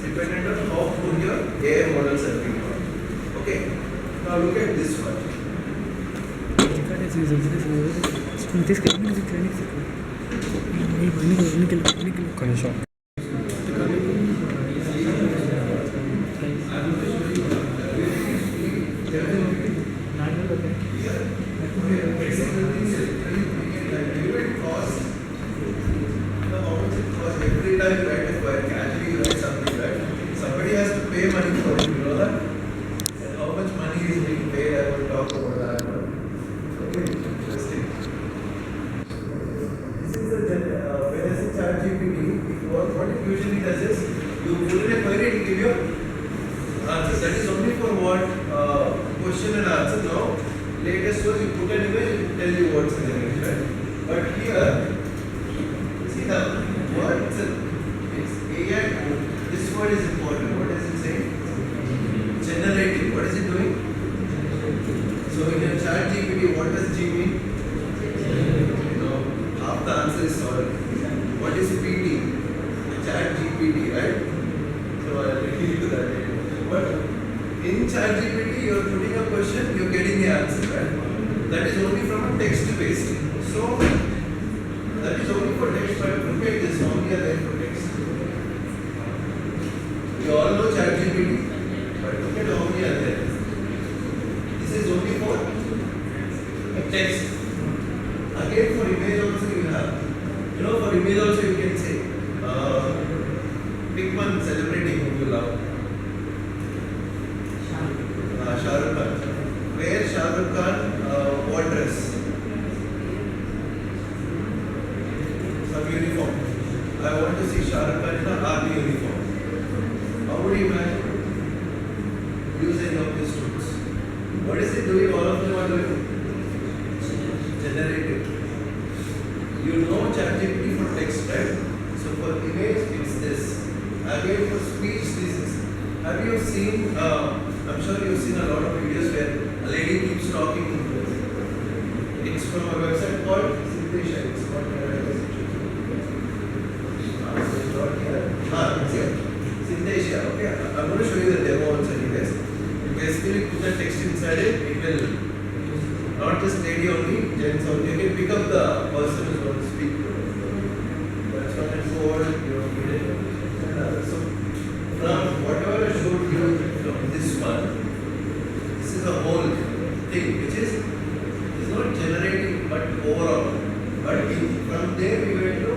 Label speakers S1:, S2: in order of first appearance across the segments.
S1: dependent on how good your AI models are being taught. Okay. Now look at this one. Every time you write a query, casually you write something, right? Somebody has to pay money for it, you know that? And how much money is being paid, I will talk about that. Okay, interesting. This is when I say ChatGPT, what it usually does is, you put in a query, it will give you answers. That is only for what question and answer. Now, latest was you put an image, it will tell you what's in the image, right? But here, see the word itself, it's AI. This word is important. What does it say? Generating. What is it doing? So in your ChatGPT, what does G mean? You know, half the answer is solved. What is PT? ChatGPT, right? So I'll get into that later. But in ChatGPT, you're putting a question, you're getting the answer, right? That is only from a text based. So that is only for text, but look at this, only a line for text. You all know ChatGPT, but look at how many are there. This is only for text. Again, for image also you have. You know, for image also you can say, pick one celebrity whom you love. Shah Rukh Khan. Wear Shah Rukh Khan what dress? Uniform. I want to see Shah Rukh Khan in an army uniform. How would you imagine using of these tools? What is it doing? All of them are doing generative. You know ChatGPT for text, right? So for image, it's this. Again for speech, this is. Have you seen? I'm sure you've seen a lot of videos where a lady keeps talking. It's from a website called Sintesia. It's called Synthesia. Okay, I'm going to show you the demo also anyways. You basically put the text inside it, it will not just lady only, gents only. You can pick up the person who's going to speak. That's one and forward, you know, so from whatever I showed you from this one, this is a whole thing which is not generating but overall. But from there we went to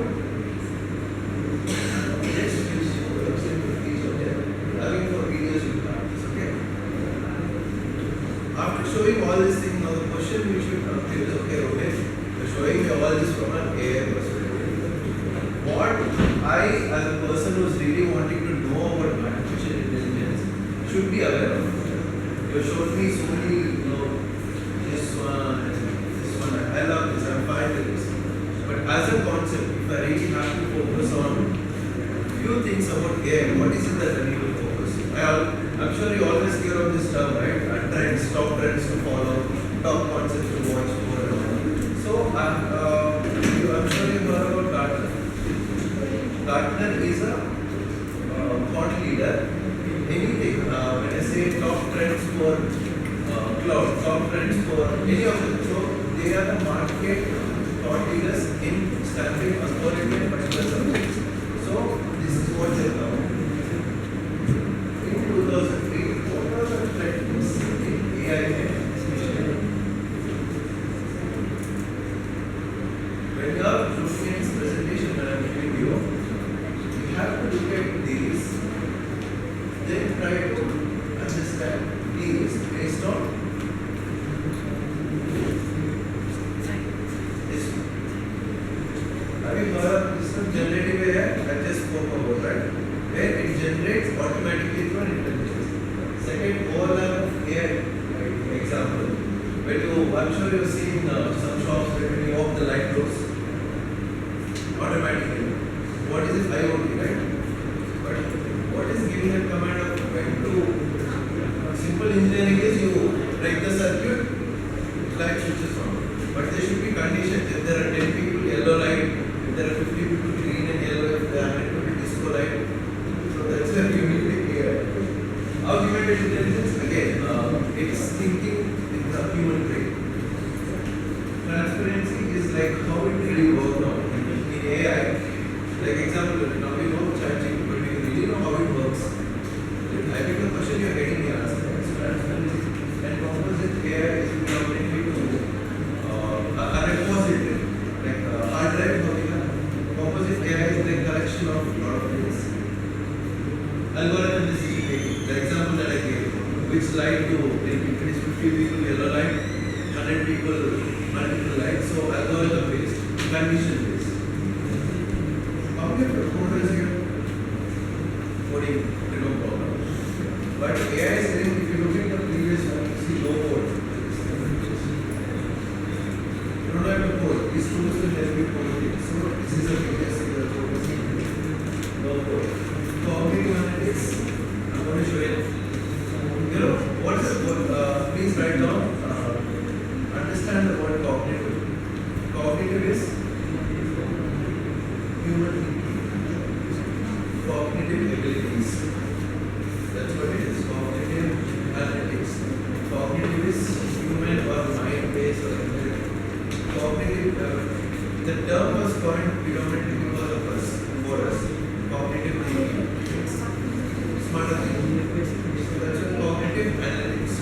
S1: showing all these things, now the question you should ask is, okay, you're showing me all this from an AI perspective. What I, as a person who's really wanting to know about artificial intelligence, should be aware of. You showed me so many, you know, this one, I love this, I'm fine with this. But as a concept, if I really have to focus on few things about AI, what is it that I need to focus? I'm sure you always hear of this term, right? Trends, top trends to follow, top concepts to watch for. So, I'm sure you heard about Gartner. Gartner is a thought leader in anything. When I say top trends for cloud, top trends for any of them. So, they are the market thought leaders in stamping authority and particular subjects. So, this is what they have done. In 2003, what are the trends in AI? When you are looking at this presentation that I am giving you, you have to look at these, then try to understand these based on this one. Have you heard of this one? Generative AI? I just spoke about, right? Where it generates automatically through an intelligence. Second, overlap of AI example. When you, I'm sure you've seen some shops where when you off the light goes automatically. What is it? IoT, right? But what is giving a command of when to simple engineering is you break the circuit, light switches on. But there should be conditions. If there are 10 people, yellow light. If there are 50 people, green and yellow. If there are 100 people, disco light. So that's where you need intelligence, again, it's thinking in the human brain. Transparency is like how it really works now. In AI, like example, now we know ChatGPT, but we really know how it works. I think the question you're getting here is transparency and composite AI is predominantly to a repository, like hard drive. Composite AI is like collection of a lot of things. Algorithm decision making. The example that I gave, which light to take, if it is 50 people yellow light, 100 people multiple lights, so algorithm based, condition based. How many coders here? Coding, no problem. But AI is saying, if you look at the previous one, you see low code. You don't have to code. These tools will help you code it. So this is a previous low code. Cognitive analytics, I'm going to show you. You know, what is the word? Please write down. Understand the word cognitive. Cognitive is human thinking. Cognitive abilities. That's what it is. Cognitive analytics. Cognitive is human or mind-based or anything. Cognitive, the term was coined predominantly because of us, for us. Cognitive thinking. Smarter thinking. So that's what cognitive analytics.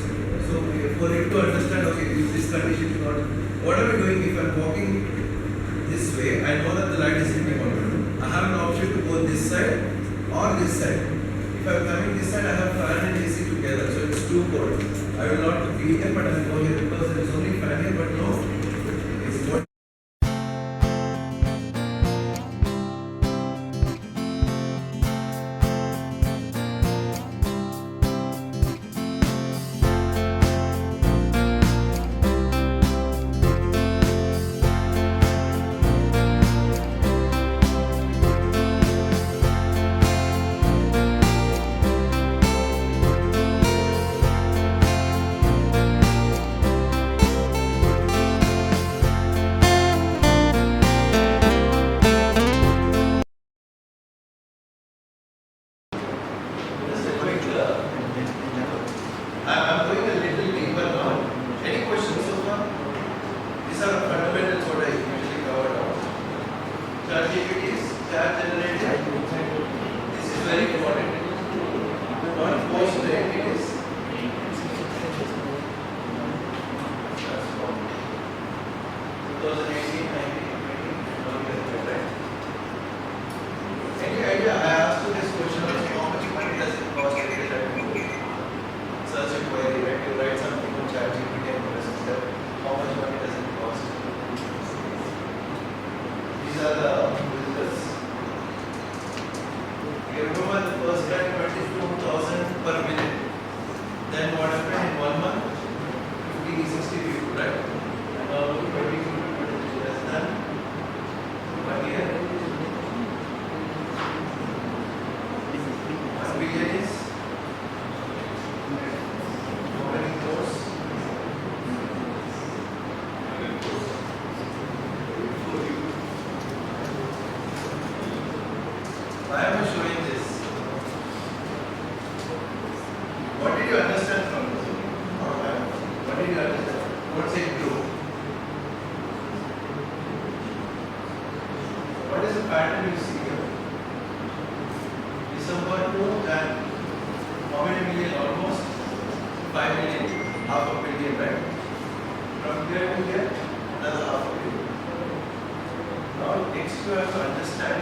S1: So for it to understand, okay, if this condition is not, what are we doing if I'm walking this way? I know that the light is hitting on me. I have an option to go this side or this side. If I'm coming this side, I have fan and AC together, so it's too cold. I will not be here, but I will go here because there is only fan here, but no. It's what I'm going a little deeper now. Any questions so far? These are fundamentals what I usually cover now. ChatGPT is chat generated. This is very important. Not post it is. That's 2018, 19, 20, any idea? I asked you this question also, how much money does it cost every time you search a query, right? You write something on ChatGPT and press enter. How much money does it cost? These are the visitors. You remember the first time 22,000 per minute. Then what happened in 1 month? 50, 60 people, right? Now 20 people, less than 1 year. 1 billion is how many crores? Why am I showing this? What did you understand from this? What did you understand? What's it do? What is the pattern you see here? December 2 and how many million? Almost 5 million, half a billion, right? From here to here, another half a billion. Now next you have to understand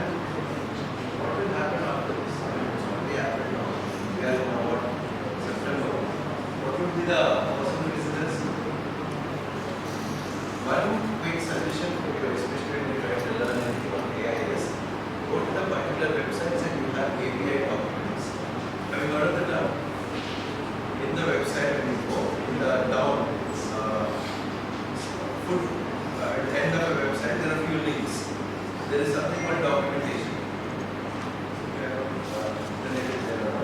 S1: what will happen after this. It's already happened now. We are now what? September. What will be the possible results? One quick suggestion for you, especially when you try to learn anything on AI is go to the particular websites and you have API documents. Have you heard of the term? In the website when you go, in the down foot at the end of a website, there are a few links. There is something called documentation.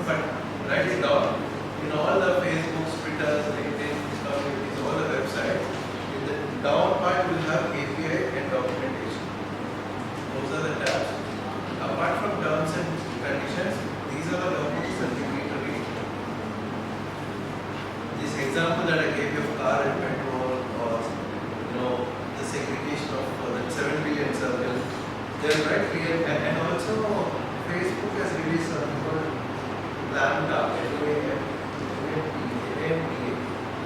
S1: But write it down. In all the Facebooks, Twitters, LinkedIn, all the websites, in the down part you will have API and documentation. Those are the tabs. Apart from terms and conditions, these are the documents that you need to read. They'll write real, and also Facebook has released something called Lambda,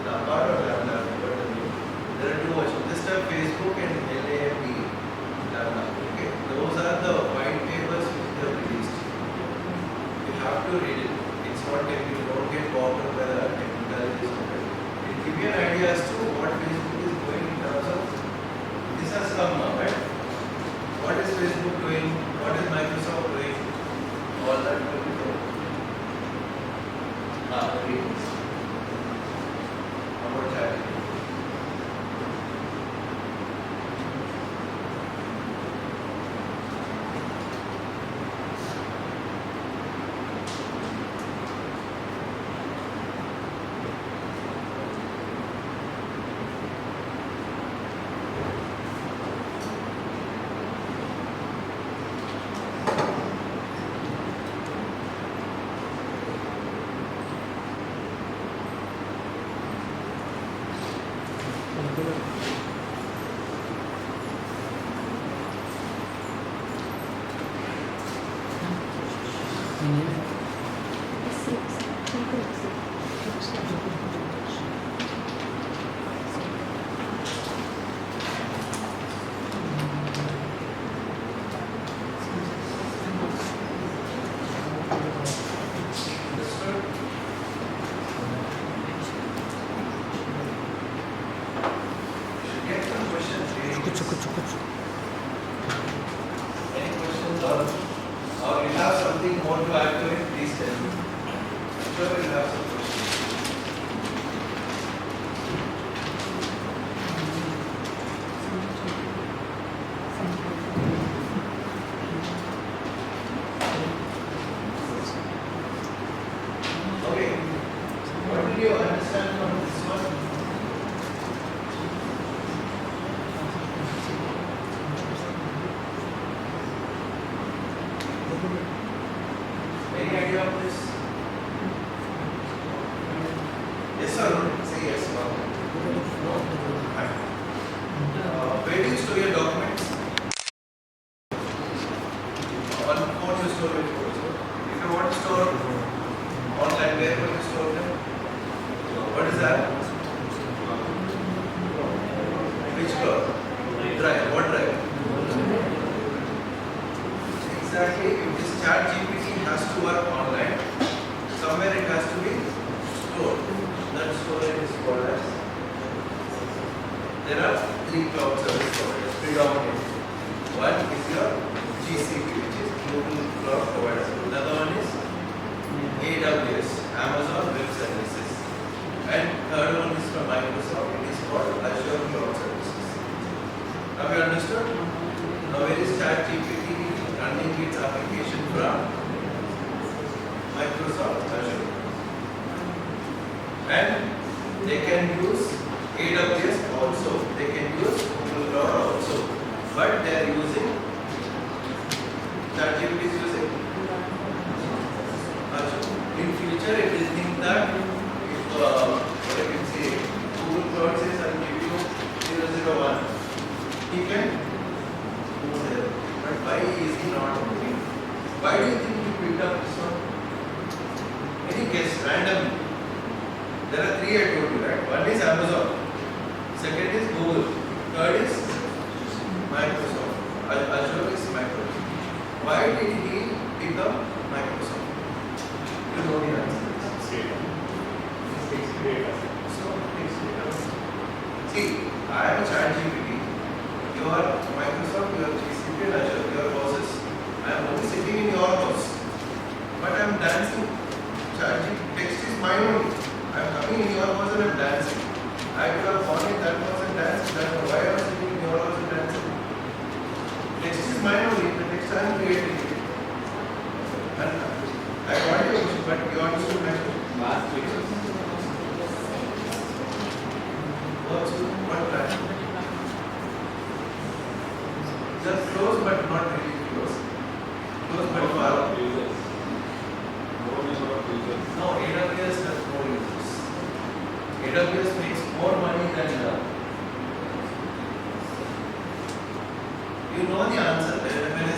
S1: Lambda or Lambda, there are two versions. This time Facebook and LAMD, Lambda. Okay, those are the white papers which they have released. You have to read it. It's not technical. Don't get bogged by the technicalities of it. It gives you an idea as to what Facebook is doing in terms of this has come now, right? What is Facebook doing? What is Microsoft doing? All that will be there. Read this. About chat. Any questions or you have something more to add to it, please tell me. I'm sure we'll have some questions. Okay, what did you understand from this one? Any idea of this? Yes or no? Say yes or no. Fine. Where do you store your documents? On phone you store it. If you want to store online, where will you store them? What is that? Which cloud? Drive. What drive? Exactly. If this chat GPT has to work online, somewhere it has to be stored. That storage is called as. There are three cloud service providers predominant. One is your GCP, which is Global Cloud Provider. Another one is AWS, Amazon Web Services. And third one is from Microsoft. It is called Azure Cloud Services. Have you understood? Now where is ChatGPT running its application from? Microsoft Azure. And they can use AWS also. They can use Google Cloud also. But they are using ChatGPT is using Azure. In future, it will think that if what I can say Google Cloud says I will give you 001, he can go there. But why is he not moving? Why do you think he picked up this one? Any guess? Random. There are three I told you, right? One is Amazon. Second is Google. Third is Microsoft. Azure is Microsoft. Why did he pick up Microsoft? You know the answer. See, I am a chat GPT. You are Microsoft, you are GCP and Azure, your bosses. I am only sitting in your house. But I am dancing. Text is mine only. I am coming in your house and I am dancing. I could have gone in that house and danced. Why I was sitting in your house and dancing? Text is mine only. The text I am creating. And I want you, but you understood my last week. What time? Just close but not really close. Close but far.
S2: Users. More number of users.
S1: No, AWS has more users. AWS makes more money than you know the answer. When I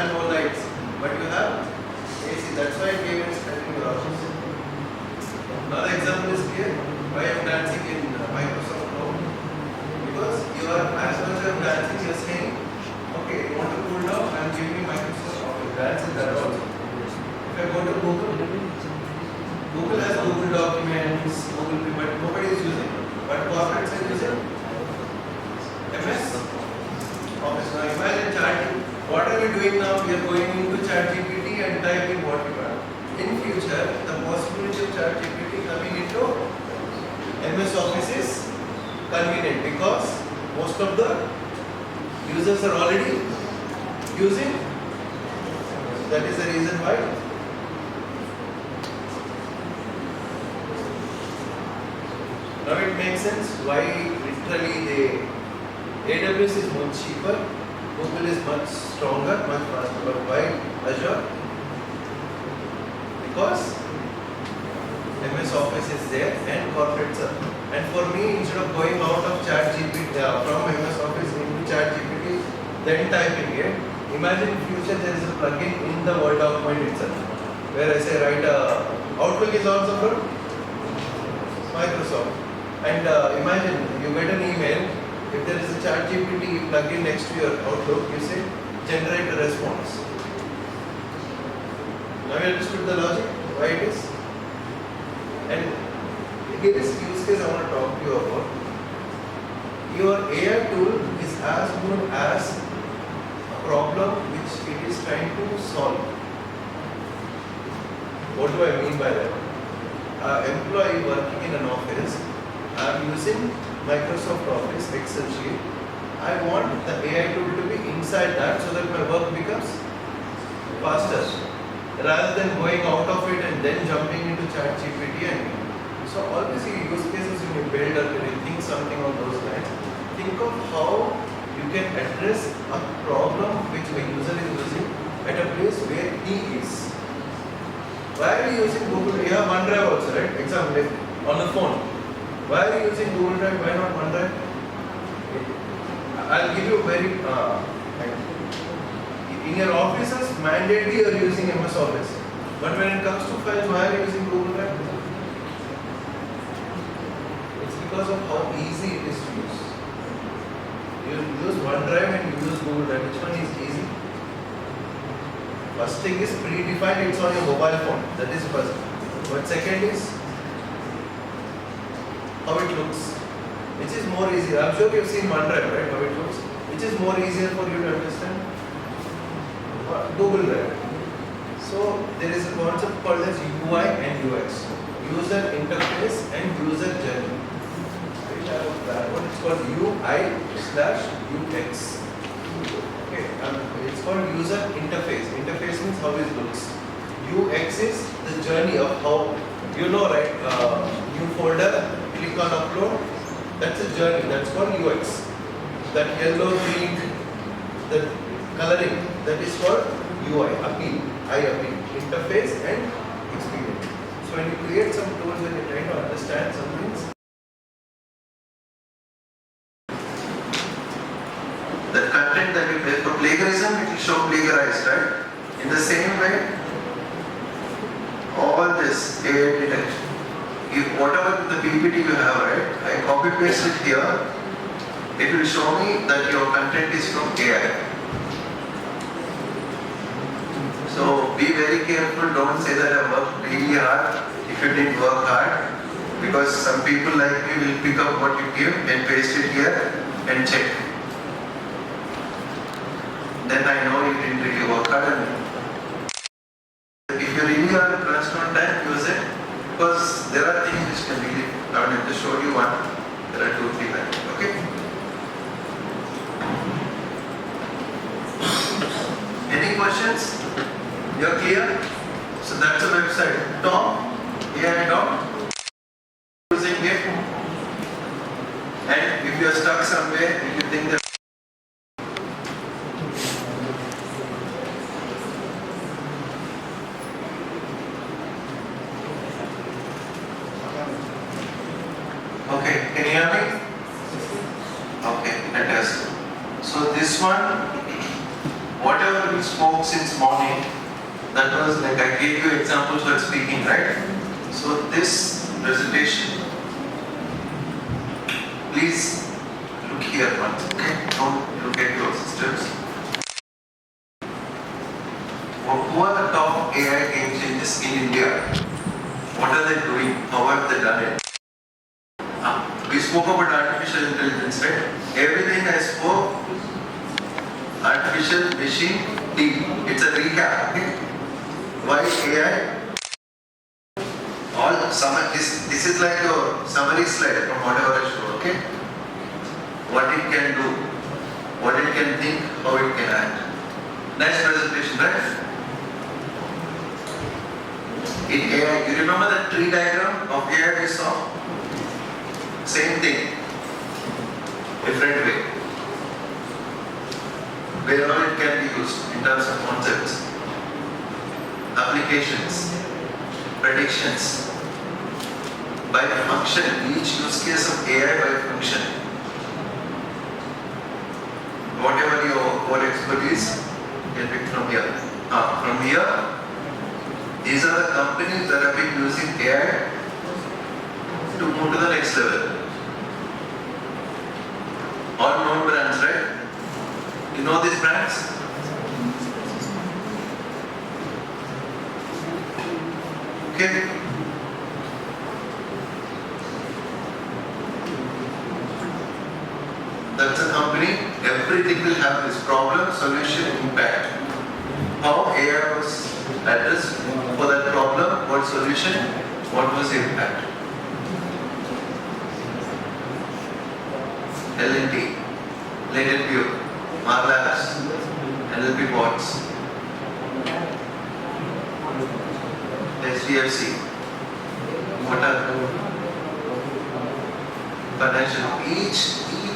S1: fan, no lights, but you have AC. That's why it came and stuck in your office. Another example is here. Why I am dancing in Microsoft Now? Because you are, as much as dancing, you are saying, okay, you want to cool down, I am giving you Microsoft Office. Dance is that also. If I go to Google, Google has Google Documents, Google, but nobody is using it. But corporates are using MS Office. Now imagine chatting. What are we doing now? We are going into ChatGPT and typing what we want. In future, the possibility of ChatGPT coming into MS Office is convenient because most of the users are already using. That is the reason why. Now it makes sense why literally AWS is much cheaper, Google is much stronger, much faster. But why Azure? Because MS Office is there and corporates are. And for me, instead of going out of ChatGPT from MS Office into ChatGPT, then typing it, imagine in future there is a plugin in the Word document itself, where I say write Outlook is also from Microsoft. And imagine you get an email, if there is a ChatGPT plugin next to your Outlook, you say generate a response. Now you understood the logic, why it is? And here is use case I want to talk to you about. Your AI tool is as good as a problem which it is trying to solve. What do I mean by that? An employee working in an office, I am using Microsoft Office Excel sheet. I want the AI tool to be inside that so that my work becomes faster rather than going out of it and then jumping into ChatGPT. And so always you use cases when you build or when you think something on those lines, think of how you can address a problem which a user is using at a place where he is. Why are you using Google? You have OneDrive also, right? Example, on the phone. Why are you using Google Drive? Why not OneDrive? I'll give you very in your offices, mandatory you are using MS Office. But when it comes to files, why are you using Google Drive? It's because of how easy it is to use. You use OneDrive and you use Google Drive. Which one is easy? First thing is predefined, it's on your mobile phone. That is first. But second is how it looks. Which is more easy? I'm sure you've seen OneDrive, right? How it looks. Which is more easier for you to understand? Google Drive. So there is a concept called as UI and UX. User interface and user journey. That one is called UI/UX. Okay, it's called user interface. Interface means how it looks. UX is the journey of how, you know, right? New folder, click on upload. That's a journey. That's called UX. That yellow, green, the coloring, that is called UI, appeal, eye appeal, interface and experience. So when you create some tools and you're trying to understand some things, the content that you play for plagiarism, it will show plagiarized, right? In the same way, all this AI detection, if whatever the PPT you have, right, I copy paste it here, it will show me that your content is from AI. So be very careful, don't say that I worked really hard if you didn't work hard, because some people like me will pick up what you give and paste it here and check. Then I know you didn't really work hard. If you really are pressed on time, use it, because there are things which can really, I will just show you one, there are 2, 3 lines, okay? Any questions? You're clear? So that's a website. Tom, AI Tom, using it. And if you're stuck somewhere, if you think that okay, can you hear me? Okay, let us. So this one,
S3: whatever we spoke since morning, that was like I gave you examples for speaking, right? So this presentation, please look here once, okay? Don't look at your systems. Who are the top AI game changers in India? What are they doing? How have they done it? We spoke about artificial intelligence, right? Everything I spoke, artificial, machine, deep. It's a recap, okay? Why AI? This is like a summary slide from whatever I showed, okay? What it can do, what it can think, how it can act. Nice presentation, right? In AI, you remember that tree diagram of AI we saw? Same thing, different way. Wherever it can be used in terms of concepts, applications, predictions, by function, each use case of AI by function. Whatever your core expertise, you can pick from here. From here, these are the companies that have been using AI to move to the next level. All known brands, right? You know these brands? Okay. That's a company, everything will have this problem, solution, impact. How AI was addressed for that problem, what solution, what was the impact. L&T, Latent View, Marlabs, NLP bots, SDFC, what are financial. Each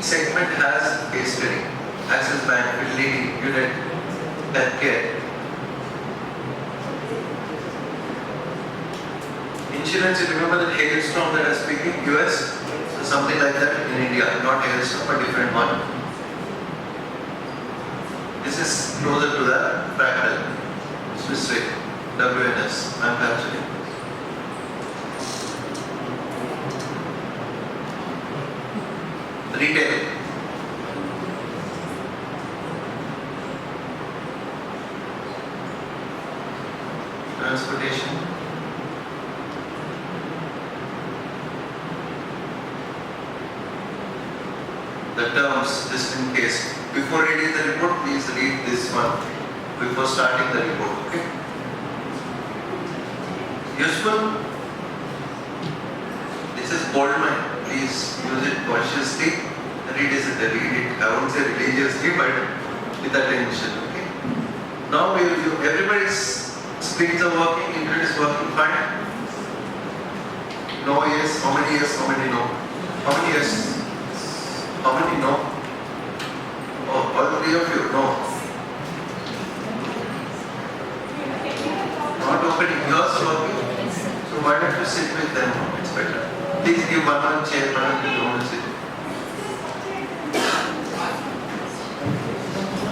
S3: segment has case study. Access Bank, Fidelity, Unit, Healthcare. Insurance, you remember that hailstorm that I was speaking, US? So something like that in India, not hailstorm, but different one. This is closer to the fractal, Swiss Re, WNS, manufacturing. Retail. Transportation. The terms, just in case. Before reading the report, please read this one before starting the report, okay? Useful? This is Goldman. Please use it consciously. Read it. I won't say religiously, but with attention, okay? Now we will do, everybody's screens are working, internet is working fine. No, yes, how many yes, how many no? How many yes? How many no? Oh, all three of you, no. Not opening, yours working. So why don't you sit with them? It's better. Please give one chair, you don't sit.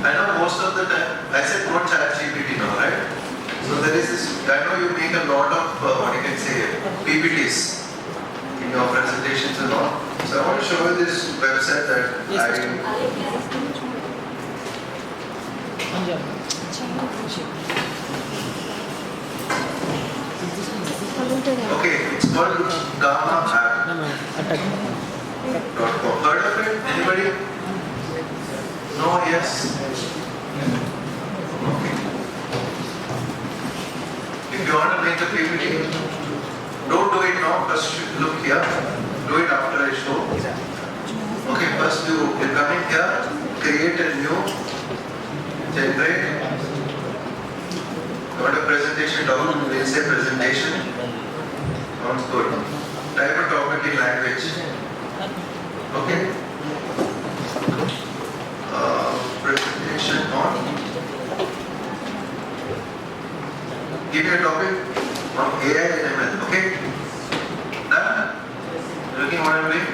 S3: I know most of the time, I said no chat GPT now, right? So there is this, I know you make a lot of, what you can say, PPTs in your presentations and all. So I want to show you this website that okay, it's called Gamma App. Heard of it? Anybody? No, yes. Okay. If you want to make a PPT, don't do it now. First, look here. Do it after I show. Okay, first you come in here, create a new, generate. Got a presentation document, we'll say presentation. Sounds good. Type a talkative language. Okay. Presentation on. Give me a topic on AI and ML. Okay. Done? Looking what I'm doing?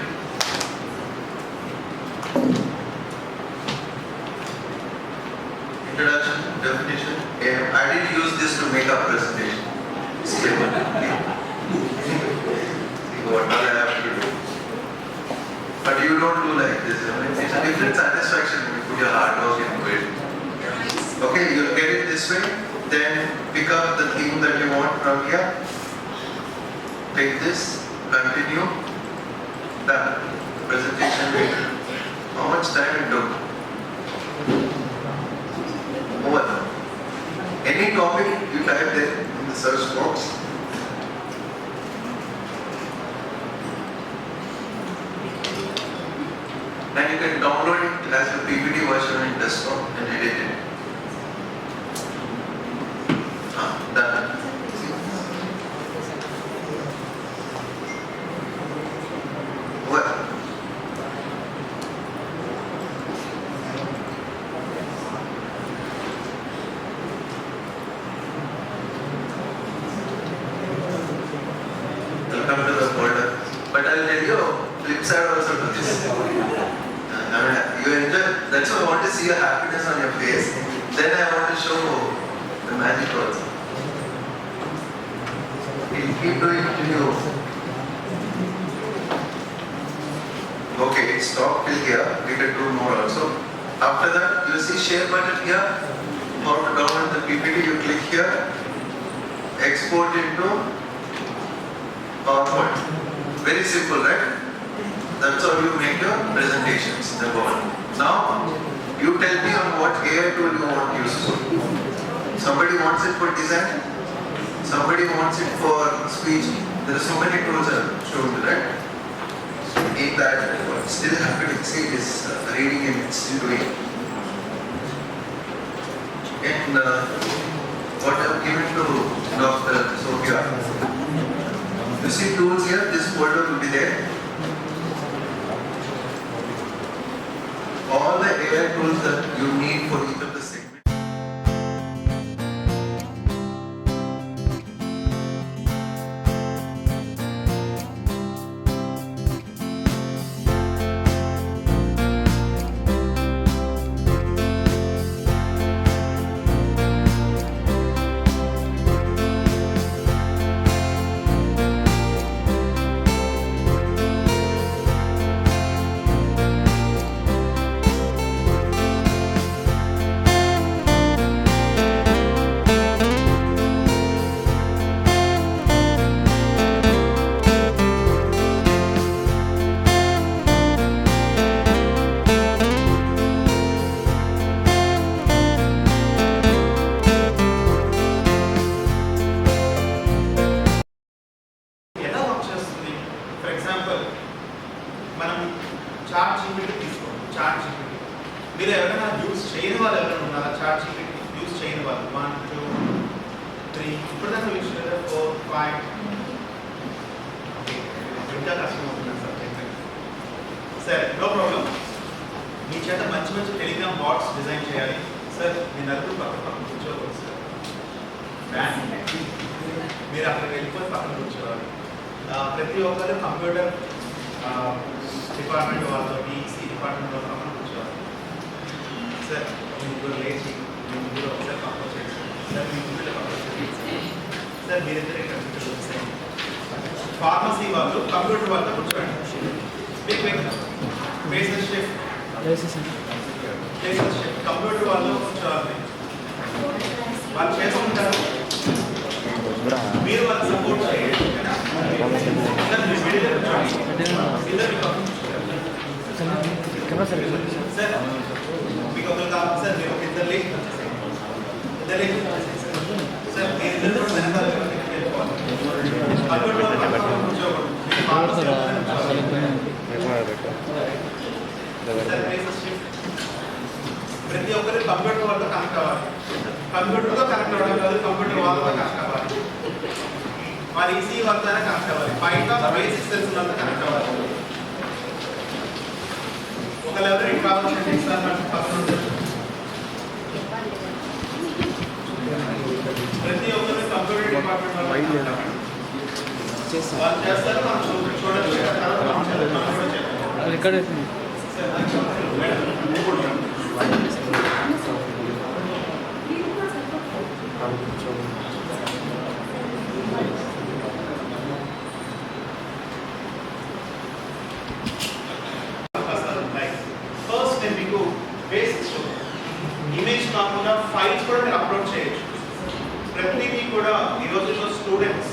S3: Introduction. you don't do like this. It's a different satisfaction when you put your hard work into it. Okay, you'll get it this way. Then pick up the theme that you want from here. Take this, continue. Done. Presentation ready. How much time it took? Over. Any topic you type there in the search box. And you can download it as a PPT version in desktop and edit it. Done. What? Welcome to the folder. But I'll tell you, flip side also to this. You enjoy, that's why I want to see your happiness on your face. Then I want to show the magic also. You'll keep doing it till you. Okay, stop till here. We can do more also. After that, you see share button here. How to download the PPT, you click here. Export into PowerPoint. Very simple, right? That's how you make your presentations, number one. Now, you tell me on what AI tool you want useful. Somebody wants it for design, somebody wants it for speech. There are so many tools I've shown you, right? In that, still happening, see this reading and it's still doing. And what I've given to Dr.J.Sofia. You see tools here, this folder will be there. All the AI tools that you need for each of the segments.
S4: మీరు ఎవరైనా use చేయని వాళ్ళు ఎవరైనా ఉన్నారా? Chat GPT use చేయని వాళ్ళు 1, 2, 3 ఇప్పుడు దాకా యూజ్ చేయలేదు 4, 5 ఇంకా కష్టమవుతుంది సబ్జెక్ట్. సరే, నో ప్రాబ్లం. మీ చేత మంచి మంచి టెలిగ్రామ్ బాట్స్ డిజైన్ చేయాలి సార్. మీ నలుగురు పక్కన కూర్చోవచ్చు సార్. మీరు అక్కడికి వెళ్ళిపోయి పక్కన కూర్చోవాలి. ప్రతి ఒక్కరు కంప్యూటర్ డిపార్ట్మెంట్ వాళ్ళతో, ఈసీ డిపార్ట్మెంట్ వాళ్ళతో పక్కన కూర్చోవాలి సార్. ముగ్గురు లేచి మీ ముగ్గురు ఒకసారి పక్కన చేయండి సార్. మీ ముగ్గురు పక్కన చేయండి సార్. మీరిద్దరు ఇక్కడ కూర్చోండి. ఫార్మసీ వాళ్ళు కంప్యూటర్ వాళ్ళతో కూర్చోండి. బేసిక్ షిఫ్ట్ కంప్యూటర్ వాళ్ళు కూర్చోవాలి. వాళ్ళు చేసుకుంటారు, మీరు వాళ్ళకి సపోర్ట్ చేయండి. సార్ మీకు ఒకరు కావాలి సార్. మీరు ఇద్దరు లేచి సార్. మీరు ఇద్దరు వెనకాల ప్రతి ఒక్కరు కంప్యూటర్ వాళ్ళతో కనెక్ట్ అవ్వాలి. కంప్యూటర్తో కనెక్ట్ అవ్వడం కాదు, కంప్యూటర్ వాళ్ళతో కనెక్ట్ అవ్వాలి. వాళ్ళు ఈసీ వాళ్ళతోనే కనెక్ట్ అవ్వాలి. పైన బేసిక్ సెల్స్ వాళ్ళతో కనెక్ట్ అవ్వాలి. ఒకళ్ళు ఎవరు ఇంకా కావాల్సిన ఎక్స్పెరిమెంట్ పక్కన ప్రతి ఒక్కరు కంప్యూటర్ డిపార్ట్మెంట్ వాళ్ళు చేస్తారు. మనం చూడండి
S5: ఇక్కడ
S4: ఫైల్స్ కూడా మీరు అప్లోడ్ చేయొచ్చు. ప్రతిదీ కూడా ఈ రోజుల్లో స్టూడెంట్స్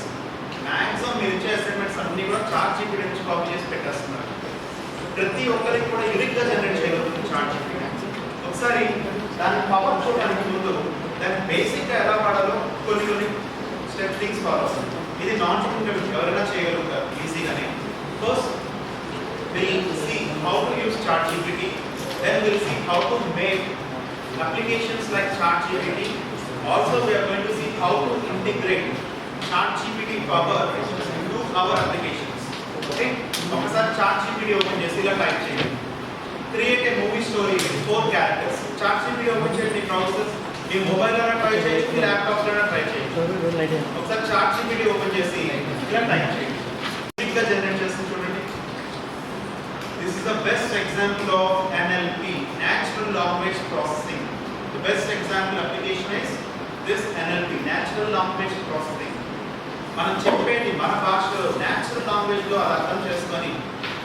S4: మ్యాక్సిమం మీరు ఇచ్చే అసైన్మెంట్స్ అన్ని కూడా చార్ట్ జీపీటీ నుంచి కాపీ చేసి పెట్టేస్తున్నారు. ప్రతి ఒక్కరికి కూడా యూనిక్గా జనరేట్ చేయగలుగుతుంది చార్ట్ జీపీటీ. ఒకసారి దాని పవర్ చూడడానికి ముందు దాన్ని బేసిక్గా ఎలా వాడాలో కొన్ని స్టెప్ థింగ్స్ ఫాలో అవుతుంది. ఇది నాన్ టెక్నికల్ ఎవరైనా చేయగలుగుతారు ఈజీగానే. First we'll see how to use ChatGPT, then we'll see how to make applications like ChatGPT. Also we are going to see how to integrate ChatGPT power into our applications. Okay? ఒకసారి ChatGPT open చేసి ఇలా type చేయండి. Create a movie story with 4 characters. ChatGPT open చేయండి process మీ mobile లోనే try చేయండి, మీ laptop లోనే try చేయండి. ఒకసారి ChatGPT ఓపెన్ చేసి ఇలా టైప్ చేయండి. క్విక్గా జనరేట్ చేస్తుంది చూడండి. This is the best example of NLP, natural language processing. The best example application is this NLP, natural language processing. మనం చెప్పేది మన భాషలో natural language లో అది అర్థం చేసుకొని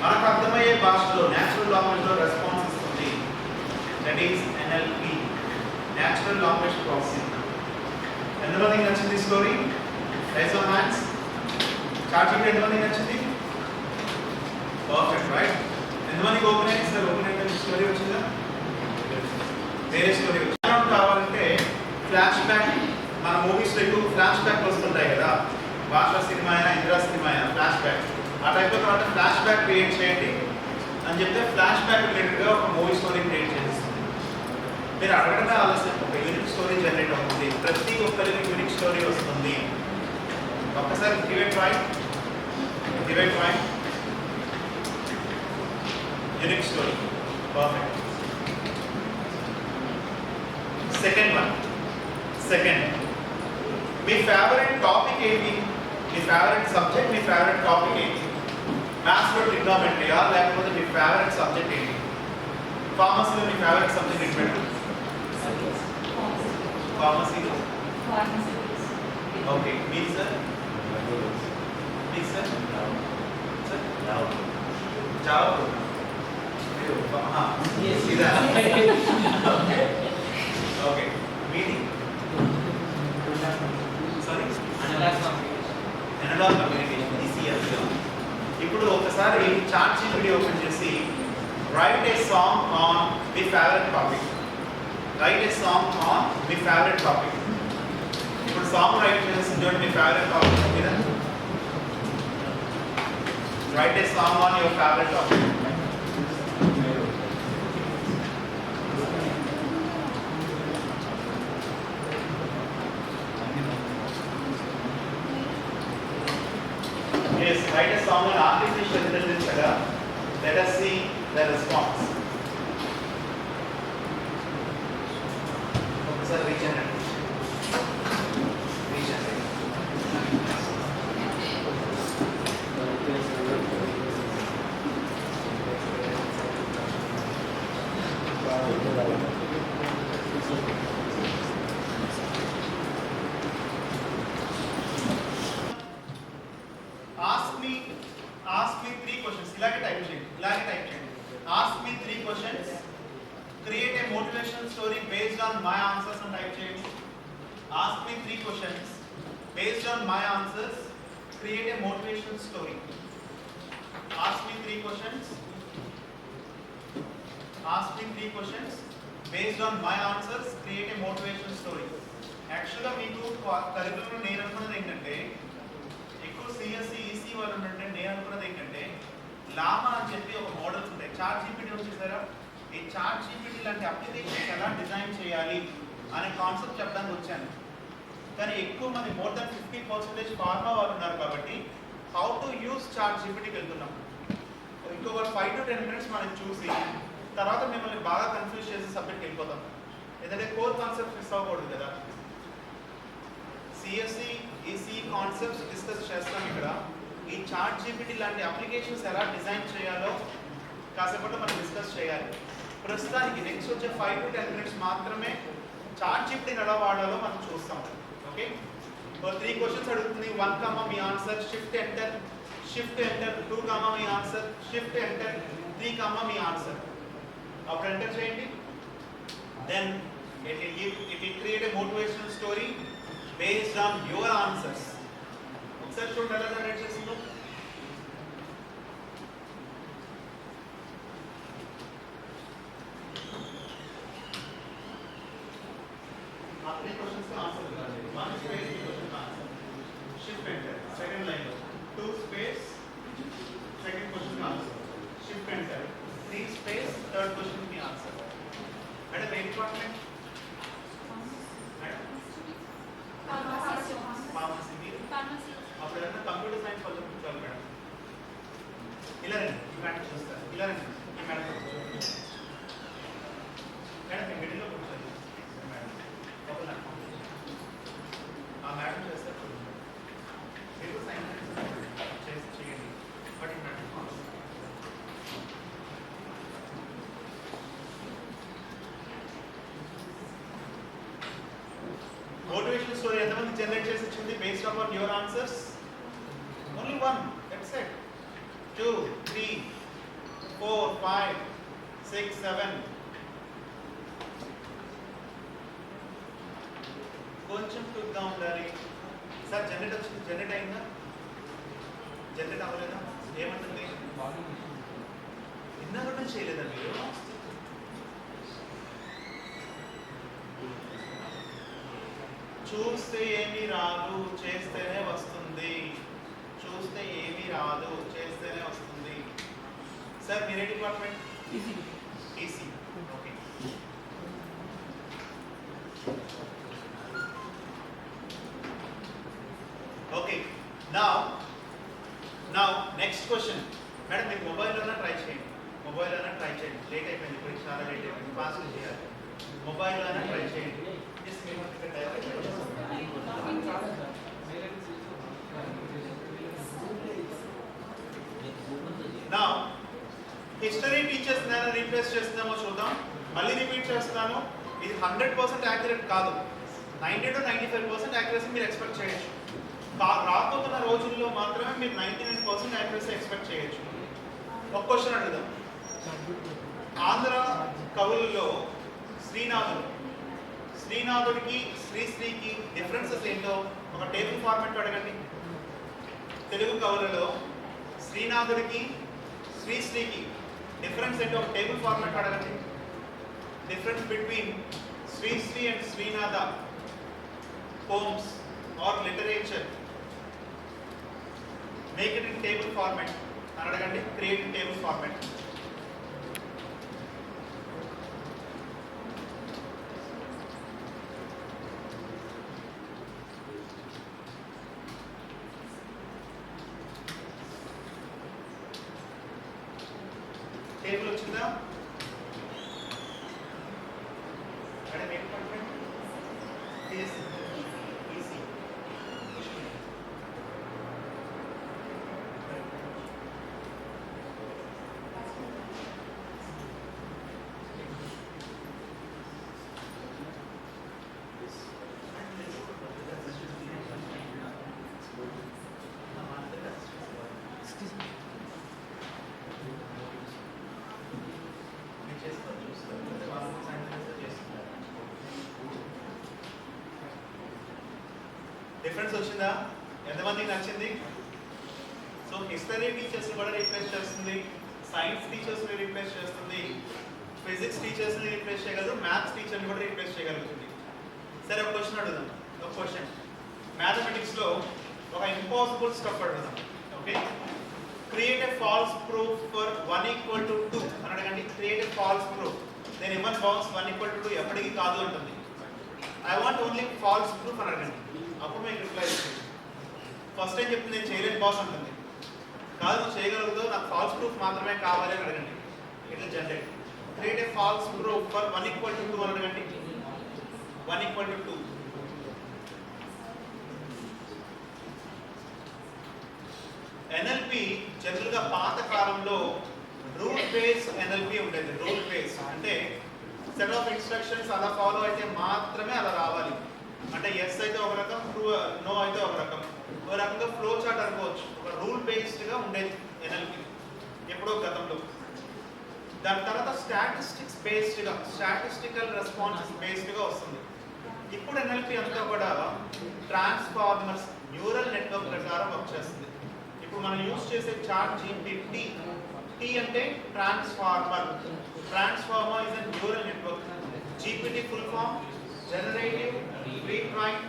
S4: మనకు అర్థమయ్యే భాషలో natural language లో రెస్పాన్స్ ఇస్తుంది. That is NLP, natural language processing. ఎంతమందికి నచ్చింది story? Raise your hands. ChatGPT ఎంతమందికి నచ్చింది? Perfect, right? ఎంతమందికి ఓపెన్ అయింది సార్? ఓపెన్ అయితే స్టోరీ వచ్చిందా? వేరే స్టోరీ వచ్చిందా? కావాలంటే ఫ్లాష్ బ్యాక్, మన మూవీస్ లో ఎక్కువ ఫ్లాష్ బ్యాక్ వస్తుంటాయి కదా, భాష సినిమా అయినా ఇంద్రా సినిమా అయినా ఫ్లాష్ బ్యాక్. ఆ టైప్ తర్వాత ఫ్లాష్ బ్యాక్ క్రియేట్ చేయండి అని చెప్తే ఫ్లాష్ బ్యాక్ రిలేటెడ్గా ఒక మూవీ స్టోరీ క్రియేట్ చేస్తుంది. మీరు అడగడమే ఆలస్యం, ఒక యూనిక్ స్టోరీ జనరేట్ అవుతుంది. ప్రతి ఒక్కరికి యూనిక్ స్టోరీ వస్తుంది. ఒక్కసారి divide point unique story. Perfect. Second, మీ ఫేవరెట్ టాపిక్ ఏంటి? మీ ఫేవరెట్ సబ్జెక్ట్, మీ ఫేవరెట్ టాపిక్ ఏంటి? మ్యాథ్స్ లో ట్రిగ్నోమెట్రీయా లేకపోతే మీ ఫేవరెట్ సబ్జెక్ట్ ఏంటి? ఫార్మసీలో మీ ఫేవరెట్ సబ్జెక్ట్ ఏంటి మేడం? ఫార్మసీలో ఓకే. మీ సార్? జావా. ఓకే. మీది? Sorry, analog communication, ECS. ఇప్పుడు ఒకసారి ChatGPT ఓపెన్ చేసి రైట్ ఏ సాంగ్ ఆన్ మీ ఫేవరెట్ టాపిక్. ఇప్పుడు సాంగ్ రైట్ చేసి చూడండి మీ ఫేవరెట్ టాపిక్ మీద. Write a song on your favourite topic. Yes, write a song on artificial intelligence. Let us see the response. Okay, sir, regenerate. Ask me 3 questions. ఇలాగే type చేయండి. Ask me 3 questions. Create a motivational story based on my answers and type చేయండి. Ask me 3 questions. Based on my answers, create a motivational story. Ask me 3 questions. Based on my answers, create a motivational story. యాక్చువల్గా మీకు కరికులంలో నేను అనుకున్నది ఏంటంటే, ఎక్కువ CSC EC వాళ్ళు ఉంటే నేను అనుకున్నది ఏంటంటే, లామా అని చెప్పి ఒక మోడల్స్ ఉంటాయి. ChatGPT చూసారా? ఈ ChatGPT లాంటి అప్లికేషన్స్ ఎలా డిజైన్ చేయాలి అనే కాన్సెప్ట్ చెప్పడానికి వచ్చాను. కానీ ఎక్కువ మంది మోర్ దాన్ 50% ఫార్మా వాళ్ళు ఉన్నారు కాబట్టి హౌ టు యూస్ ChatGPTకి వెళ్తున్నాం. ఇంకొక 5 to 10 minutes మనం చూసి తర్వాత మిమ్మల్ని బాగా కన్ఫ్యూజ్ చేసే సబ్జెక్ట్కి వెళ్ళిపోతాం. ఎందుకంటే కోర్ కాన్సెప్ట్స్ మిస్ అవ్వకూడదు కదా. సిఎస్సి ఈసీ కాన్సెప్ట్స్ డిస్కస్ చేస్తాం. ఇక్కడ ఈ ChatGPT లాంటి అప్లికేషన్స్ ఎలా డిజైన్ చేయాలో కాసేపట్లో మనం డిస్కస్ చేయాలి. ప్రస్తుతానికి నెక్స్ట్ వచ్చే 5 to 10 minutes మాత్రమే ChatGPTని ఎలా వాడాలో మనం చూస్తాం. ఓకే, 3 questions అడుగుతుంది. 1 comma మీ ఆన్సర్, షిఫ్ట్ ఎంటర్, 2 comma మీ ఆన్సర్, షిఫ్ట్ ఎంటర్, 3 comma మీ ఆన్సర్. అప్పుడు ఎంటర్ చేయండి. Then It will create a motivational story based on your answers. ఒకసారి చూడండి ఎలా జనరేట్ చేసిందో. ఆ 3 క్వశ్చన్స్ ఆన్సర్ ఇవ్వాలి. 1 space 3 questions answer. Shift enter second line లో 2 space second question answer. Shift enter 3 space third question కి answer. Madam ఏ department? Madam pharmacy. మీరు అప్పుడు ఏదైనా కంప్యూటర్ సైన్స్ వాళ్ళు కూర్చోవాలి మేడం. ఇలా రండి ఈ మేడం చూస్తారు. ఇలా రండి ఈ మేడం కూర్చోండి. మేడం మీ మిడిల్లో కూర్చోండి. మేడం ఒక నాకు ఆ మేడం చేస్తారు చూడండి. మీరు సైన్స్ చేసి చేయండి. బట్ ఈ మేడం motivational story ఎంతమంది జనరేట్ చేసి వచ్చింది based upon your answers? Only one. That's it. 2, 3, 4, 5, 6, 7. కొంచెం క్విక్గా ఉండాలి. సార్ జనరేట్ వచ్చింది. జనరేట్ అయిందా? జనరేట్ అవ్వలేదా? ఏమంటుంది? ఇందాక చేయలేదా మీరు? చూస్తే ఏమీ రాదు, చేస్తేనే వస్తుంది. చూస్తే ఏమీ రాదు, చేస్తేనే వస్తుంది. సార్ మీరే department? EC. Okay. Okay. Now next question. Madam మీరు మొబైల్లోనే ట్రై చేయండి. మొబైల్లోనే ట్రై చేయండి. లేట్ అయిపోయింది, ఇప్పుడు చాలా లేట్ అయిపోయింది. ఫాస్ట్గా చేయాలి. మొబైల్లోనే ట్రై చేయండి. Now, history teachers నేను రీప్లేస్ చేస్తున్నామో చూద్దాం. మళ్ళీ రిపీట్ చేస్తాను. ఇది 100% యాక్యురేట్ కాదు. 90 to 95% యాక్యురసీ మీరు ఎక్స్పెక్ట్ చేయొచ్చు. రాబోతున్న రోజుల్లో మాత్రమే మీరు 99% యాక్యురసీ ఎక్స్పెక్ట్ చేయొచ్చు. ఒక క్వశ్చన్ అడుగుదాం. ఆంధ్ర కవులలో శ్రీనాథుడికి శ్రీశ్రీకి డిఫరెన్సెస్ ఏంటో ఒక టేబుల్ ఫార్మాట్ అడగండి. తెలుగు కవులలో శ్రీనాథుడికి శ్రీశ్రీకి డిఫరెన్స్ ఏంటో ఒక టేబుల్ ఫార్మాట్ అడగండి. Difference between Sri Sri and Srinatha poems or literature. Make it in table format. అడగండి. Create in table format. Table వచ్చిందా? మేడం ఏం డిపార్ట్మెంట్? ఈసీ. డిఫరెన్స్ వచ్చిందా? ఎంతమందికి నచ్చింది? సో హిస్టరీ టీచర్స్ కూడా రీప్లేస్ చేస్తుంది, సైన్స్ టీచర్స్ని రీప్లేస్ చేస్తుంది, ఫిజిక్స్ టీచర్స్ని రీప్లేస్ చేయగలరు, మ్యాథ్స్ టీచర్ని కూడా రీప్లేస్ చేయగలుగుతుంది. సరే ఒక క్వశ్చన్ అడుగుదాం. ఒక క్వశ్చన్ మ్యాథమెటిక్స్లో ఒక ఇంపాసిబుల్ స్టఫ్ అడుగుదాం. Okay, create a false proof for 1 = 2 అని అడగండి. Create a false proof. Then ఇమన్ బాక్స్ 1 = 2 ఎప్పటికీ కాదు అంటుంది. I want only false proof అని అడగండి. అప్పుడు మీకు రిప్లై ఇస్తుంది. ఫస్ట్ టైం చెప్తుంది నేను చేయలేని బాస్ అంటుంది. కాదు నువ్వు చేయగలుగుతావు, నాకు ఫాల్స్ ప్రూఫ్ మాత్రమే కావాలి అని అడగండి. ఇట్లా generate. Create a falls proof for 1 = 2 అని అడగండి. 1 = 2. ఎన్ఎల్పి జనరల్గా పాత కాలంలో రూల్ బేస్ ఎన్ఎల్పి ఉండేది. రూల్ బేస్ అంటే సెట్ ఆఫ్ ఇన్స్ట్రక్షన్స్ అలా ఫాలో అయితే మాత్రమే అలా రావాలి. అంటే ఎస్ అయితే ఒక రకం, నో అయితే ఒక రకం. ఒక రకంగా ఫ్లో చార్ట్ అనుకోవచ్చు. ఒక రూల్ బేస్డ్గా ఉండేది ఎన్ఎల్పి ఎప్పుడో గతంలో. దాని తర్వాత స్టాటిస్టికల్ రెస్పాన్సెస్ బేస్డ్గా వస్తుంది. ఇప్పుడు ఎన్ఎల్పి అంతా కూడా ట్రాన్స్ఫార్మర్స్ న్యూరల్ నెట్వర్క్ ప్రకారం వర్క్ చేస్తుంది. ఇప్పుడు మనం యూజ్ చేసే చార్ట్ జీపీటీ, టీ అంటే transformer is a neural network. GPT full form generative pretrain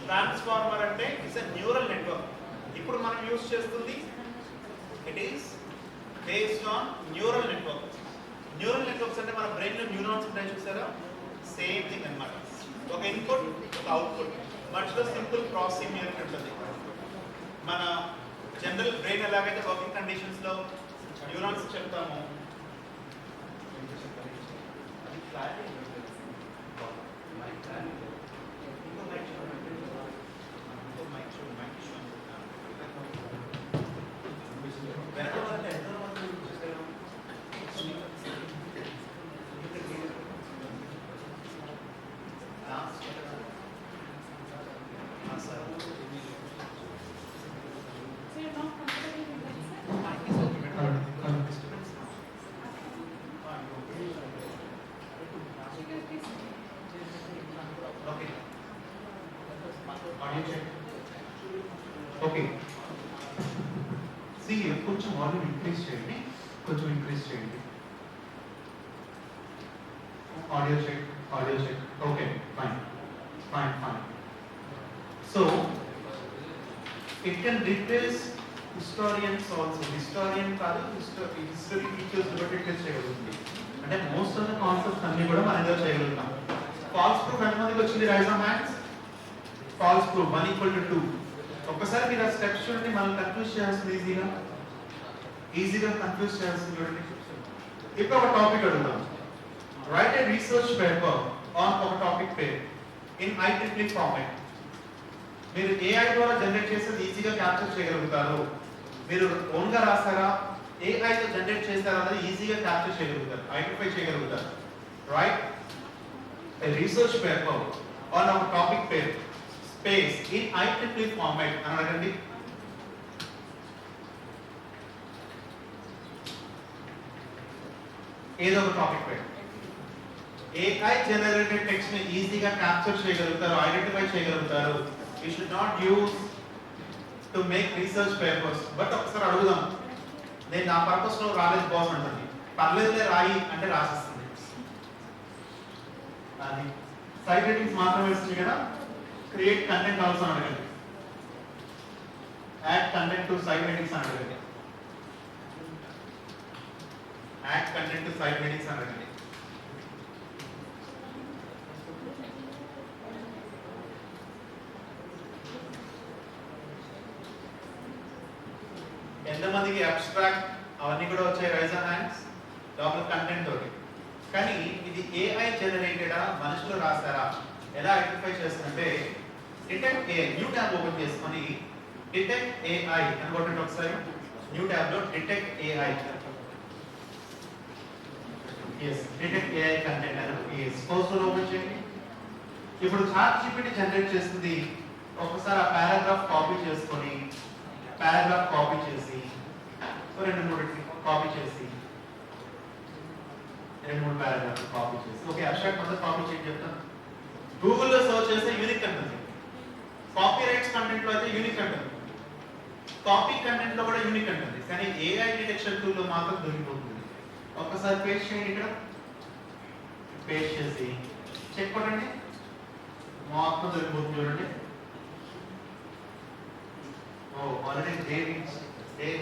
S4: transformer అంటే ఇట్స్ ఎ న్యూరల్ నెట్వర్క్. ఇప్పుడు మనం యూజ్ చేస్తుంది it is based on neural network. Neural networks అంటే మన బ్రెయిన్లో న్యూరాన్స్ ఉంటాయి చూసారా, సేమ్ థింగ్ అన్నమాట. ఒక ఇన్పుట్ ఒక అవుట్పుట్ మధ్యలో సింపుల్ ప్రాసెసింగ్ యూనిట్ ఉంటుంది. మన జనరల్ బ్రెయిన్ ఎలాగైతే వర్కింగ్ కండిషన్స్లో న్యూరాన్స్ చెప్తామో
S5: ఓకే సి కొంచెం వాల్యూమ్ ఇంక్రీజ్ చేయండి, కొంచెం ఇంక్రీజ్ చేయండి. Audio check okay fine. So it can replace historians also. Historian కాదు, హిస్టరీ టీచర్స్ రిపీట్ చేయగలుగుతుంది. అంటే మోస్ట్ ఆఫ్ ద కాన్సెప్ట్స్ అన్ని కూడా మనం ఏదో చేయగలుగుతాం. ఫాల్స్ ప్రూఫ్ ఎంతమందికి వచ్చింది? Raise on hands. False proof 1 = 2. ఒక్కసారి మీరు ఆ స్టెప్స్ చూడండి, మనం కన్ఫ్యూజ్ చేయాల్సింది ఈజీగా కన్ఫ్యూజ్ చేయాల్సింది చూడండి. ఇప్పుడు ఒక టాపిక్ అడుగుదాం. Right A research paper on ఒక టాపిక్ పేరు ఇన్ IEEE ఫార్మాట్. మీరు AI ద్వారా జనరేట్ చేసేది ఈజీగా క్యాప్చర్ చేయగలుగుతారు. మీరు ఓన్గా రాస్తారా, AI తో జనరేట్ చేస్తారా అనేది ఈజీగా క్యాప్చర్ చేయగలుగుతారు, ఐడెంటిఫై చేయగలుగుతారు. Right A research paper on ఒక టాపిక్ పేరు స్పేస్ ఇన్ IEEE ఫార్మాట్ అని అడగండి. ఏదో ఒక టాపిక్ పేరు. AI జనరేటెడ్ టెక్స్ట్ ని ఈజీగా క్యాప్చర్ చేయగలుగుతారు, ఐడెంటిఫై చేయగలుగుతారు. You should not use to make research papers. But ఒకసారి అడుగుదాం, నేను నా పర్పస్ లో రాలేదు బాస్ అంటుంది, పర్లేదులే రాయి అంటే రాసిస్తుంది. అది సైట్ రేటింగ్స్ మాత్రమే ఇస్తుంది కదా. క్రియేట్ కంటెంట్ ఆల్సో అడగండి. Add content to site ratings అడగండి. Add content to site ratings అడగండి. ఎంతమందికి అబ్స్ట్రాక్ట్ అవన్నీ కూడా వచ్చాయి? Raise on hands. లోపల కంటెంట్ తోటి. కానీ ఇది AI జనరేటెడా మనుషులు రాస్తారా ఎలా ఐడెంటిఫై చేస్తుందంటే, detect AI new tab open చేసుకొని డిటెక్ట్ AI అని కొట్టండి ఒకసారి. న్యూ ట్యాబ్ లో detect AI, yes detect AI content అని స్పోర్ట్స్ ఓపెన్ చేయండి. ఇప్పుడు చాట్ జీపీటీ జనరేట్ చేస్తుంది. ఒకసారి ఆ పారాగ్రాఫ్ కాపీ చేసుకొని రెండు మూడు కాపీ చేసి పారాగ్రాఫ్ కాపీ చేసి ఓకే అబ్స్ట్రాక్ట్ మొత్తం కాపీ చేసి చెప్తాను. గూగుల్లో సర్చ్ చేస్తే యూనిక్ అంటుంది. కాపీ రైట్స్ కంటెంట్ లో అయితే యూనిక్ అంటుంది, కాపీ కంటెంట్ లో కూడా యూనిక్ అంటుంది. కానీ AI డిటెక్షన్ టూల్ లో మాత్రం దొరికిపోతుంది. ఒక్కసారి పేస్ట్ చేయండి, ఇక్కడ పేస్ట్ చేసి చెక్ కొట్టండి, మొత్తం దొరికిపోతుంది చూడండి. ఆల్రెడీ డే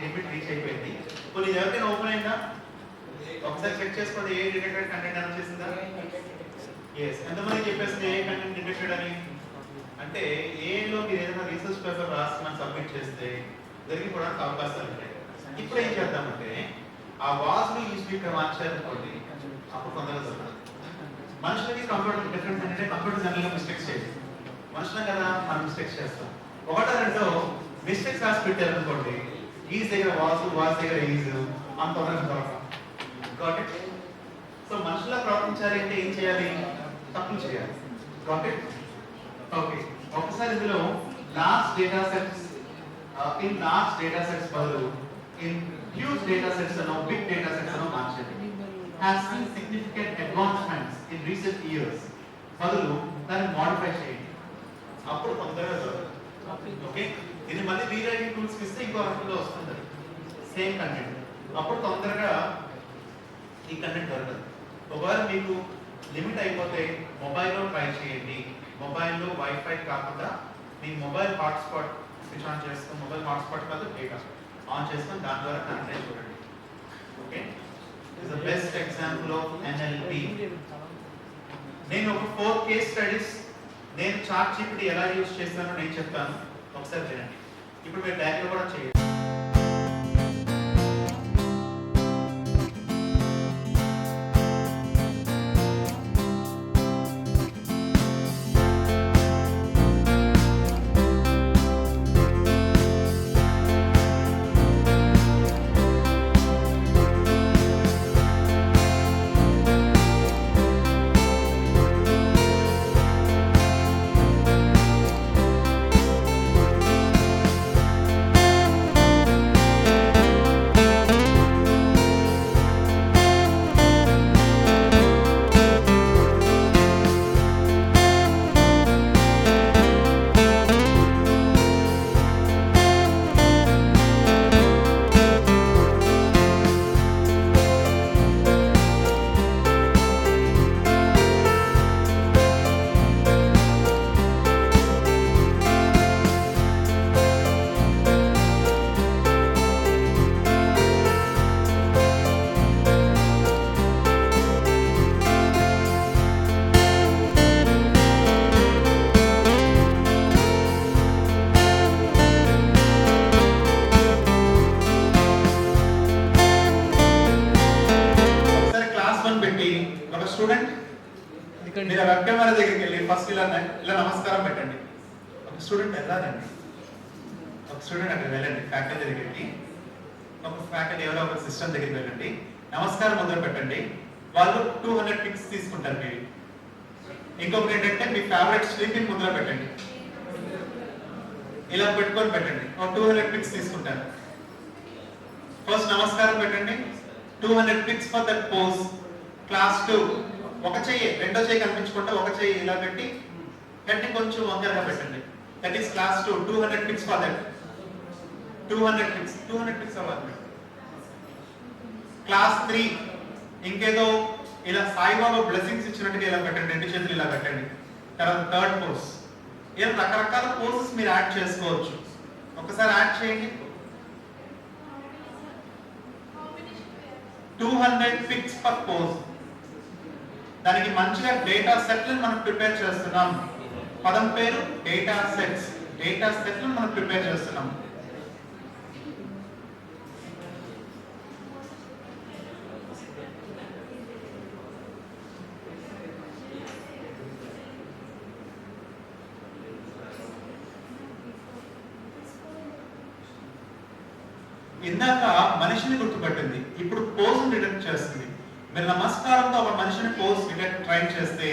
S5: లిమిట్ రీచ్ అయిపోయింది. ఇప్పుడు ఇది ఎవరికైనా ఓపెన్ అయిందా? ఒకసారి చెక్ చేసుకోండి. ఏ డిటెక్టెడ్ కంటెంట్ అని వచ్చేసిందా? ఎస్. ఎంతమంది చెప్పేసింది ఏ కంటెంట్ డిటెక్టెడ్ అని? అంటే ఏలో మీరు ఏదైనా రీసెర్చ్ పేపర్ రాసి మనం సబ్మిట్ చేస్తే దొరికిపోవడానికి అవకాశాలు ఉంటాయి. ఇప్పుడు ఏం చేద్దామంటే ఆ వాజ్ని ఈ స్పీకర్ మార్చారనుకోండి, అప్పుడు కొందరు దొరకదు. మనుషులకి కంప్యూటర్ డిఫరెన్స్ ఏంటంటే కంప్యూటర్ జనరల్గా మిస్టేక్స్ చేయదు. మనుషులం కదా, మనం మిస్టేక్స్ చేస్తాం. ఒకటో రెండో మిస్టేక్స్ రాసి పెట్టారు అనుకోండి, ఈజ్ దగ్గర వాజ్ దగ్గర ఈజ్ అంత దొరకదు. Got it? సో మనుషులా ప్రవర్తించాలి అంటే ఏం చేయాలి? తప్పులు చేయాలి. Got it? ఓకే. ఒకసారి ఇందులో లార్జ్ డేటా సెట్స్ బదులు in huge data sets big data sets has seen significant advancements in recent years. బదులు దాన్ని మోడిఫై చేయండి.
S4: అప్పుడు తొందరగా దొరకదు. ఓకే, ఇది మళ్ళీ రీరైటింగ్ టూల్స్ ఇస్తే ఇంకో రకంగా వస్తుంది సేమ్ కంటెంట్. అప్పుడు తొందరగా ఈ కంటెంట్ దొరకదు. ఒకవేళ మీకు లిమిట్ అయిపోతే మొబైల్లో ట్రై చేయండి. మొబైల్లో వైఫై కాకుండా మీ మొబైల్ హాట్స్పాట్ స్విచ్ ఆన్ చేసుకొని, మొబైల్ హాట్స్పాట్ కాదు డేటా ఆన్ చేసుకొని దాని ద్వారా కంటెంట్ చూడండి. Okay, is the best example of NLP. నేను ఒక 4 కేస్ స్టడీస్ నేను చాట్ జీపీటీ ఎలా యూజ్ చేస్తానో నేను చెప్తాను, ఒకసారి వినండి. ఇప్పుడు మీరు డైరీలో కూడా చేయండి. స్టూడెంట్ మీరు వెబ్ కెమెరా దగ్గరికి వెళ్ళి ఫస్ట్ ఇలా నమస్కారం పెట్టండి. ఒక స్టూడెంట్ వెళ్ళాలండి, ఒక స్టూడెంట్ అక్కడ వెళ్ళండి, ఫ్యాకల్టీ దగ్గరికి వెళ్ళి ఒక ఫ్యాకల్టీ ఎవరో ఒక సిస్టమ్ దగ్గరికి వెళ్ళండి, నమస్కారం మొదలు పెట్టండి. వాళ్ళు 200 పిక్స్ తీసుకుంటారు మీరు. ఇంకొకటి ఏంటంటే మీ ఫేవరెట్ స్లీపింగ్ ముద్ర పెట్టండి, ఇలా పెట్టుకొని పెట్టండి, ఒక 200 పిక్స్ తీసుకుంటారు. ఫస్ట్ నమస్కారం పెట్టండి, 200 pics for that pose. Class 2 ఒక చెయ్యి రెండో చెయ్యి కనిపించకుండా ఒక చెయ్యి ఇలా పెట్టి హెడ్ కొంచెం వంకరగా పెట్టండి. That is class 2, 200 pics for that. 200 pics అవ్వాలి. క్లాస్ 3 ఇంకేదో ఇలా సాయిబాబా బ్లెస్సింగ్స్ ఇచ్చినట్టుగా ఇలా పెట్టండి, రెండు చేతులు ఇలా పెట్టండి. తర్వాత థర్డ్ పోజ్. ఇలా రకరకాల పోజెస్ మీరు యాడ్ చేసుకోవచ్చు. ఒకసారి యాడ్ చేయండి. 200 పిక్స్ పర్ పోజ్. దానికి మంచిగా డేటా సెట్లను మనం ప్రిపేర్ చేస్తున్నాం. పదం పేరు డేటా సెట్స్. డేటా సెట్లను మనం ప్రిపేర్ చేస్తున్నాం. ఇందాక మనిషిని గుర్తుపట్టింది, ఇప్పుడు పోజ్ డిటెక్ట్ చేస్తుంది. మీరు నమస్కారంతో ఒక మనిషిని పోజ్ డిటెక్ట్ ట్రై చేస్తే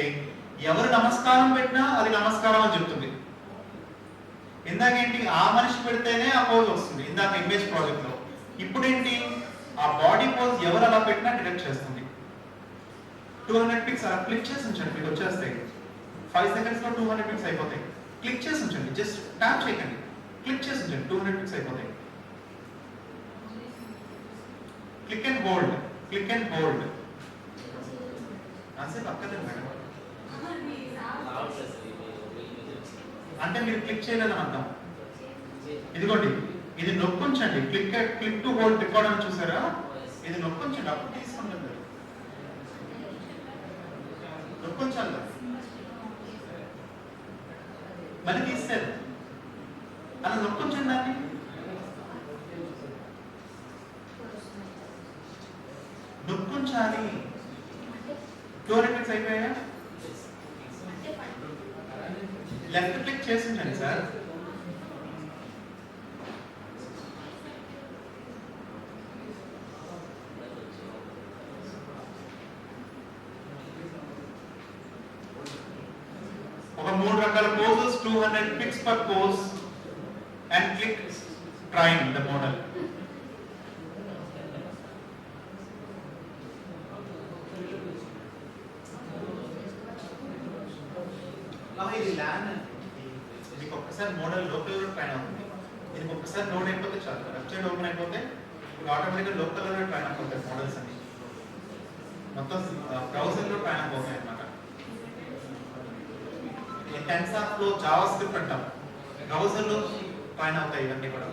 S4: ఎవరు నమస్కారం పెట్టినా అది నమస్కారం అని చెప్తుంది. ఇందాకేంటి ఆ మనిషి పెడితేనే ఆ పోజ్ వస్తుంది ఇందాక ఇమేజ్ ప్రాజెక్ట్ లో. ఇప్పుడు ఏంటి ఆ బాడీ పోజ్ ఎవరు అలా పెట్టినా డిటెక్ట్ చేస్తుంది. 200 పిక్స్ అలా క్లిక్ చేసి ఉంచండి, మీకు వచ్చేస్తాయి. 5 సెకండ్స్ లో 200 పిక్స్ అయిపోతాయి. క్లిక్ చేసి ఉంచండి, జస్ట్ ట్యాప్ చేయకండి, క్లిక్ చేసి ఉంచండి, 200 పిక్స్ అయిపోతాయి. Click and hold, click and hold. అంతసేపు అక్కర్లేదు మేడం, అంటే మీరు క్లిక్ చేయలేదని అర్థం. ఇదిగోండి, ఇది నొక్కుంచండి, క్లిక్ టు హోల్డ్ రికార్డ్ అని చూసారా, ఇది నొక్కుంచండి, అప్పుడు తీసుకుంటుంది. నొక్కుంచాలి, మళ్ళీ తీస్తారు, అలా నొక్కుంచండి దాన్ని. నొక్కుంచాలి. 200 పిక్స్ అయిపోయాయా? లెఫ్ట్ క్లిక్ చేసి ఉంచండి సార్. ఒక 3 రకాల poses, 200 pics per pose, and click train the model.
S5: ఇది ల్యాన్ మీకు ఒక్కసారి మోడల్ లోకల్ ట్రైన్ అవుతుంది. దీనికి ఒక్కసారి లోడ్ అయిపోతే చాలు, వెబ్సైట్ ఓపెన్ అయిపోతే ఆటోమేటిక్గా లోకల్లో ట్రైన్ అయిపోతాయి మోడల్స్ అన్ని, మొత్తం బ్రౌజర్లో ట్రైన్ అయిపోతాయి అన్నమాట. టెన్సార్ఫ్లో జావా స్క్రిప్ట్ అంటాం, బ్రౌజర్లో ట్రైన్ అవుతాయి ఇవన్నీ కూడా.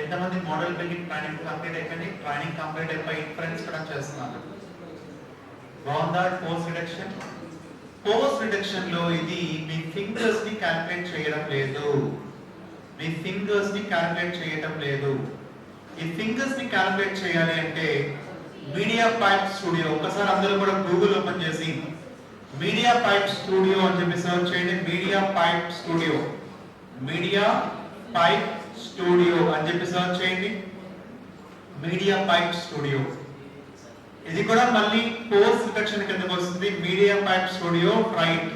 S5: ఎంతమంది మోడల్ బిల్డింగ్ ట్రైనింగ్ కంప్లీట్ అయిపోయింది? ట్రైనింగ్ కంప్లీట్ అయిపోయి ఇన్ఫరెన్స్ కూడా చేస్తున్నారు. బాగుందా? Force reduction. ఫోర్స్ రిడక్షన్ లో ఇది మీ ఫింగర్స్ ని క్యాల్కులేట్ చేయడం లేదు. మీ ఫింగర్స్ ని క్యాల్కులేట్ చేయడం లేదు. ఈ ఫింగర్స్ ని క్యాల్కులేట్ చేయాలి అంటే మీడియా పైప్ స్టూడియో, ఒకసారి అందరూ కూడా గూగుల్ ఓపెన్ చేసి మీడియా పైప్ స్టూడియో అని చెప్పి సర్చ్ చేయండి. Media pipe studio, media pipe studio అని చెప్పి సర్చ్ చేయండి. మీడియా పైప్ స్టూడియో, ఇది కూడా మళ్ళీ ఫోర్స్ రిడక్షన్ కిందకు వస్తుంది. Media pipe studio try it,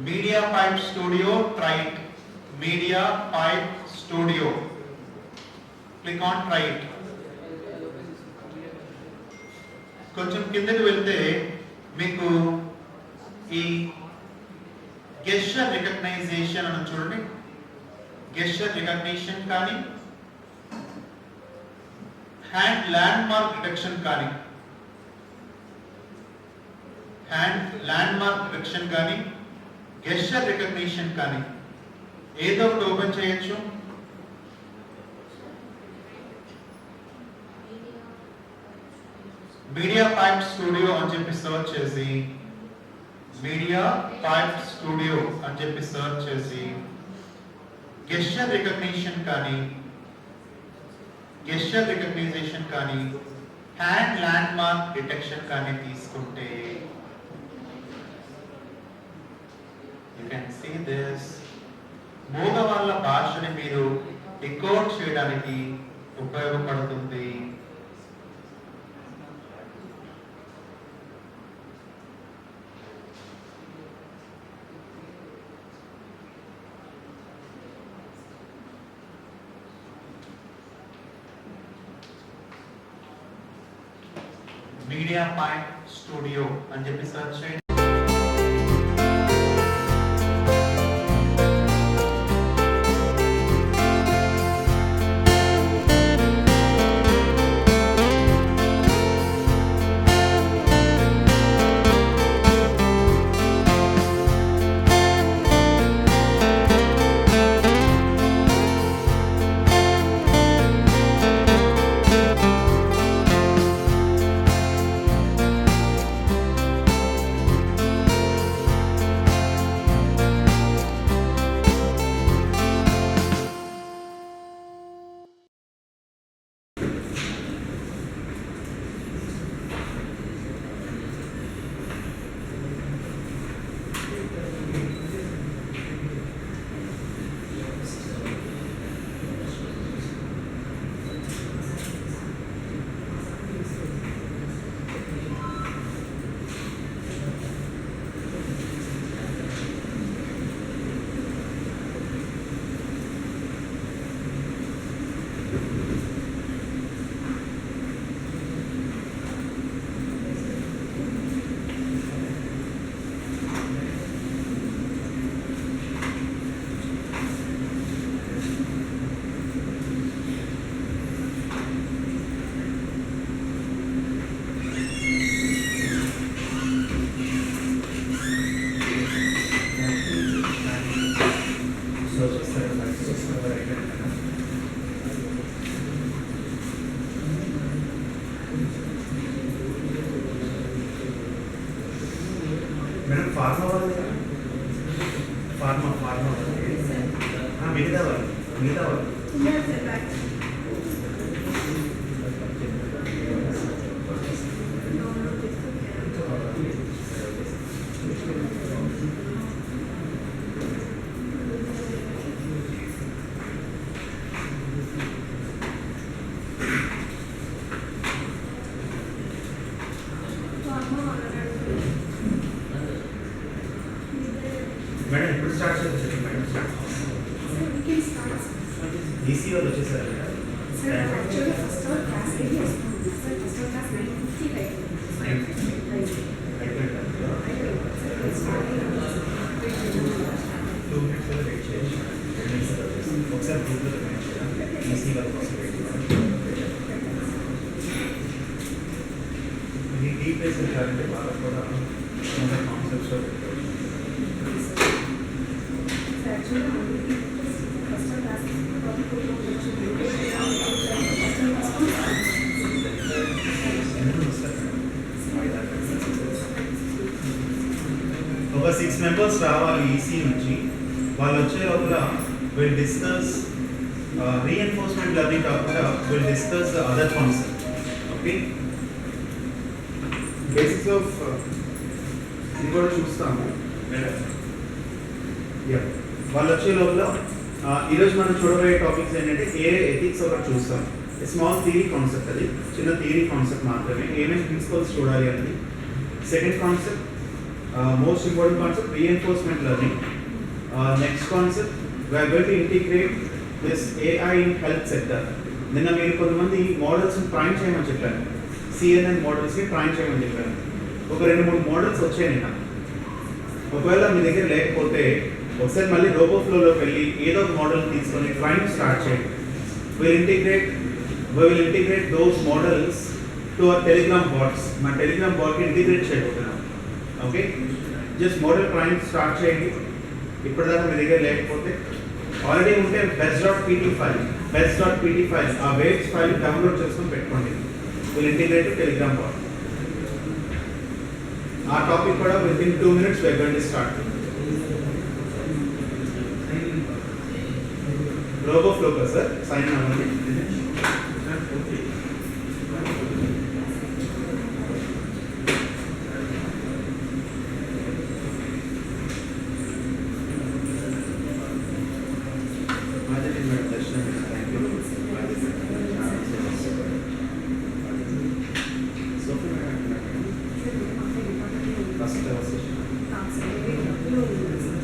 S5: media pipe studio try it, media pipe studio. Click on try it. కొంచెం కిందకి వెళ్తే మీకు ఈ గెస్చర్ రికగ్నైజేషన్ అని చూడండి. గెస్చర్ రికగ్నిషన్ కానీ, హ్యాండ్ ల్యాండ్ మార్క్ డిటెక్షన్ కానీ, హ్యాండ్ ల్యాండ్ మార్క్ డిటెక్షన్ కానీ, గెస్చర్ రికగ్నిషన్ కానీ ఏదో ఒకటి ఓపెన్ చేయొచ్చు. మీడియా పైప్ స్టూడియో అని చెప్పి సర్చ్ చేసి, మీడియా పైప్ స్టూడియో అని చెప్పి సర్చ్ చేసి గెస్చర్ రికగ్నిషన్ కానీ, గెస్చర్ రికగ్నైజేషన్ కానీ, హ్యాండ్ ల్యాండ్ మార్క్ డిటెక్షన్ కానీ తీసుకుంటే యూ కెన్ సీ దిస్. మూగ వాళ్ళ భాషని మీరు ఎన్కోడ్ చేయడానికి ఉపయోగపడుతుంది. మీడియా పాయింట్ స్టూడియో అని చెప్పి సెర్చ్ చేయండి.
S6: मैडम फार्मा वाले फार्मा फार्मा हाँ मिगता वाले मैडम ఇప్పుడు స్టార్ట్ చేయండి మేడం ఈసీ వాళ్ళు వచ్చేసారు madam
S7: sir actually first hour class ready వస్తుంది సార్ ఫస్ట్ అవర్ క్లాస్ 9:50 అయిపోయింది
S6: వెయిట్ చేయండి ఒకసారి గ్రూప్లో వెయిట్ చేయాలి ఈసీ వాళ్ళ కోసం వెయిట్ చేయాలి ఇది డీప్ బేసిక్ కావాలంటే వాళ్ళకు కూడా కాన్సెప్ట్స్
S7: ఫస్ట్ అవర్ క్లాస్
S6: ఒక 6 మెంబర్స్ రావాలి ఈసీ నుంచి. వాళ్ళు వచ్చే లోపల విల్ డిస్కస్ రీఎన్ఫోర్స్మెంట్ లెర్నింగ్ కాకుండా will discuss the other concept. Okay, basics of ఇది కూడా చూస్తాము. వాళ్ళు వచ్చే లోపల ఈరోజు మనం చూడబోయే టాపిక్స్ ఏంటంటే ఎథిక్స్ ఒకటి చూస్తాం. స్మాల్ థియరీ కాన్సెప్ట్, అది చిన్న థియరీ కాన్సెప్ట్ మాత్రమే, ఏమేమి ప్రిన్సిపల్స్ చూడాలి అనేది. Second concept, most important concept, reinforcement learning. Next concept, we're going to integrate this AI in health sector. నిన్న మీరు కొంతమంది మోడల్స్ని ట్రైన్ చేయమని చెప్పాను, CNN మోడల్స్ని ట్రైన్ చేయమని చెప్పాను. ఒక 2-3 మోడల్స్ వచ్చాయి నిన్న. ఒకవేళ మీ దగ్గర లేకపోతే ఒకసారి మళ్ళీ రోబోఫ్లోలోకి వెళ్ళి ఏదో ఒక మోడల్ తీసుకొని ట్రైన్ స్టార్ట్ చేయండి. we will integrate those models to our telegram bots. మన టెలిగ్రామ్ బాట్కి ఇంటిగ్రేట్ చేయబోతున్నాం. Okay, just model train start చేయండి. ఇప్పటిదాకా మీ దగ్గర లేకపోతే ఆల్రెడీ ఉంటే best.pt ఫైల్ ఆ వేవ్స్ ఫైల్ డౌన్లోడ్ చేసుకొని పెట్టుకోండి. Will integrate to Telegram bat. ఆ టాపిక్ కూడా with in 2 minutes we are going to start. రోబోఫ్లో కదా సార్, సైన్ అవ్వండి. మేడం దర్శనం
S7: కాదు సార్, వేరే తప్పులో ఉంది సార్.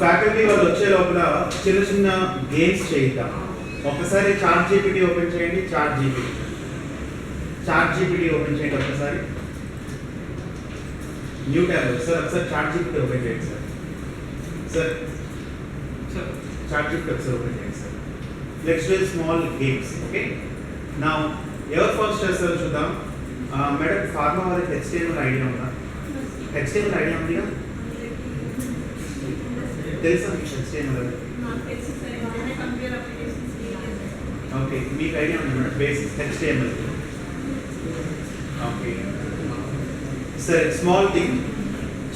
S6: ఫ్యాకల్టీ వాళ్ళు వచ్చే లోపల చిన్న చిన్న గేమ్స్ చేయిద్దాం. ఒకసారి చాట్ జీపీటీ ఓపెన్ చేయండి. చాట్ జీపీటీ ఓపెన్ చేయండి ఒకసారి. న్యూ ట్యాబ్ సార్, ఒకసారి చాట్ జీపీటీ ఓపెన్ చేయండి సార్. చాట్ జీపీటీ ఒకసారి ఓపెన్ చేయండి sir. Let's do small games. Okay, నా ఎవరు ఫస్ట్ చేస్తారో చూద్దాం. మేడం ఫార్మా వాళ్ళకి హెచ్టిఎంఎల్ ఐడియా ఉందా? హెచ్టిఎంఎల్ ఐడియా ఉందిగా? తెలుసా మీకు హెచ్టిఎంఎల్? ఓకే, మీకు ఐడియా ఉంది మేడం బేసిక్స్ హెచ్టిఎంఎల్. ఓకే సరే, small thing.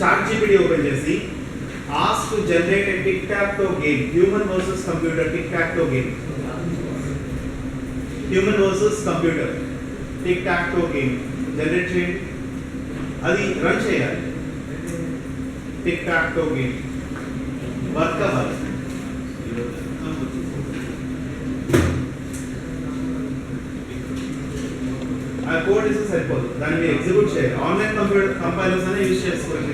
S6: Chat GPT open చేసి ask to generate a tick tac toe game, human versus computer tic tac toe game. Human versus computer tic tac toe game generate చేయండి. అది run చేయాలి. Tic tac toe game work అవ్వాలి. ఆ code ఇస్తే సరిపోదు, దాన్ని మీరు ఎగ్జిక్యూట్ చేయాలి. ఆన్లైన్ కంపైలర్స్ అనే యూజ్ చేసుకోవచ్చు.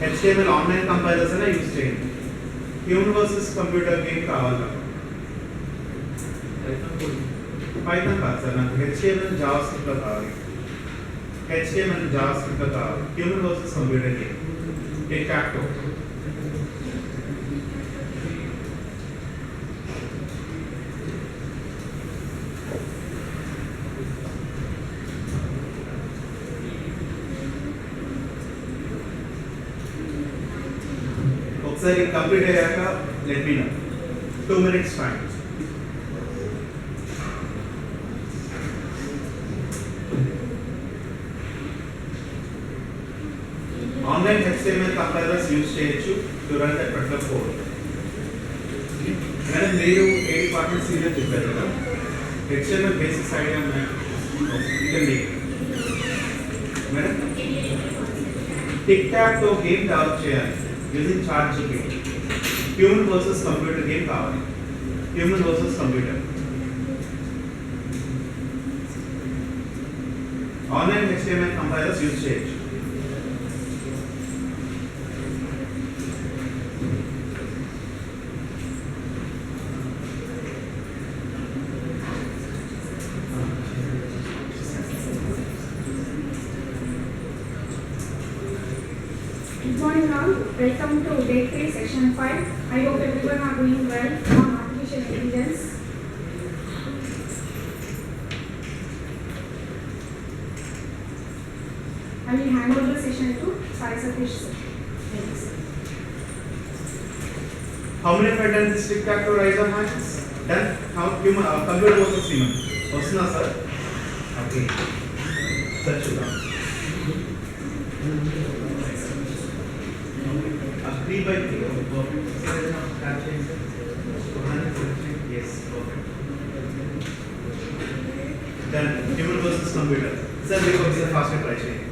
S6: హెచ్టిఎంఎల్ ఆన్లైన్ కంపైలర్స్ అనే యూజ్ చేయండి. హ్యూమన్ వర్సెస్ కంప్యూటర్ గేమ్ కావాలి. పైథాన్ కాదు సార్, నాకు హెచ్టిఎంఎల్ జావాస్క్రిప్ట్ లో కావాలి. హెచ్టిఎంఎల్ జావాస్క్రిప్ట్ లో కావాలి. Human versus computer game tic tac to. ఒకసారి కంప్లీట్ అయ్యాక let me know. 2 minutes time. Online HTML compilers use చేయొచ్చు to run that particular code. Madam మీరు ఏ డిపార్ట్మెంట్ సీనియర్ చెప్పారు కదా, HTML basics idea madam. Tic tac toe game develop చేయాలి using chat GPT. Human versus computer game కావాలి. Human versus computer. Online HTML compilers use చేయొచ్చు.
S7: Good morning all. Welcome to day 3 session 5. I hope everyone are doing well on artificial intelligence. I will hand over the session to Sofia. Thanks.
S6: How many of you have done this tic tac toe? Raise your hands. Done? How human computer versus human? Osna sir. Okay. Sir Shubham. 3 by 3. Yes. Perfect. Then human versus computer. Sir, we will be faster try change.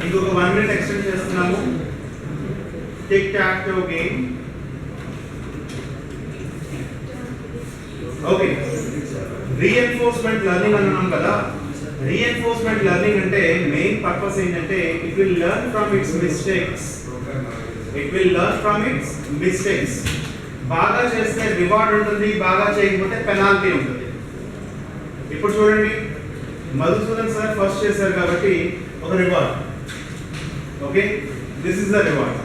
S6: ఇంకొక 1 minute extend చేస్తున్నాము. Tic tac toe game. Okay, reinforcement learning అన్నాం కదా. Reinforcement learning అంటే main purpose ఏంటంటే it will learn from its mistakes. బాగా చేస్తే reward ఉంటుంది, బాగా చేయకపోతే పెనాల్టీ ఉంటుంది. ఇప్పుడు చూడండి, మధుసూదన్ సార్ ఫస్ట్ చేశారు కాబట్టి ఒక reward. Okay, this is the reward.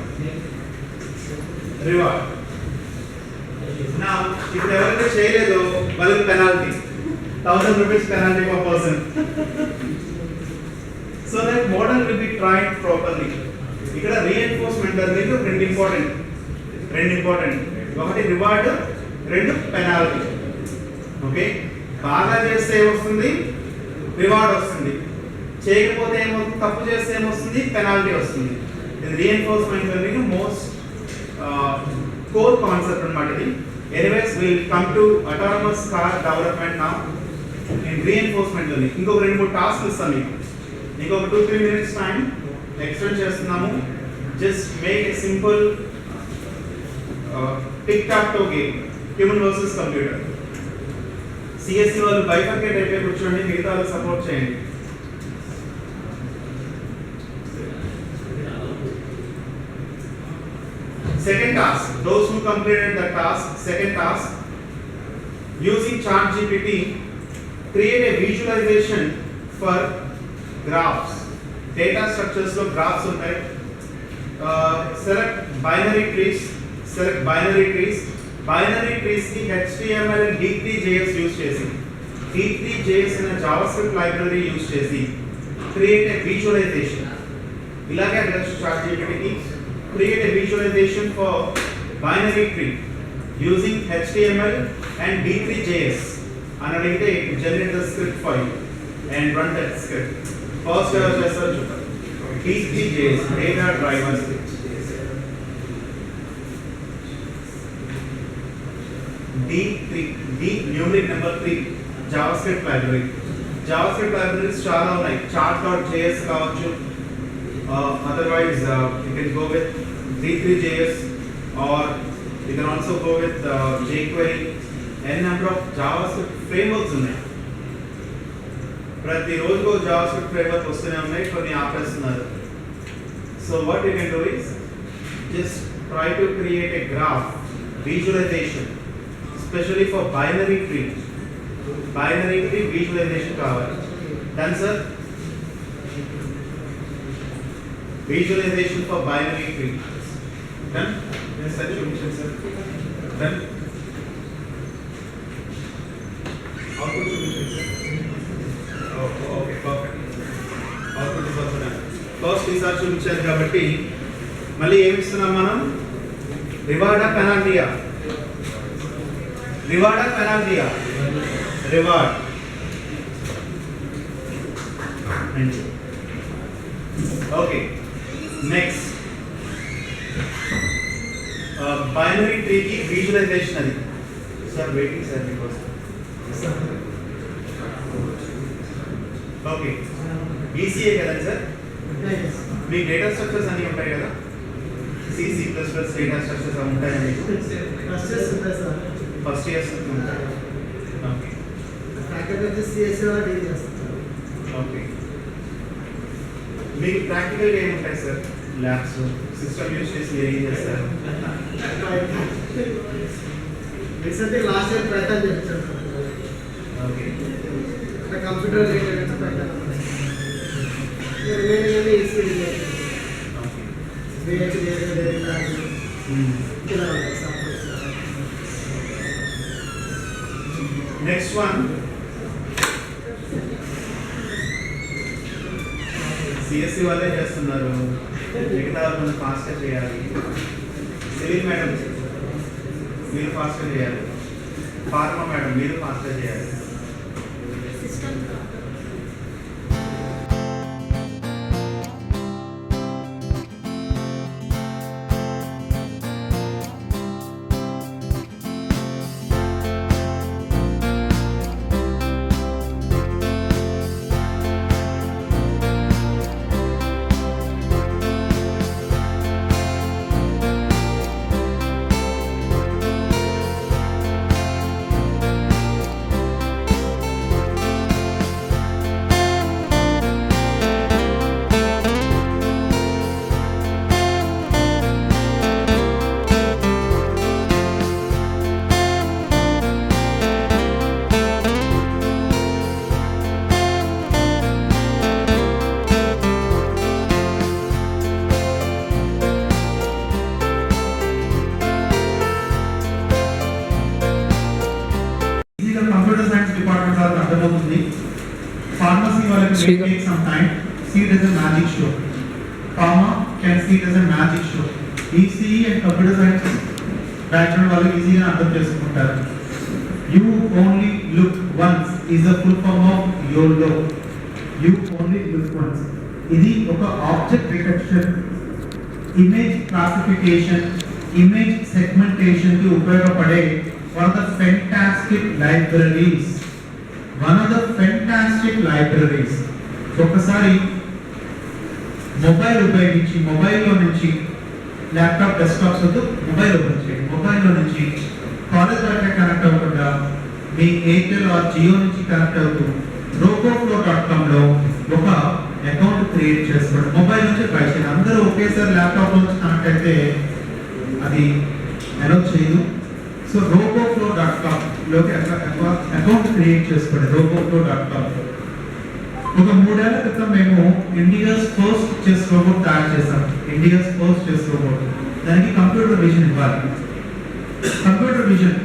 S6: నా ఇప్పుడు ఎవరైతే చేయలేదో వాళ్ళకి penalty 1000 rupees penalty per person. So that model will be tried properly. ఇక్కడ రీఎన్ఫోర్స్మెంట్ లెర్నింగ్ రెండు ఇంపార్టెంట్. ఒకటి రివార్డ్, రెండు పెనాల్టీ. ఓకే, బాగా చేస్తే ఏమొస్తుంది? రివార్డ్ వస్తుంది. చేయకపోతే ఏమవుతుంది? తప్పు చేస్తే ఏమొస్తుంది? పెనాల్టీ వస్తుంది. ఇది reinforcement learning most core concept అన్నమాట ఇది. Anyways will come to autonomous car development now. నేను రీఎన్ఫోర్స్మెంట్ ఉంది, ఇంకొక 2-3 టాస్క్లు ఇస్తాను మీకు. మీకు ఒక 2-3 minutes టైం ఎక్స్టెండ్ చేస్తున్నాము. Just make a simple tic tac toe game, human versus computer. CSC వాళ్ళు బైఫర్కేట్ అయిపోయి కూర్చోండి, మిగతా వాళ్ళు సపోర్ట్ చేయండి. Second task, those who completed the task, second task, using ChatGPT, create a visualization for graphs. Data structures lo graphs untai. Select binary trees. Binary trees ki HTML and D3.js use chesi. D3.js in a JavaScript library use chesi. Create a visualization. Ilage adress ChatGPT ki create a visualization for binary tree using HTML and D3.js. And adigite generate the script for you and run that script. First search D3.js data driver script. D numeric number 3 JavaScript library. JavaScript libraries చాలా ఉన్నాయి. chart.js కావచ్చు. Otherwise you can go with D3.js or you can also go with jQuery. N number of JavaScript frameworks ఉన్నాయి. ప్రతి రోజు JavaScript framework వస్తూనే ఉన్నాయి, కొన్ని ఆపేస్తున్నారు. So what you can do is just try to create a graph visualization, especially for binary tree. Binary tree visualization కావాలి. Done sir? Visualization for binary tree. Done? Yes sir. Done? Output solution sir. Oh, okay, perfect. Output is also done. First research చూపించారు కాబట్టి మళ్ళీ ఏమి ఇస్తున్నాం మనం? రివార్డా పెనాల్టీయా? రివార్డా పెనాల్టీయా? రివార్డ్. ఓకే, నెక్స్ట్ బైనరీ ట్రీకి విజువలైజేషన్ అది. సార్ వెయిటింగ్ సార్ మీకోసం. ఓకే, ఈసీఏ కదా సార్? మీ డేటా స్ట్రక్చర్స్ అన్నీ ఉంటాయి కదా? C++ డేటా స్ట్రక్చర్స్ ఉంటాయి మీకు? ఫస్ట్ ఇయర్స్ ఉంటాయి. Okay, okay. మీకు ప్రాక్టికల్ ఏమి ఉంటాయి సార్? ల్యాబ్స్ సిస్టమ్ యూజ్ చేసి మీరు ఏం చేస్తారు?
S8: రీసెంట్లీ లాస్ట్ ఇయర్ పైథాన్ చేశాను.
S6: Okay,
S8: computer related Python. Remaining EC related.
S6: Okay. Next one, CSC వాళ్ళే చేస్తున్నారు, మిగతా వాళ్ళు కొంచెం ఫాస్ట్గా చేయాలి. సివిల్ మేడం మీరు ఫాస్ట్గా చేయాలి. ఫార్మా మేడం మీరు ఫాస్ట్గా చేయాలి. కంప్యూటర్ సైన్స్ డిపార్ట్మెంట్ వాళ్ళకి అర్థమవుతుంది. ఫార్మసీ వాళ్ళకి take some time. See it as a magic show. Pharma can see it as a magic show. ECE and computer science background వాళ్ళు ఈజీగా అర్థం చేసుకుంటారు. You only look once is a full form of YOLO. You only look once. ఇది ఒక object detection, image classification, image segmentation కి ఉపయోగపడే one of the fantastic libraries. One of the fantastic libraries. ఒకసారి mobile ఉపయోగించి మొబైల్లో నుంచి laptop desktops వద్దు mobile open చేయండి. మొబైల్లో నుంచి కాలేజ్ వైఫై కనెక్ట్ అవ్వకుండా మీ ఎయిర్టెల్ ఆర్ జియో నుంచి కనెక్ట్ అవుతూ roboflow.com లో ఒక అకౌంట్ క్రియేట్ చేసుకోండి. మొబైల్ నుంచి ట్రై చేయండి. అందరూ ఒకేసారి ల్యాప్టాప్ నుంచి కనెక్ట్ అయితే అది అలౌ చేయదు. సో roboflow.com లోకి అకౌంట్ క్రియేట్ చేసుకోండి. roboflow.com ఒక 3 ఏళ్ల క్రితం మేము ఇండియాస్ ఫస్ట్ చెస్ రోబోట్ తయారు చేసాం. India's first chess robot. దానికి కంప్యూటర్ విజన్ ఇవ్వాలి.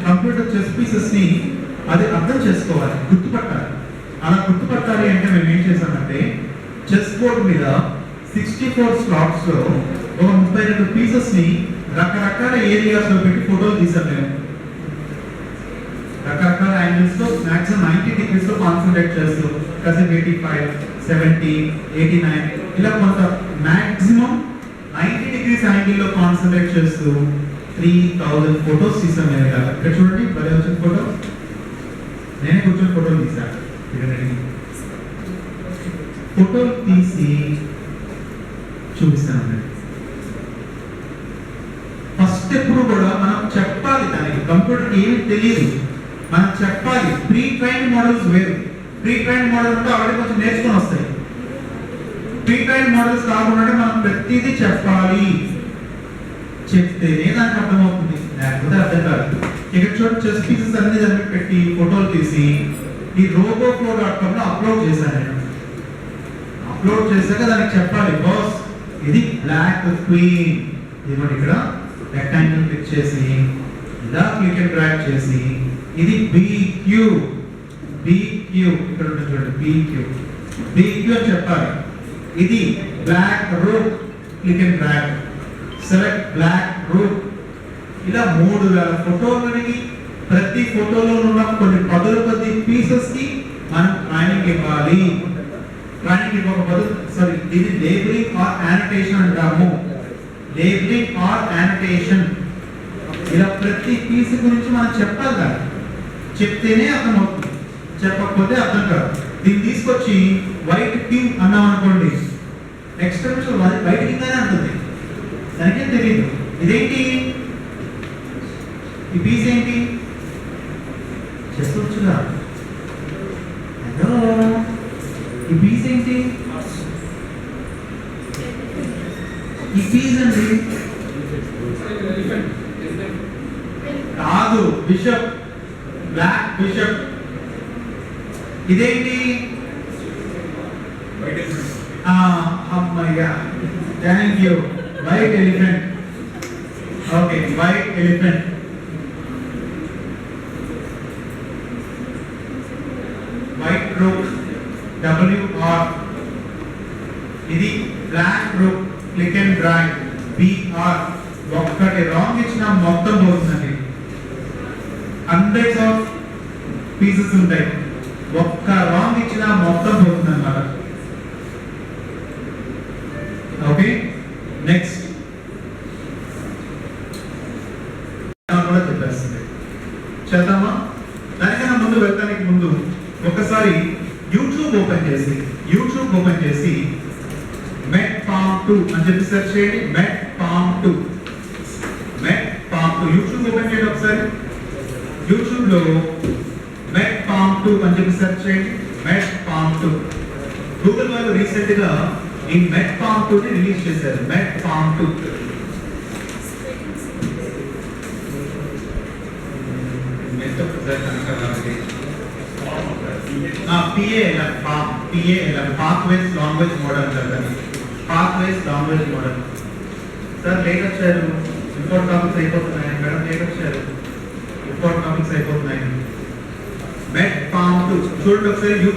S6: కంప్యూటర్ చెస్ పీసెస్ ని అది అర్థం చేసుకోవాలి, గుర్తుపట్టాలి. అలా గుర్తుపట్టాలి అంటే మేము ఏం చేసామంటే చెస్ బోర్డ్ మీద 64 స్లాట్స్ లో ఒక 32 పీసెస్ ని రకరకాల ఏరియాస్ లో పెట్టి ఫోటోలు తీసాం మేము. రకరకాల యాంగిల్స్ లో మాక్సిమం 90 డిగ్రీస్ లో కాన్సన్ట్రేట్ చేస్తూ కాసేపు 85, 70, 89 ఇలా కొంత మాక్సిమం 90 డిగ్రీస్ యాంగిల్ లో కాన్సన్ట్రేట్ చేస్తూ 3000 ఫోటోస్ తీసాం మేము. ఇక్కడ చూడండి భలే వచ్చిన ఫోటో. నేనే కూర్చొని ఫోటోలు తీసాను. ఫోటోలు తీసి చూపిస్తాను. ఫస్ట్ ఎప్పుడు కూడా మనం చెప్పాలి, దానికి కంప్యూటర్ ఏమి తెలియదు, మనం చెప్పాలి. ప్రీ ట్రైన్డ్ మోడల్స్ వేరు. ప్రీ ట్రైన్డ్ మోడల్ అంటే ఆల్రెడీ కొంచెం నేర్చుకొని వస్తాయి. ప్రీ ట్రైన్డ్ మోడల్స్ కాకుండా మనం ప్రతిదీ చెప్పాలి. చెప్తేనే దానికి అర్థమవుతుంది, లేకపోతే అర్థం కాదు. ఇక్కడ చూడండి చెస్ పీసెస్ అన్ని దాన్ని పెట్టి ఫోటోలు తీసి ఈ roboflow.com లో అప్లోడ్ చేశాను నేను. అప్లోడ్ చేశాక దానికి చెప్పాలి, బాస్ ఇది బ్లాక్ క్వీన్, ఇదిగోండి ఇక్కడ రెక్టాంగిల్ క్లిక్ చేసి ఇలా క్లిక్ అండ్ డ్రాగ్ చేసి ఇది BQ ఇక్కడ ఉంటుంది చూడండి BQ అని చెప్పాలి. ఇది black rook, click and drag, select black rook. ఇలా 3000 ఫోటోలకి ప్రతి ఫోటోలో ఉన్న కొన్ని 10 పీసెస్ కి మనం ట్రైనింగ్ ఇవ్వాలి. ట్రైనింగ్ ఇవ్వకపోతే దీన్ని లేబులింగ్ ఆర్ యానోటేషన్ అంటాము. Labeling or annotation. ఇలా ప్రతి పీస్ గురించి మనం చెప్పాలి. కదా చెప్తేనే అర్థం అవుతుంది, చెప్పకపోతే అర్థం కాదు. దీన్ని తీసుకొచ్చి వైట్ కింగ్ అన్నాం అనుకోండి, నెక్స్ట్ నిమిషం వైట్ కింగ్ అనే అంటుంది, దానికేం తెలియదు. ఇదేంటి ఈ పీస్ ఏంటి చెప్పొచ్చుగా. హలో ఈ పీస్ ఏంటి, ఈ పీస్ అండి కాదు, బిషప్, బ్లాక్ బిషప్. ఇదేంటి అమ్మయ్యా thank you, white elephant. Okay white elephant. White rook WR. ఇది black rook, click and drag BR. ఒక్కటి రాంగ్ ఇచ్చిన మొత్తం పోతుందండి. హండ్రెడ్స్ ఆఫ్ పీసెస్ ఉంటాయి, ఒక్క రాంగ్ ఇచ్చిన మొత్తం పోతుంది అన్నమాట. ఓకే నెక్స్ట్ కూడా చెప్పేస్తుంది. చేద్దామా? దానికన్నా ముందు వెళ్ళడానికి ముందు ఒకసారి యూట్యూబ్ ఓపెన్ చేసి METPalm2 అని చెప్పి సెర్చ్ చేయండి. METPalm2 యూట్యూబ్ ఓపెన్ చేయండి ఒకసారి. యూట్యూబ్ లో METPalm2 అని చెప్పి సెర్చ్ చేయండి. METPalm2. గూగుల్ వాళ్ళు రీసెంట్ గా ఈ METPalm2 ని రిలీజ్ చేశారు. METPalm2 పాత్వేస్ లాంగ్వేజ్ మోడల్ కదా. Pathways language model. Sir late వచ్చారు, ఇంపార్టెంట్ టాపిక్స్ అయిపోతున్నాయి. మేడం లేట్ వచ్చారు, ఇంపార్టెంట్ టాపిక్స్ అయిపోతున్నాయి. METPalm2 చూడండి ఒకసారి.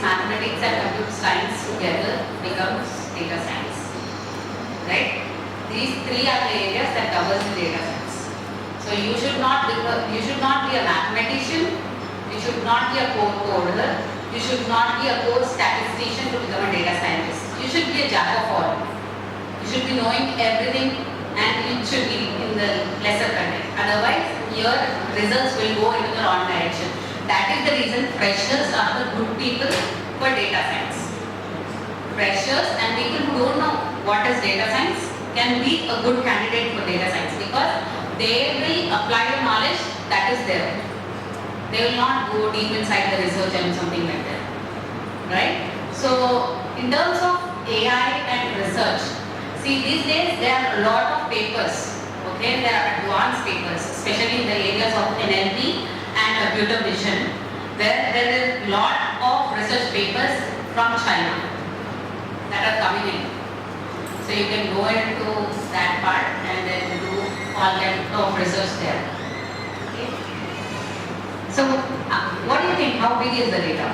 S9: mathematics and computer science together becomes data science. Right? These three are the areas that covers the data science. So you should not be a mathematician, you should not be a code coder, you should not be a code statistician to become a data scientist. You should be a jack of all. You should be knowing everything and you should be in the lesser content. Otherwise, your results will go into the wrong direction. That is the reason freshers are the good people for data science. Freshers and people who don't know what is data science can be a good candidate for data science because they will apply the knowledge that is there. They will not go deep inside the research and something like that. Right? So, in terms of AI and research, see these days there are a lot of papers. Okay, there are advanced papers, especially in the areas of NLP and computer vision, where there is a lot of research papers from China that are coming in. So you can go into that part and then do all kinds of research there. Okay. So what do you think? How big is the data?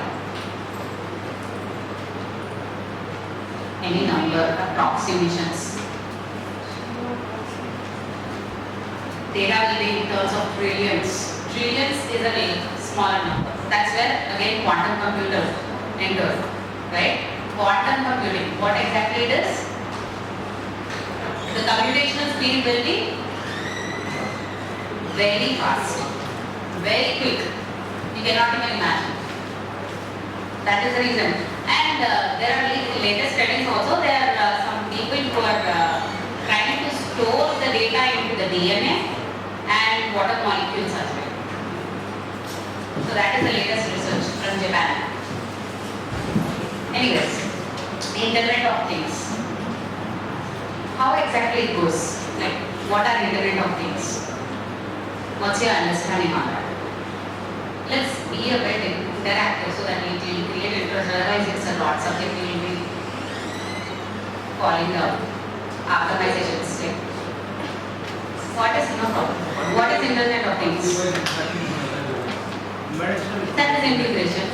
S9: Any number, approximations? Data will be in terms of trillions. Trillions is a smaller number. That's where again quantum computer entered, right? Quantum computing, what exactly it is? The computational speed will be very fast, very quick. You cannot even imagine. That is the reason. And there are latest studies also. There are some people who are trying to store the data into the DNA and water molecules as well. So that is the latest research from Japan. Anyways, Internet of Things. How exactly it goes? Like, what are Internet of Things? What's your understanding on that? Let's be a bit interactive so that it will create interest. Otherwise, it's a lot subject you will be falling down after my sessions. What is no problem? What is Internet of Things? That is integration.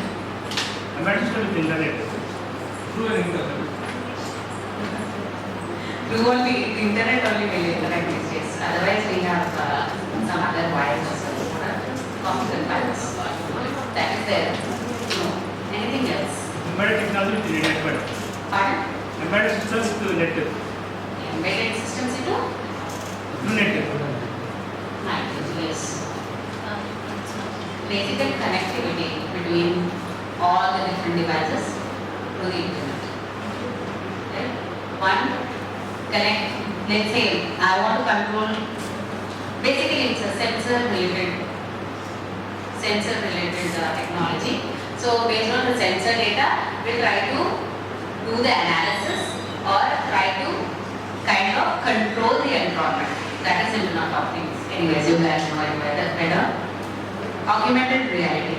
S9: Through only internet only will interact these days. Otherwise, we have some other wires or optical files. That is there. No. Anything else?
S10: Embedded technology to network.
S9: Pardon?
S10: Embedded systems to network.
S9: Embedded systems into?
S10: To network.
S9: Yes. Basically connectivity between all the different devices to the internet. Right? One, connect, let's say I want to control, basically it's a sensor related technology. So based on the sensor data, we try to do the analysis or try to kind of control the environment. That is Internet of Things. Anyways, you guys know it better. Augmented reality.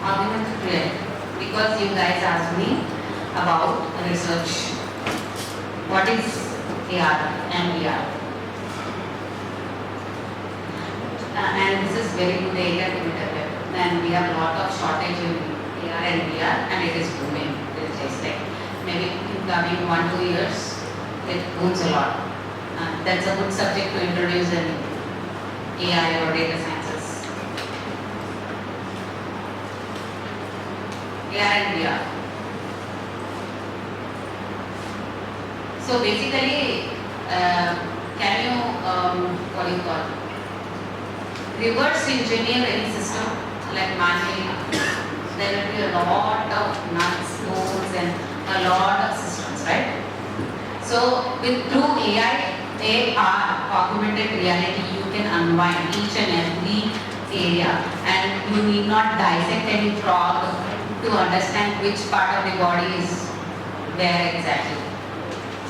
S9: Augmented reality. Because you guys asked me about research. What is AR and VR? And this is very good area to be developed. And we have a lot of shortage in AR and VR, and it is booming. It's just like maybe in coming 1-2 years, it booms a lot. That's a good subject to introduce in AI or data sciences. AR and VR. So basically, can you, what do you call, reverse engineer any system like manually? There will be a lot of nuts, bolts and a lot of systems, right? So through AI, AR, augmented reality, you can unwind each and every area and you need not dissect any frog to understand which part of the body is where exactly.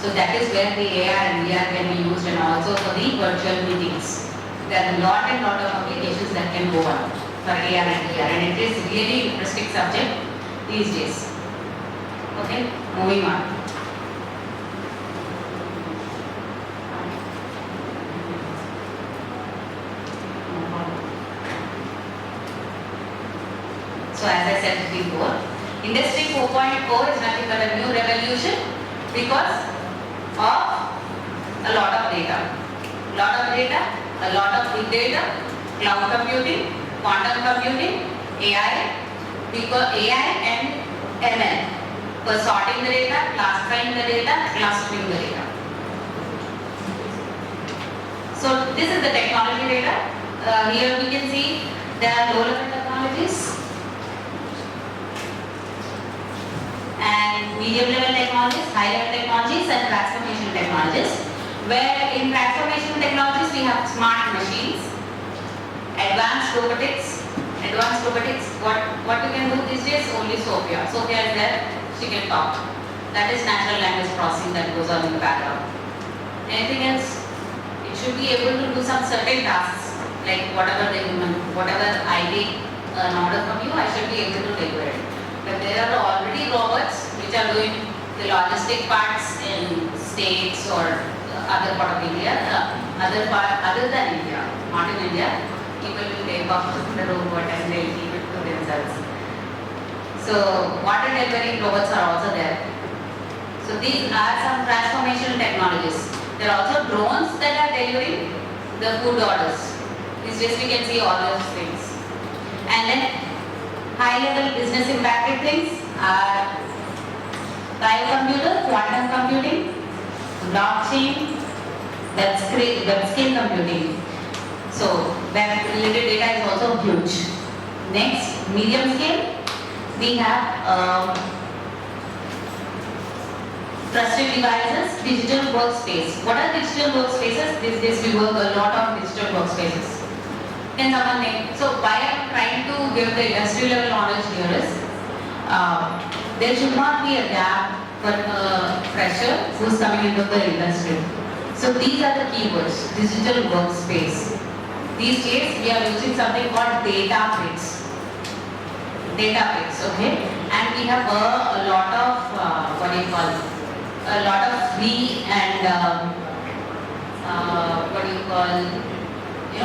S9: So that is where the AR and VR can be used, and also for the virtual meetings. There are a lot of applications that can go on for AR and VR, and it is really interesting subject these days. Okay, moving on. So as I said before, Industry 4.0 is nothing but a new revolution because of a lot of data. A lot of big data, cloud computing, quantum computing, AI, because AI and ML for sorting the data, classifying the data, clustering the data. So this is the technology data. Here we can see there are low-level technologies and medium-level technologies, high-level technologies and transformation technologies. Where in transformation technologies we have smart machines, advanced robotics. What you can do these days? Only Sofia. Sofia is there, she can talk. That is natural language processing that goes on in the background. Anything else? It should be able to do some certain tasks, like whatever I take an order from you, I should be able to deliver it. But there are already robots which are doing the logistic parts in states or other part of India, other than India, not in India. People will take off the robot and they will keep it to themselves. So water delivering robots are also there. So these are some transformational technologies. There are also drones that are delivering the food orders. These days we can see all those things. And then high-level business impacted things are biocomputer, quantum computing, blockchain, web scale computing. So web-related data is also huge. Next, medium scale, we have trusted devices, digital workspace. What are digital workspaces? These days we work a lot on digital workspaces. Can someone name? So why I am trying to give the industry level knowledge here is, there should not be a gap for a fresher who's coming into the industry. So these are the keywords, digital workspace. These days we are using something called data bricks, okay? And we have a lot of, a lot of free and,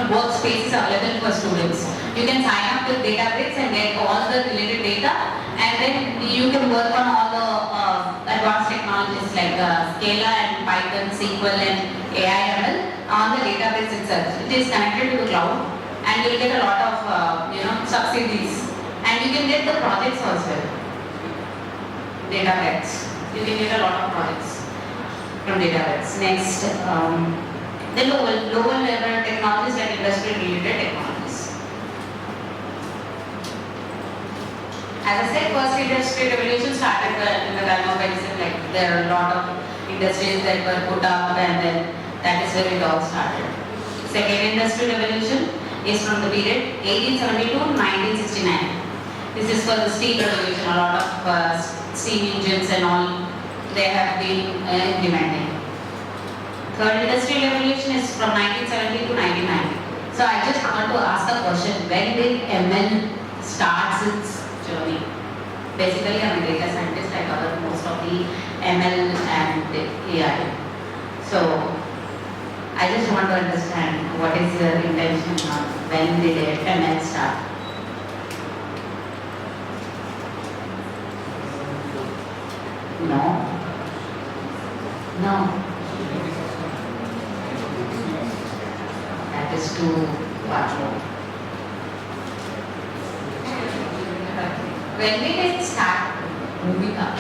S9: workspaces available for students. You can sign up with Databricks and get all the related data, and then you can work on all the advanced technologies like Scala and Python, SQL and AI ML on the database itself. It is connected to the cloud, and you will get a lot of subsidies, and you can get the projects also. Databricks. You can get a lot of projects from Databricks. Next, the lower level technologies and industry related technologies. As I said, first industry revolution started in the time of medicine. Like there are a lot of industries that were put up, and then that is where it all started. Second industry revolution is from the period 1872 to 1969. This is for the steel revolution. A lot of steam engines and all they have been implementing. Third industrial revolution is from 1970 to 1990. So I just want to ask a question: when did ML start its journey? Basically, I'm a data scientist. I cover most of the ML and AI. So I just want to understand what is your intention on when did ML start? No. That is too much more. When did it start moving up?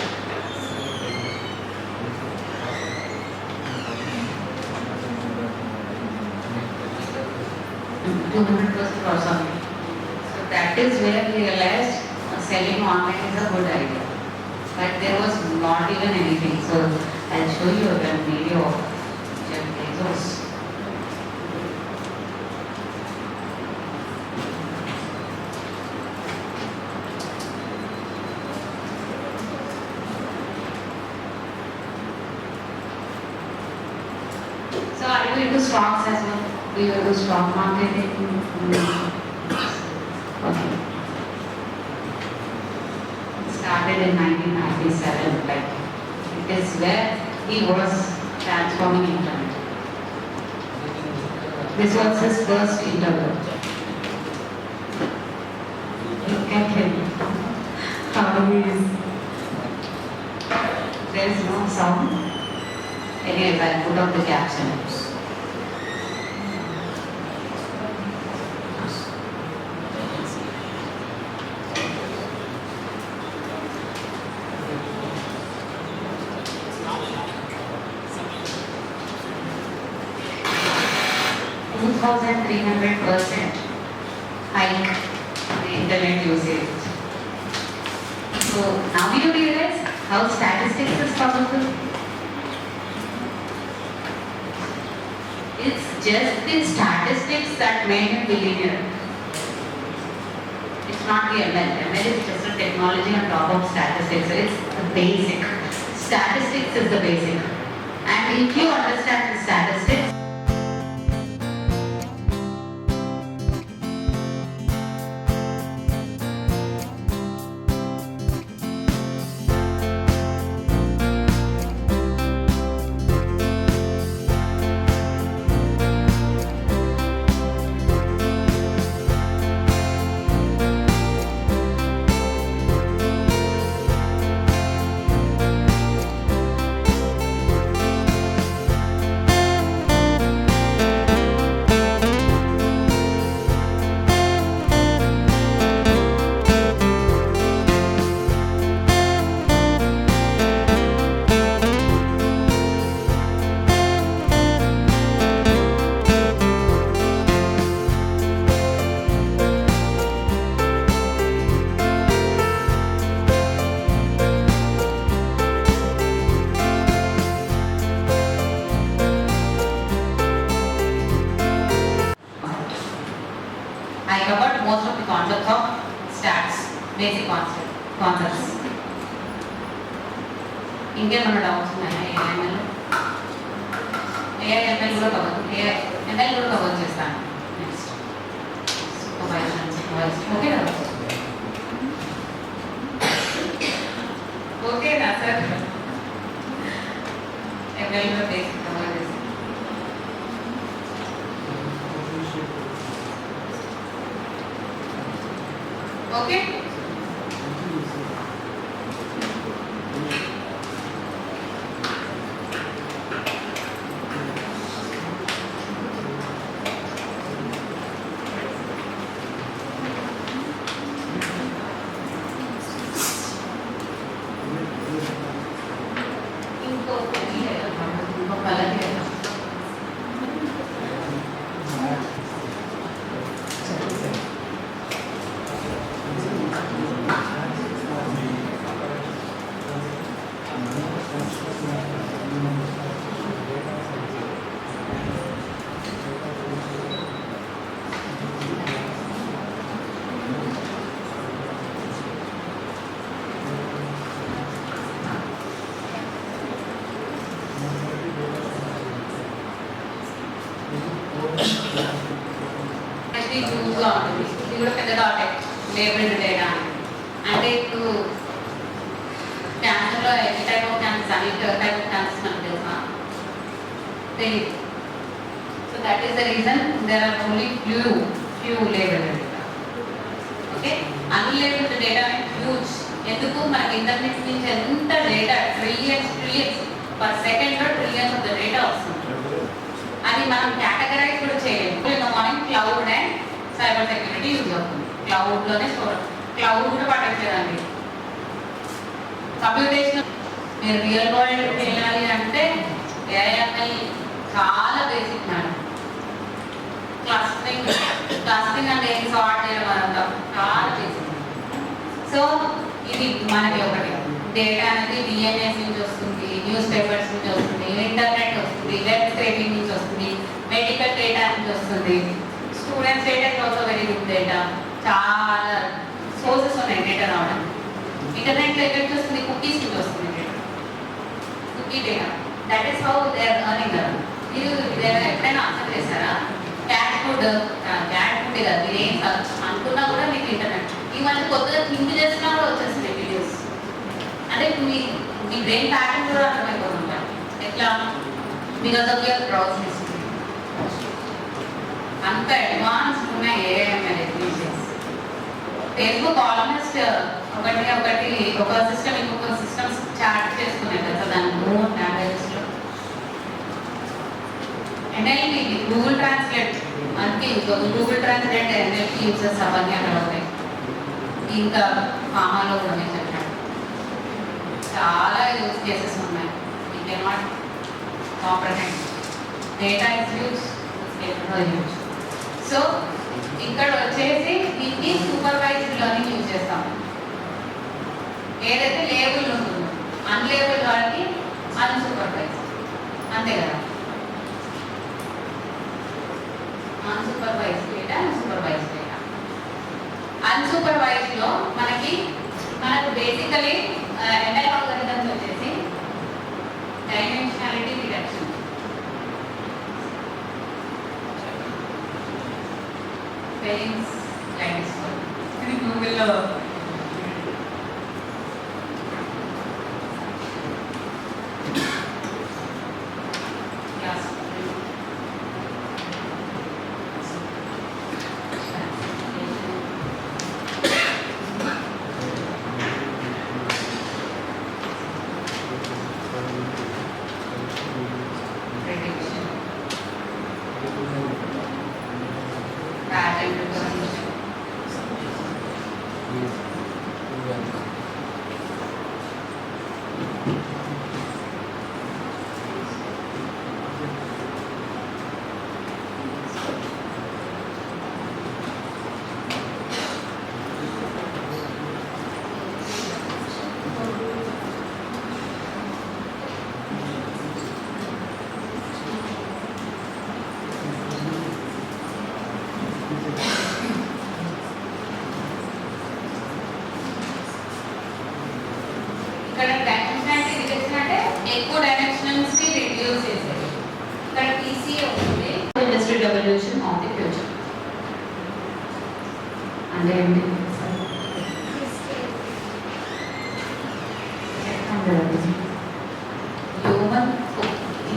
S9: or something. So that is where we realized selling online is a good idea. But there was not even anything. So I'll show you a video of Jeff Bezos. So are you into stocks as well? Do you do stock marketing? Okay. Started in 1997, like it is where he was transforming internet. This was his first interview. Look at him. There is no sound. Anyways, I'll put out the captions. %300% hike in the internet usage. So now you realize how statistics is possible. It's just the statistics that made him billionaire. It's not the ML. ML is just a technology on top of statistics. It's the basic. Statistics is the basic. And if you understand the statistics, I covered most of the concepts of stats, basic concepts. ఇంకేమన్నా doubts ఉన్నాయా AIML కూడా cover చేస్తాను next ఓకేనా sir ML కూడా basic cover చేస్తాను. Okay? యూజ్గా ఉంటుంది. ఇది కూడా పెద్ద టాపిక్ లేబుల్డ్ డేటా అంటే ఇప్పుడు క్యాన్సర్లో ఎన్ని టైప్ ఆఫ్ క్యాన్సర్స్ అని టైప్ ఆఫ్ క్యాన్సర్స్ మనకు తెలుసా తెలియదు. So that is the reason there are only few labeled data. Okay, unlabeled data huge. ఎందుకు మనకి ఇంటర్నెట్ నుంచి ఎంత డేటా ట్రిలియన్స్ పర్ సెకండ్లో ట్రిలియన్స్ ఆఫ్ ద డేటా వస్తుంది. అది మనం కేటగరైజ్ కూడా చేయలేము. In the morning cloud and cyber security use అవుతుంది. క్లౌడ్లోనే క్లౌడ్ కూడా పట్టట్లేదండి. కంప్యూటేషన్ మీరు రియల్ వరల్డ్ వెళ్ళాలి అంటే ఏఐఎంఎల్ చాలా బేసిక్ మేడం. క్లస్టరింగ్ అంటే ఏం సార్ట్ చేయడం అదంతా చాలా బేసిక్. సో ఇది మనకి ఒకటి డేటా అనేది డిఎన్ఎస్ నుంచి వస్తుంది, న్యూస్ పేపర్స్ నుంచి వస్తుంది, ఇంటర్నెట్ వస్తుంది, వెబ్ స్క్రేపింగ్ నుంచి వస్తుంది, మెడికల్ డేటా నుంచి వస్తుంది, students data also very good data. చాలా సోర్సెస్ ఉన్నాయి డేటా రావడానికి. ఇంటర్నెట్లో ఎక్కడి నుంచి వస్తుంది? కుకీస్ నుంచి వస్తుంది data, cookie data. That is how they are earning కదా. మీరు ఎప్పుడైనా ఆన్సర్ చేశారా? క్యాట్ ఫుడ్ కదా మీరు ఏం అనుకున్నా కూడా మీకు ఇంటర్నెట్ ఈ మధ్య కొత్తగా థింక్ చేసినా కూడా వచ్చేస్తుంది వీడియోస్. అంటే మీ బ్రెయిన్ ప్యాటర్న్ కూడా అర్థమైపోతుంటారు. ఎట్లా? Because of your browsing history. అంత అడ్వాన్స్ ఉన్నాయి ఏఐఎంఎల్ అప్లికేషన్స్. ఫేస్బుక్ ఆల్మోస్ట్ ఒక సిస్టమ్ ఇంకొక సిస్టమ్స్ చాట్ చేసుకునే కదా దాని ఓన్ లాంగ్వేజెస్లో. ఎన్ఎల్పి గూగుల్ ట్రాన్స్లేట్ అందుకే గూగుల్ ట్రాన్స్లేట్ ఎన్ఎల్పి యూజెస్ అవన్నీ అక్కడ ఉంటాయి. ఇంకా ఫామాలో కూడా నేను చెప్పాను చాలా యూజ్ కేసెస్ ఉన్నాయి. You can not comprehend data is use. So ఇక్కడ వచ్చేసి దీన్ని సూపర్వైజ్డ్ లెర్నింగ్ యూజ్ చేస్తాం. ఏదైతే లేబుల్ ఉంటుందో అన్లేబుల్ వాటికి అన్సూపర్వైజ్, అంతే కదా. Unsupervised data, unsupervised data. Unsupervised లో మనకు బేసికలీ ఎంటైర్ ఆల్గరిథమ్స్ వచ్చేసి డైమెన్షనాలిటీ రిడక్షన్, స్పెల్లింగ్స్ లైన్స్ గూగుల్లో ఇక్కడ డైమెన్షనాలిటీ రిడక్షన్ అంటే ఎక్కువ డైమెన్షన్స్ ని రిడ్యూస్ చేసేది. ఇక్కడ పీసీ అవుతుంది industrial revolution of the future అంటే ఏంటి?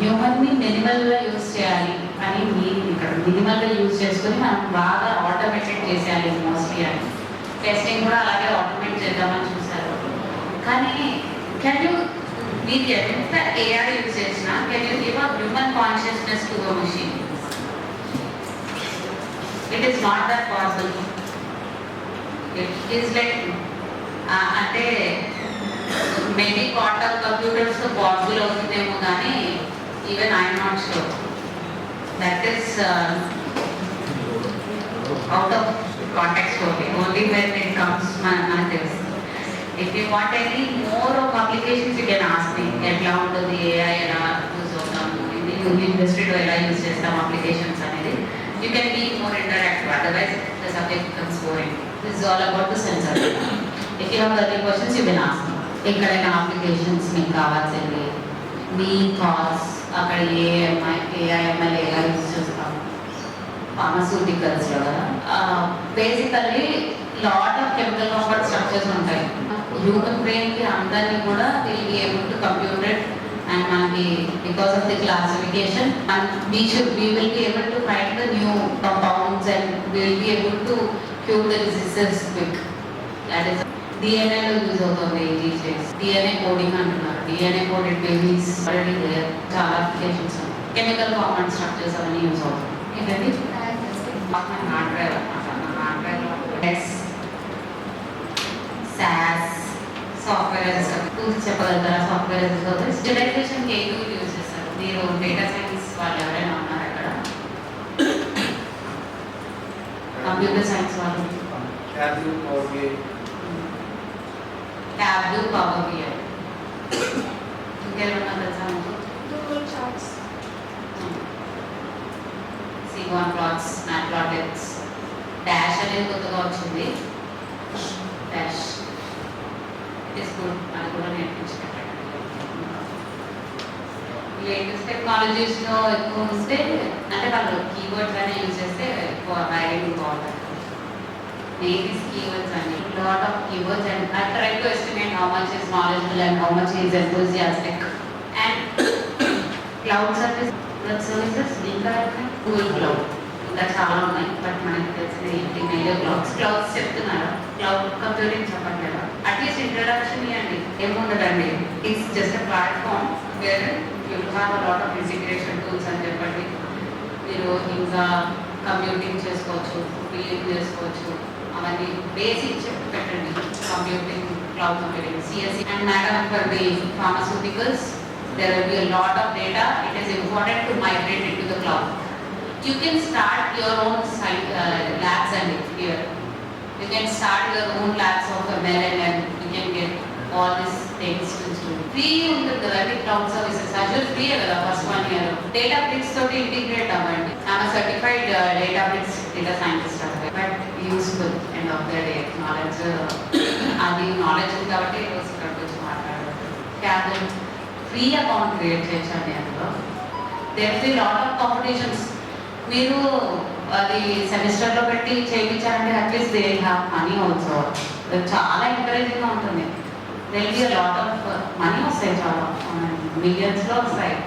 S9: హ్యూమన్ ని మినిమల్ గా యూజ్ చేయాలి అని మీరు ఇక్కడ మినిమల్ గా యూజ్ చేసుకుని మనం బాగా ఆటోమేటెడ్ చేసేయాలి మోస్ట్లీ అని. టెస్టింగ్ కూడా అలాగే ఆటోమేట్ చేద్దామని చూసారు. కానీ మీరు ఎంత ఏఐ యూజ్ చేసినా can you give a human consciousness to the machine? It is not that possible. It is like అంటే మేబీ క్వాంటమ్ కంప్యూటర్స్ పాసిబుల్ అవుతుందేమో కానీ even I'm not sure that is out of context only when it comes మనకు తెలుస్తుంది. If you want any more of applications, you can ask me. ఎట్లా ఉంటుంది AI ఎలా use అవుతాము, ఇది ఇండస్ట్రీలో ఎలా యూజ్ చేస్తాం అప్లికేషన్స్ అనేది. You can be more interactive, otherwise the subject becomes boring. This is all about the sensor. If you have other questions, you can ask me. ఎక్కడైనా అప్లికేషన్స్ మీకు కావాల్సింది మీ థాట్స్ అక్కడ AIML ఎలా యూజ్ చేస్తాం ఫార్మాస్యూటికల్స్లో కదా. Basically lot of chemical compound structures ఉంటాయి. హ్యూమన్ బ్రెయిన్కి అందరినీ కూడా will be able to computed and మనకి because of the classification we will be able to find the new compounds and we will be able to cure the diseases quick. That is DNA లో use అవుతుంది these days. DNA coding అంటున్నారు. DNA coded babies already there. చాలా applications ఉన్నాయి. Chemical compound structures అవన్నీ use అవుతాయి. ఏంటండి hard drive SAS software as a tools చెప్పగలుగుతారా? Software as a service డిరైవేషన్కి ఏ టూల్ యూజ్ చేస్తారు మీరు? డేటా సైన్స్ వాళ్ళు ఎవరైనా ఉన్నారు అక్కడ? కంప్యూటర్ సైన్స్ వాళ్ళు ట్యాబ్లూ, పవర్ BI. ఇంకేమన్నా తెలుసా మీకు?
S7: Google Charts.
S9: C1 plots, Matplotlib, Dash అనేది కొత్తగా వచ్చింది. డాష్ ఇట్ ఈస్ గుడ్, అది కూడా నేర్పించగలరు. లేటెస్ట్ టెక్నాలజీస్లో ఎక్కువ ఉంటే అంటే వాళ్ళు కీవర్డ్స్ అనే యూజ్ చేస్తే ఎక్కువ రైడింగ్ బాగుంటుంది. Native keywords and a lot of keywords, and I try to estimate how much is knowledgeable and how much is enthusiastic. And cloud services ఇంకా Google Cloud ఇంకా చాలా ఉన్నాయి. బట్ మనకి తెలిసిన ఏంటి మేజర్ క్లౌడ్స్ చెప్తున్నారు. క్లౌడ్ కంప్యూటింగ్ చెప్పండి కదా, అట్లీస్ట్ ఇంట్రడక్షన్ ఇవ్వండి. ఏముండదండి, it's just a platform where you have a lot of integration tools అని చెప్పండి. మీరు ఇంకా కంప్యూటింగ్ చేసుకోవచ్చు, బిల్లింగ్ చేసుకోవచ్చు, అవన్నీ బేసిక్ చెప్పి పెట్టండి. Computing, cloud computing, CSE. And madam, for the pharmaceuticals, there will be a lot of data. It is important to migrate into the cloud. You can start your own labs and here. You can start your own labs of ML and you can get all these things to do. Free under the cloud services. Azure free avada first 1 year. Databricks to integrate avandi. I am a certified Databricks data scientist. But useful end of the day. Knowledge అది knowledge ఉంది కాబట్టి ఇక్కడ వచ్చి మాట్లాడారు. Free account create చేయండి. అందులో there is lot of competitions. మీరు అది సెమిస్టర్లో పెట్టి చేయించారంటే at least they have money also. చాలా ఎంకరేజింగ్గా ఉంటుంది. They will be lot of money వస్తాయి, చాలా మిలియన్స్లో వస్తాయి.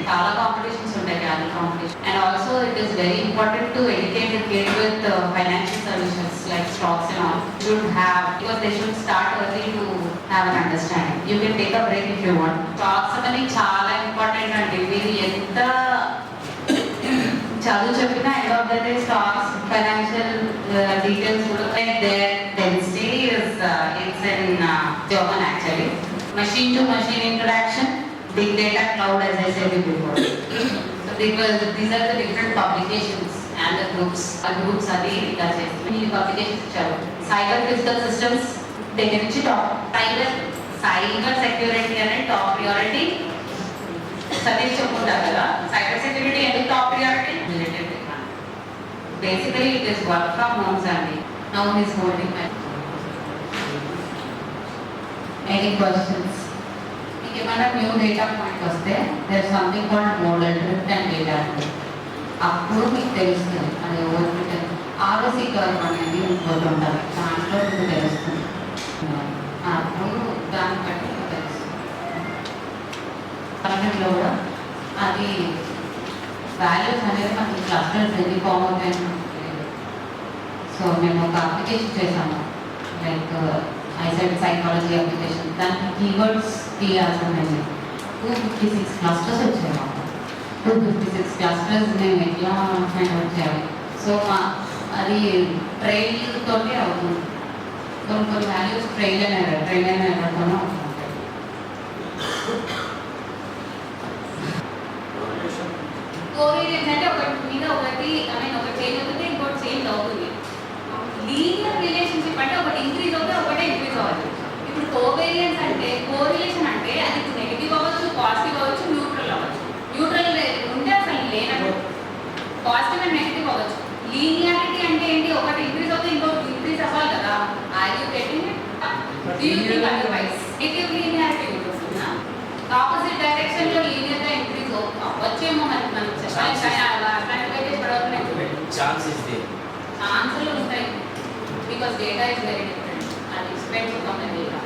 S9: చాలా కాంపిటీషన్స్ ఉంటాయి, carry competition. And also it is very important to educate the kid with financial services like stocks and all. Should have, because they should start early to have an understanding. You can take a break if you want. Stocks అనేది చాలా important అండి. మీరు ఎంత చదువు చెప్పినా end of the day stocks, financial details కూడా there density is it's in German actually. Machine to machine interaction, big data, cloud, as I said before. So because these are the different publications and the groups. Groups are the many publications. Cyber physical systems, they can top. Cyber security and top priority. Satish Chapunda, cyber security and top priority. Basically, it is work from home only. Now he is holding my. Any questions? ఏమైనా new data point వస్తే there something called model drift and data అంటే అప్పుడు మీకు తెలుస్తుంది అది ఓవర్ఫిట్. ROC curve అనేది పోతుంటారు, దాంట్లో మీకు తెలుస్తుంది. అప్పుడు దాన్ని బట్టి మీకు తెలుస్తుంది. పర్మనెంట్లో కూడా అది వాల్యూస్ అనేది మనకి క్లస్టర్స్ ఎన్ని ఫామ్ అవుతాయి. సో మేము ఒక అప్లికేషన్ చేసాము, లైక్ ఐసెట్ సైకాలజీ అప్లికేషన్. దానికి కీవర్డ్స్ తీయాల్సి ఉంటుంది. 256 క్లస్టర్స్ వచ్చాయి మాకు. 256 క్లస్టర్స్ మేము ఎట్లా హ్యాండ్ చేయాలి. సో అది ట్రైల్తోనే అవుతుంది. కొన్ని వాల్యూస్ ట్రైల్ అయిన ఎర్రతోనే అవుతుంటాయి. కోరిలేషన్ అంటే ఒకటి మీద ఒకటి ఒకటి చేంజ్ అవుతుంది, ఇంకోటి చేంజ్ అవుతుంది. లీనియర్ రిలేషన్షిప్ అంటే ఒకటి ఇంక్రీజ్ అవుతే ఒకటే ఇంక్రీజ్ అవ్వాలి. ఇప్పుడు కోవేరియన్స్ అంటే, కోరిలేషన్ అంటే అది నెగిటివ్ అవ్వచ్చు, పాజిటివ్ అవ్వచ్చు, న్యూట్రల్ అవ్వచ్చు. న్యూట్రల్ ఉంటే అసలు లేనప్పుడు పాజిటివ్ అండ్ నెగిటివ్ అవ్వచ్చు. లీనియారిటీ అంటే ఏంటి, ఒకటి ఇంక్రీజ్ అవుతే ఇంకోటి ఇంక్రీజ్ అవ్వాలి కదా. Are you getting it? Do you think otherwise? Negative linearity ఉంటుందా? ఆపోజిట్ డైరెక్షన్ లో లీనియర్ గా ఇంక్రీజ్ అవ్వచ్చేమో మనం చెప్పాలి. ఛాన్సులు ఉంటాయి, because data is very different. అది ఎక్స్పెక్ట్ ఫ్రమ్ ద డేటా.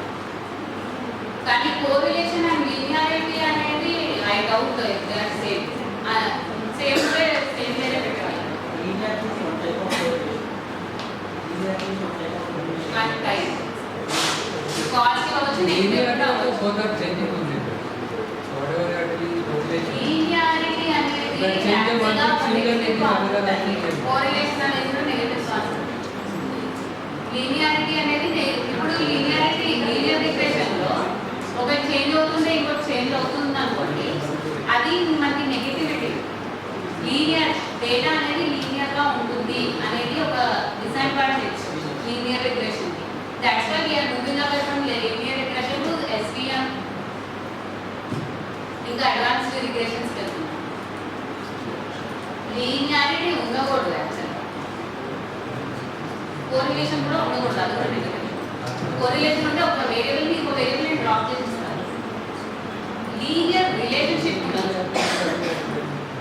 S9: కానీ కోరిలేషన్ అండ్ లీనియారిటీ అనేది ఐ డౌట్ సేమ్ సేమ్ వేరే పెట్టాలి. కాస్ట్ అవ్వచ్చు, లీనియారిటీ అనేది కోరిలేషన్ అనేది నెగటివ్ కాన్సెప్ట్. లీనియారిటీ అనేది ఇప్పుడు లీనియర్ రిగ్రెషన్ లో ఒకటి చేంజ్ అవుతుంది, ఇంకోటి చేంజ్ అవుతుంది అనుకోండి, అది మనకి నెగటివిటీ. లీనియర్ డేటా అనేది లీనియర్ గా ఉంటుంది అనేది ఒక disadvantage linear regression. That's why we're moving away from linear regression to SVM, ఇంకా అడ్వాన్స్డ్ రిగ్రెషన్స్ వెళ్తున్నాం. లీనియారిటీ ఉండకూడదు యాక్చువల్గా. కోరిలేషన్ కూడా ఉండకూడదు, అది కూడా నెగటివ్. కోరిలేషన్ ఉంటే ఒక వేరియబుల్ని ఇంకో వేరియబుల్ని డ్రాప్ చేసిస్తారు. లీనియర్ రిలేషన్షిప్ ఉండదు.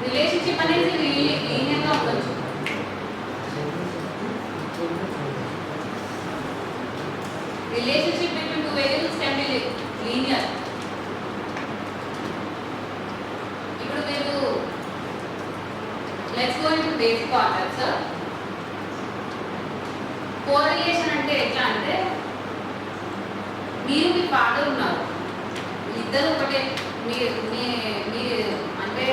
S9: రిలేషన్షిప్ అనేది లీనియర్గా ఉండొచ్చు. Relationship between two variables can be linear. ఇప్పుడు మీరు let's go into basic concepts. Correlation అంటే ఎట్లా అంటే మీరు మీ ఫాదర్ ఉన్నారు, ఇద్దరు ఒకటే, మీరు అంటే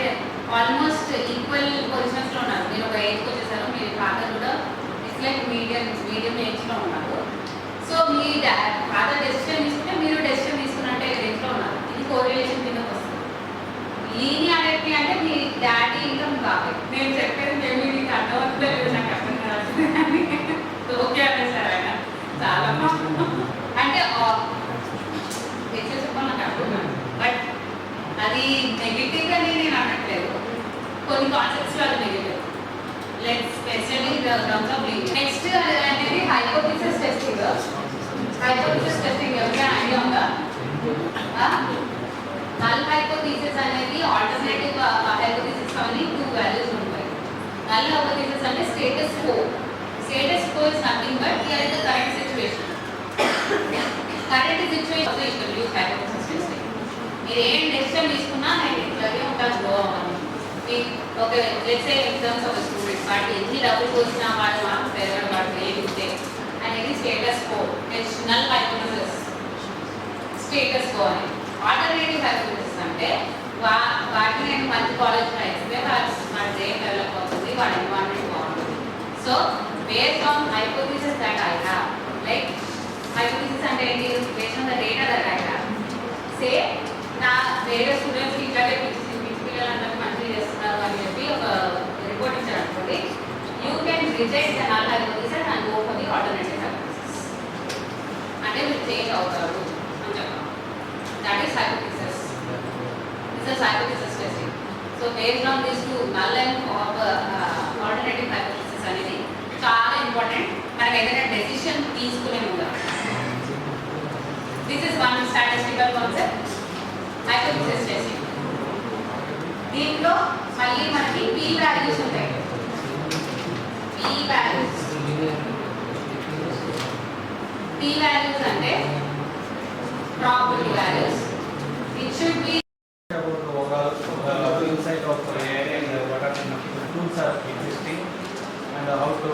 S9: ఆల్మోస్ట్ ఈక్వల్ పొజిషన్స్లో ఉన్నారు. మీరు ఒక ఏజ్కి వచ్చేసారు, మీ ఫాదర్ కూడా ఇట్స్ లైక్ మీడియం ఏజ్లో ఉన్నారు. సో మీ ఫాదర్ డెసిషన్ తీసుకుంటే మీరు డెసిషన్ తీసుకున్నట్టే రేంజ్లో ఉన్నారు. ఇది కోరిలేషన్ కిందకి వస్తుంది. లీనియారిటీ అంటే మీ డాడీ ఇంకా మీ బాబాయ్. నేను చెప్పేది మేము మీకు అర్థమవుతుందో నాకు అర్థం కాదు, ఓకే అంటే సార్ ఆయన చాలా అంటే చెప్పాలి నాకు అర్థం కాదు. బట్ అది నెగిటివ్ అని నేను అనట్లేదు, కొన్ని కాన్సెప్ట్స్ అది negative. Specially terms of linear. Next అనేది హైపోథిసిస్ టెస్టింగ్. హైపోథిసిస్ టెస్టింగ్ ఎవరికైనా ఐడియా ఉందా? నల్ హైపోథిసిస్ అనేది ఆల్టర్నేటివ్ హైపోథిసిస్ అని 2 వాల్యూస్ ఉంటాయి. నల్ హైపోథిసిస్ అంటే status quo. Status quo is nothing but here is the current situation. Current situation you can use hypothesis testing. మీరు ఏం decision తీసుకున్నా నేను ఇట్లాగే ఉంటాను గో అవ్వాలి. Okay let's say in terms of student వాటి ఎన్ని డబ్బులు వచ్చినా వాడు మార్క్స్ పెరగడం వాడు ఏమిస్తే అనేది status quo. Null hypothesis status quo అని. ఆల్టర్నేటివ్ హైపోథిసిస్ అంటే వాటిని నేను మంచి కాలేజ్లో వేస్తే వాడి బ్రెయిన్ డెవలప్ అవుతుంది, వాడి ఎన్వైరన్మెంట్ బాగుంటుంది. So based on hypothesis that I have, like hypothesis అంటే ఏంటి? Based on the data that I have. Say నా వేరే స్టూడెంట్స్కి ఇట్లాగే పిల్లలందరూ మంచిగా చేస్తున్నారు అని చెప్పి ఒక రిపోర్ట్ ఇచ్చారనుకోండి, you can reject the null hypothesis and go for the alternative hypothesis. అంటే మీరు చేంజ్ అవుతారు అని చెప్పాలి. That is hypothesis. This is hypothesis testing. So based on these two, null and alternative hypothesis అనేది చాలా ఇంపార్టెంట్. మనకి ఏదైనా డెసిషన్ తీసుకునే ముందు. This is one statistical concept, hypothesis testing. దీంట్లో మళ్ళీ మనకి p values ఉంటాయి. p values అంటే probability values. It should be
S11: about the overall insight of AI and what are the tools are existing and how to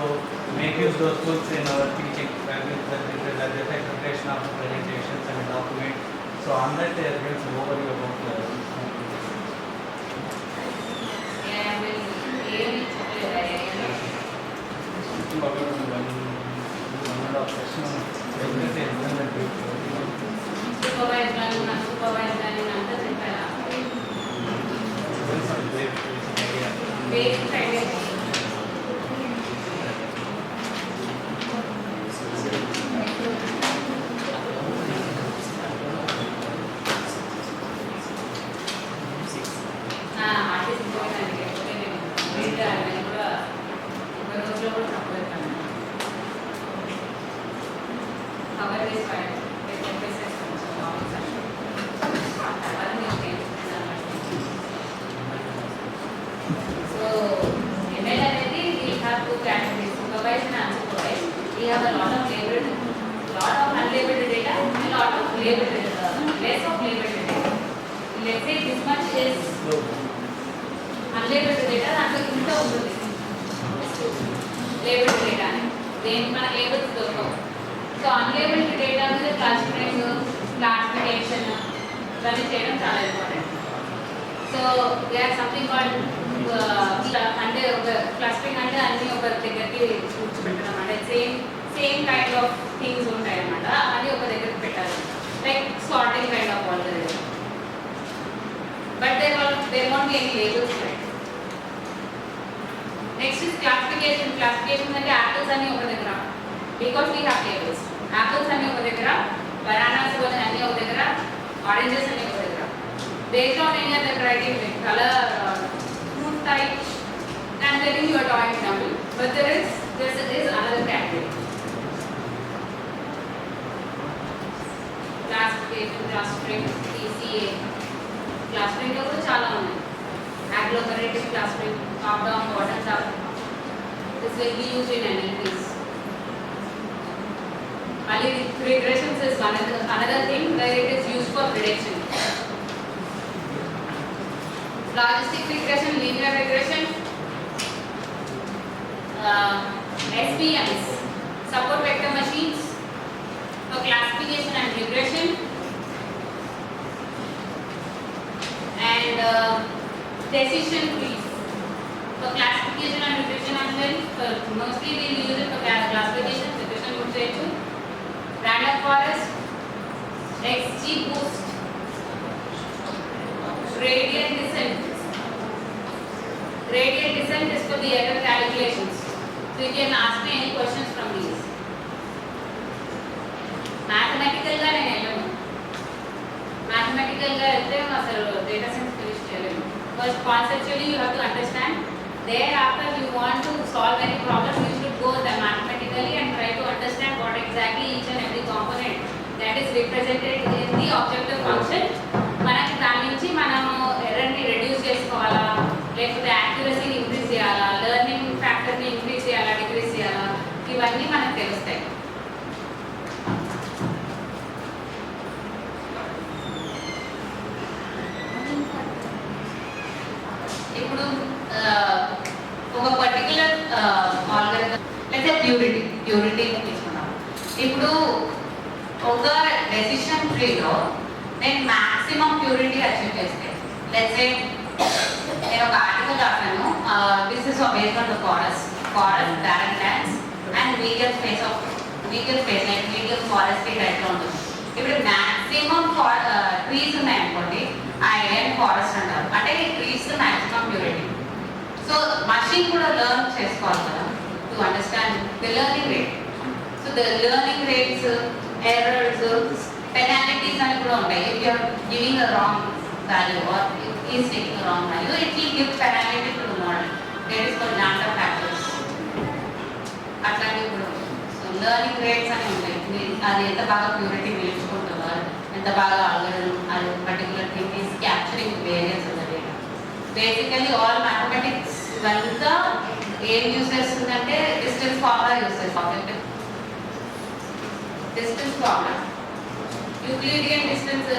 S11: make use those tools in our teaching, the preparation of presentations and document. So on that there is an overview about
S9: supervised learning, unsupervised learning అంతా చెప్పారా? Basic idea. Artist పోయినానికి లేకపోతే నేను కూడా ఒక రోజులో కూడా తప్పలేదు. Cover చేసి supervised and unsupervised. We have a lot of labeled, lot of unlabeled data, and a lot of labeled data, less of labeled data. Let's say this much is unlabeled data, దాంట్లో ఇంత ఉంటుంది labeled data అని. దేనికి మన labels దొరకవు. So unlabeled data me the classification ఇవన్నీ చేయడం చాలా important. So they or something called అంటే ఒక క్లస్టరింగ్ అంటే అన్ని ఒక దగ్గరికి కూర్చోబెట్టడం అంటే సేమ్ కైండ్ ఆఫ్ థింగ్స్ ఉంటాయి అన్నమాట. అది ఒక దగ్గరికి పెట్టాలి, like sorting kind of alternative. But there won't be any labels right. Next is classification. Classification అంటే యాపిల్స్ అన్ని ఒక దగ్గర, because we have labels. Apples అన్ని ఒక దగ్గర, బనానాస్ అన్ని ఒక దగ్గర, ఆరెంజెస్ అన్ని ఒక దగ్గర. Based on any other criteria, color, fruit type, I'm telling you a drawing example, but there is another category. Classification, clustering, TCA. Clustering also chala unnai. Agglomerative clustering, top down, bottom up. This will be used in NLPs. Only regressions is another thing where it is used for prediction. Logistic regression, linear regression, SPMs, support vector machines for classification and regression, and decision trees for classification and regression as well. Mostly we will use it for classification, regression would say too. Random forest, XGBoost, gradient descent. Gradient descent is for the error calculations. So you can ask me any questions from these. Mathematical ga nenu ellanu. Mathematical ga elde asalu data science finish cheyalemu. First conceptually you have to understand. Thereafter you want to solve any problem, you should go the mathematically and try to understand what exactly each and every component that is represented in the objective function. మనకి దాని నుంచి మనము ఎర్రర్ని reduce చేసుకోవాలా, లేకపోతే యాక్యురసీని increase చేయాలా, learning ఫ్యాక్టర్ని increase చేయాలా, decrease చేయాలా, ఇవన్నీ మనకు తెలుస్తాయి. ఇప్పుడు ఒక పర్టికులర్ ఆల్గరిథం లేదా ప్యూరిటీ తీసుకున్నాం. ఇప్పుడు ఒక డెసిషన్ ట్రీలో నేను మాక్సిమం ప్యూరిటీ అచీవ్ చేస్తే, లెట్స్ సే నేను ఒక ఆర్టికల్ రాసాను, this is based on the forest direct lands and legal space like legal forestry టైప్లో ఉంటుంది. ఇప్పుడు మాక్సిమం ట్రీస్ ఉన్నాయనుకోండి, ఐడియల్ ఫారెస్ట్ అంటారు, అంటే trees maximum purity. So machine కూడా లెర్న్ చేసుకోవాలి కదా to understand the learning rate. So the learning rates, errors, penalties అని కూడా ఉంటాయి. If you're giving a wrong value or is taking a wrong value, it will give penalty to the model. That is called ల్యాండా factors. అట్లాంటివి కూడా ఉంటాయి. So learning rates అని ఉంటాయి. అది ఎంత బాగా ప్యూరిటీ నేర్చుకుంటుందో, ఎంత బాగా ఆల్గరిథం అది particular thing is capturing variance of the data. Basically all mathematics ఇవంతా ఏం యూస్ చేస్తుందంటే డిస్టెన్స్ ఫార్ములా యూస్ చేస్తుంది. Distance formula Euclidean distance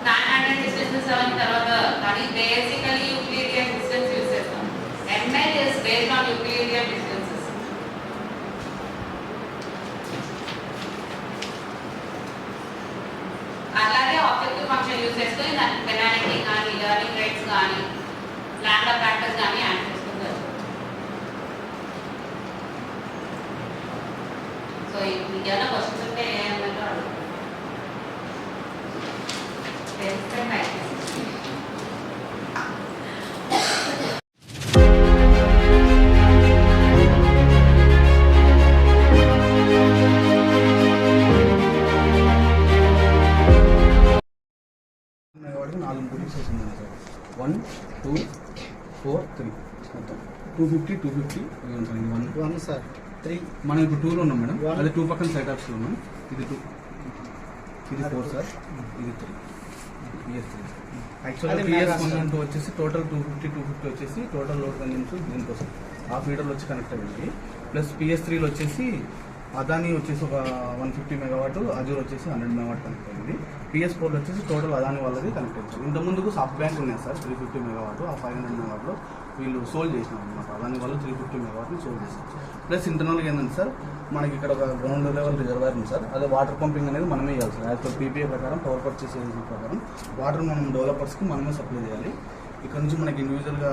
S9: 900 distances అయిన తర్వాత అది బేసికలీ యూక్లిడియన్ డిస్టెన్స్ యూస్ చేస్తాం. ML is based on Euclidean distances. అలాగే ఆబ్జెక్టివ్ ఫంక్షన్ యూస్ చేసుకొని దాని పెనాల్టీ కానీ, లెర్నింగ్ రేట్స్ కానీ, ల్యాండా ఫ్యాక్టర్స్ కానీ యాడ్ చేసుకుంటారు. సో మీకు ఏమైనా క్వశ్చన్స్ ఉంటే ఏమన్నా అడుగుతారు.
S12: వాడికి 4 బుక్స్ ఉన్నాయి సార్. 1, 2, 4, 3 మొత్తం 250 1 సార్ 3. మనం ఇప్పుడు 2లో ఉన్నాం మేడం. అదే 2 పక్కన సైడ్ ఆప్స్లో ఉన్నాం. ఇది 2, ఇది 4 సార్, ఇది 3. యాక్చువల్లీ PS1 and 2 వచ్చేసి టోటల్ 250 వచ్చేసి టోటల్ లోడ్ కన్జ్యూమ్స్ దీనికోసం ఆ ఫీడర్లు వచ్చి కనెక్ట్ అయ్యింది. ప్లస్ PS3లో వచ్చేసి అదాని వచ్చేసి ఒక 150 మెగావాట్, అజూర్ వచ్చేసి 100 మెగావాట్ కనెక్ట్ అయింది. PS4లో వచ్చేసి టోటల్ అదాని వాళ్ళది కనెక్ట్ అయింది. ఇంతకుముందుకు సబ్ బ్యాంక్ ఉన్నాయి సార్ 350 మెగావాట్. ఆ 500 మెగావాట్లో వీళ్ళు సోల్డ్ చేసినాం అనమాట. అదాని వాళ్ళు 350 మెగావాట్ని సోల్డ్ చేశారు. ప్లస్ ఇంటర్నల్గా ఏంటంటే సార్ మనకి ఇక్కడ ఒక గ్రౌండ్ లెవెల్ రిజర్వాయర్ ఉంది సార్. అదే వాటర్ పంపింగ్ అనేది మనమే చేయాలి సార్. యాజ్ పర్ PPA ప్రకారం, పవర్ పర్చేస్ ప్రకారం వాటర్ మనం డెవలపర్స్కి మనమే సప్లై చేయాలి. ఇక్కడ నుంచి మనకి ఇండివిజువల్గా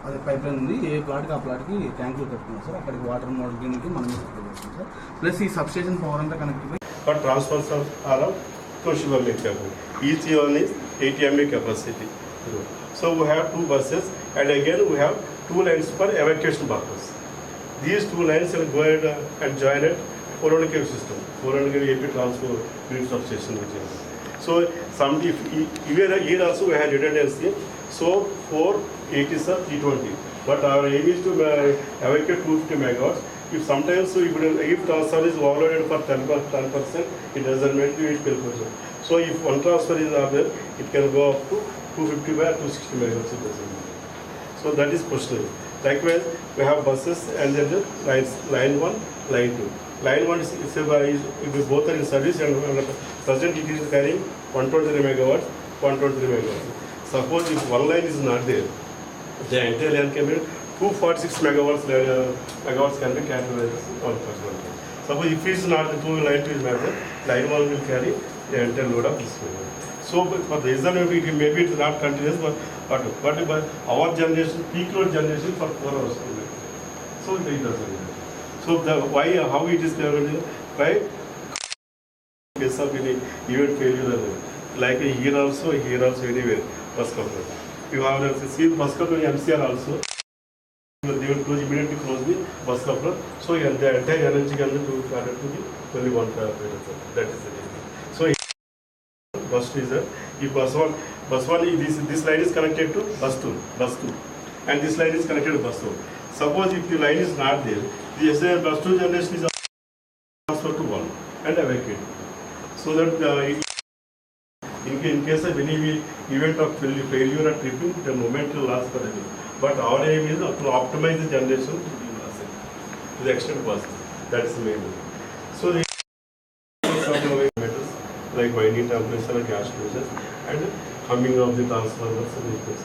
S12: అదే పైప్ లైన్ ఉంది. ఏ ప్లాట్కి ఆ ప్లాట్కి ట్యాంకులు కట్టుకున్నాం సార్. అక్కడికి వాటర్ మోడల్కి మనమే సప్లై చేస్తాం సార్. ప్లస్ ఈ సబ్స్టేషన్ పవర్ అంతా కనెక్ట్ అయ్యి
S2: transfers are of Toshiba capable. Each one is 80 MA capacity. So we have 2 buses and again we have 2 lines for evacuation purpose. These 2 lines will go ahead and join at 400 kV system, 400 kV AP transfer unit substation which is. So some if here also we have redundancy. So 480 is 320. But our aim is to evacuate 250 megawatts. If sometimes if transfer is overloaded for 10%, it doesn't make it calculation. So if one transfer is there, it can go up to 250 by 260 megawatts. It doesn't matter. So that is possible. Likewise, we have buses and then the lines, line 1, line 2. Line 1 if both are in service and present it is carrying 123 megawatts, 123 megawatts. Suppose if one line is not there, the entire line can be 246 megawatts can be carried by one person. Suppose if it is not the 2 line to matter, line 1 will carry the entire load of this one. So for the reason maybe it is not continuous, but our generation, peak load generation for 4 hours. So it doesn't. So why, how it is covered? Why? Case of any event failure, like here also anywhere, bus coupler. You have seen bus coupler in MCR also. They will immediately close the bus coupler. So the entire energy can be added to the only one operator. That is the reason. So bus 2 is if bus 1 this line is connected to bus 2, and this line is connected to bus 2. Suppose if the line is not there, the bus 2 generation is transferred to 1 and evacuated. So that in case of any event of failure or tripping, the moment will last for the day. But our aim is to optimize the generation to the extent possible. That is the main goal. So the matters like winding temperature, gas pressure, and humming of the transformers and etc.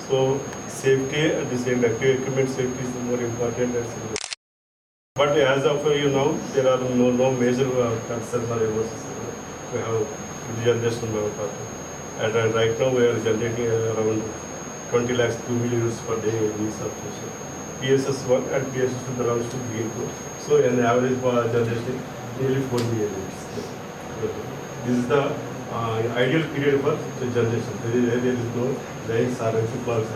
S2: So safety, this inductive equipment safety is more important. But as of now, there are no major concerns or errors. We have the generation part. And right now we are generating around 20 lakhs 2 million units per day in this substation. PSS 1 and PSS 2 belongs to green core. So an average generation nearly 4 million units. This is the ideal period for the generation. There is no rains or clouds.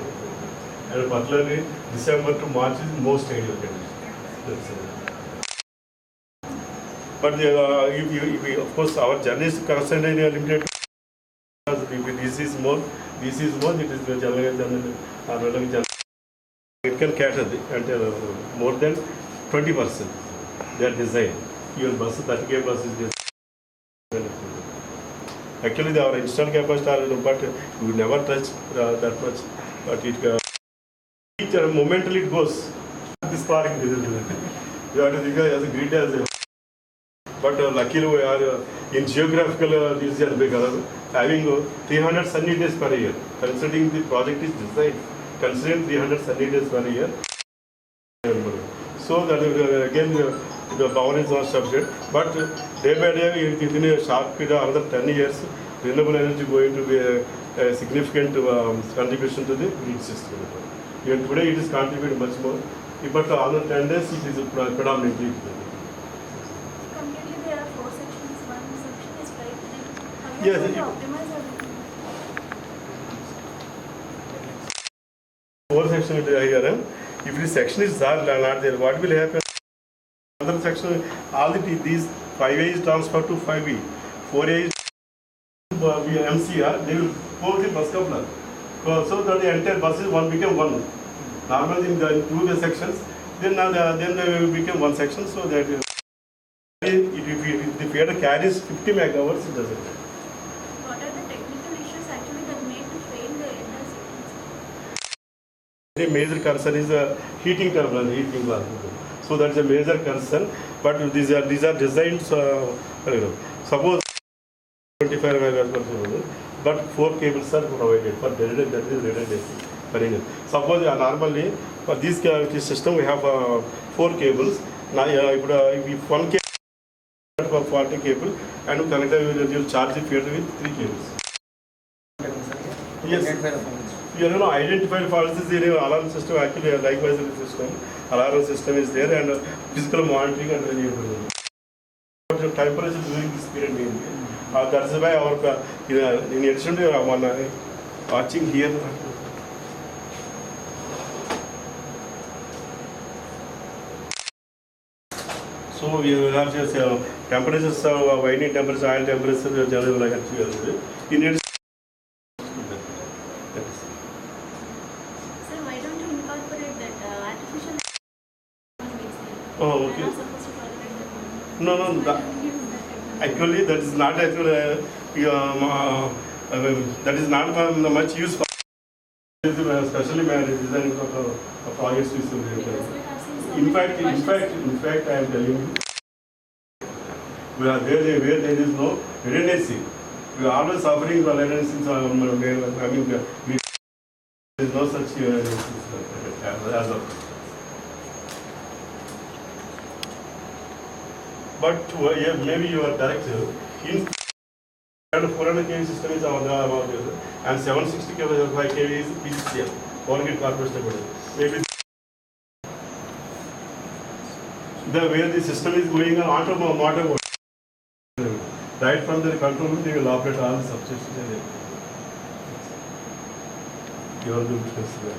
S2: And particularly December to March is most ideal condition. But of course our journey is constantly limited. This is more, it is the general. It can cater more than 20%. They are designed. Even bus, 30K bus is designed. Actually, our installed capacity, but we never touch that much. But it momentarily it goes. This part is you have to think as a grid as a. But luckily we are in geographical region having 300 sunny days per year. Considering the project is designed, considering 300 sunny days per year. So that again the power is not subject. But day by day, within a short period, another 10 years, renewable energy going to be a significant contribution to the grid system. Even today it is contributing much more. But another 10 days it is predominantly. Yes. Four section here. If the section is not there, what will happen? Another section, all these 5A is transferred to 5B, 4A is MCR. They will pull the bus coupler, so that the entire bus is become one. Normally in the two sections, then they will become one section. So that if the feeder carries 50 megawatts, it doesn't. The major concern is heating turbine, heating valve. So that's a major concern. But these are designed. Suppose 25 megawatts, but 4 cables are provided for redundant. That is redundancy. Suppose normally for this system we have 4 cables. Now if one cable for 40 cable and connector will charge the feeder with 3 cables. Yes. Identified faults is in alarm system. Actually, likewise in the system, alarm system is there and physical monitoring and renewable. But the temperature during this period mainly. That's why our in addition to one watching here. So we have just temperatures, winding temperature, oil temperature, general like actually. In addition. Oh, okay. No. Actually, that is not that is not much use for. Especially design of projects. In fact, I am telling you, where there is no redundancy. We are always suffering from redundancy. I mean, there is no such as of. but yeah, maybe you are correct. In 400 kV system is and 760 kV is PCCL, Power Grid Corporation. Maybe the way the system is going on automatic, right from the control room, they will operate all the substations and everything. You are going to discuss that.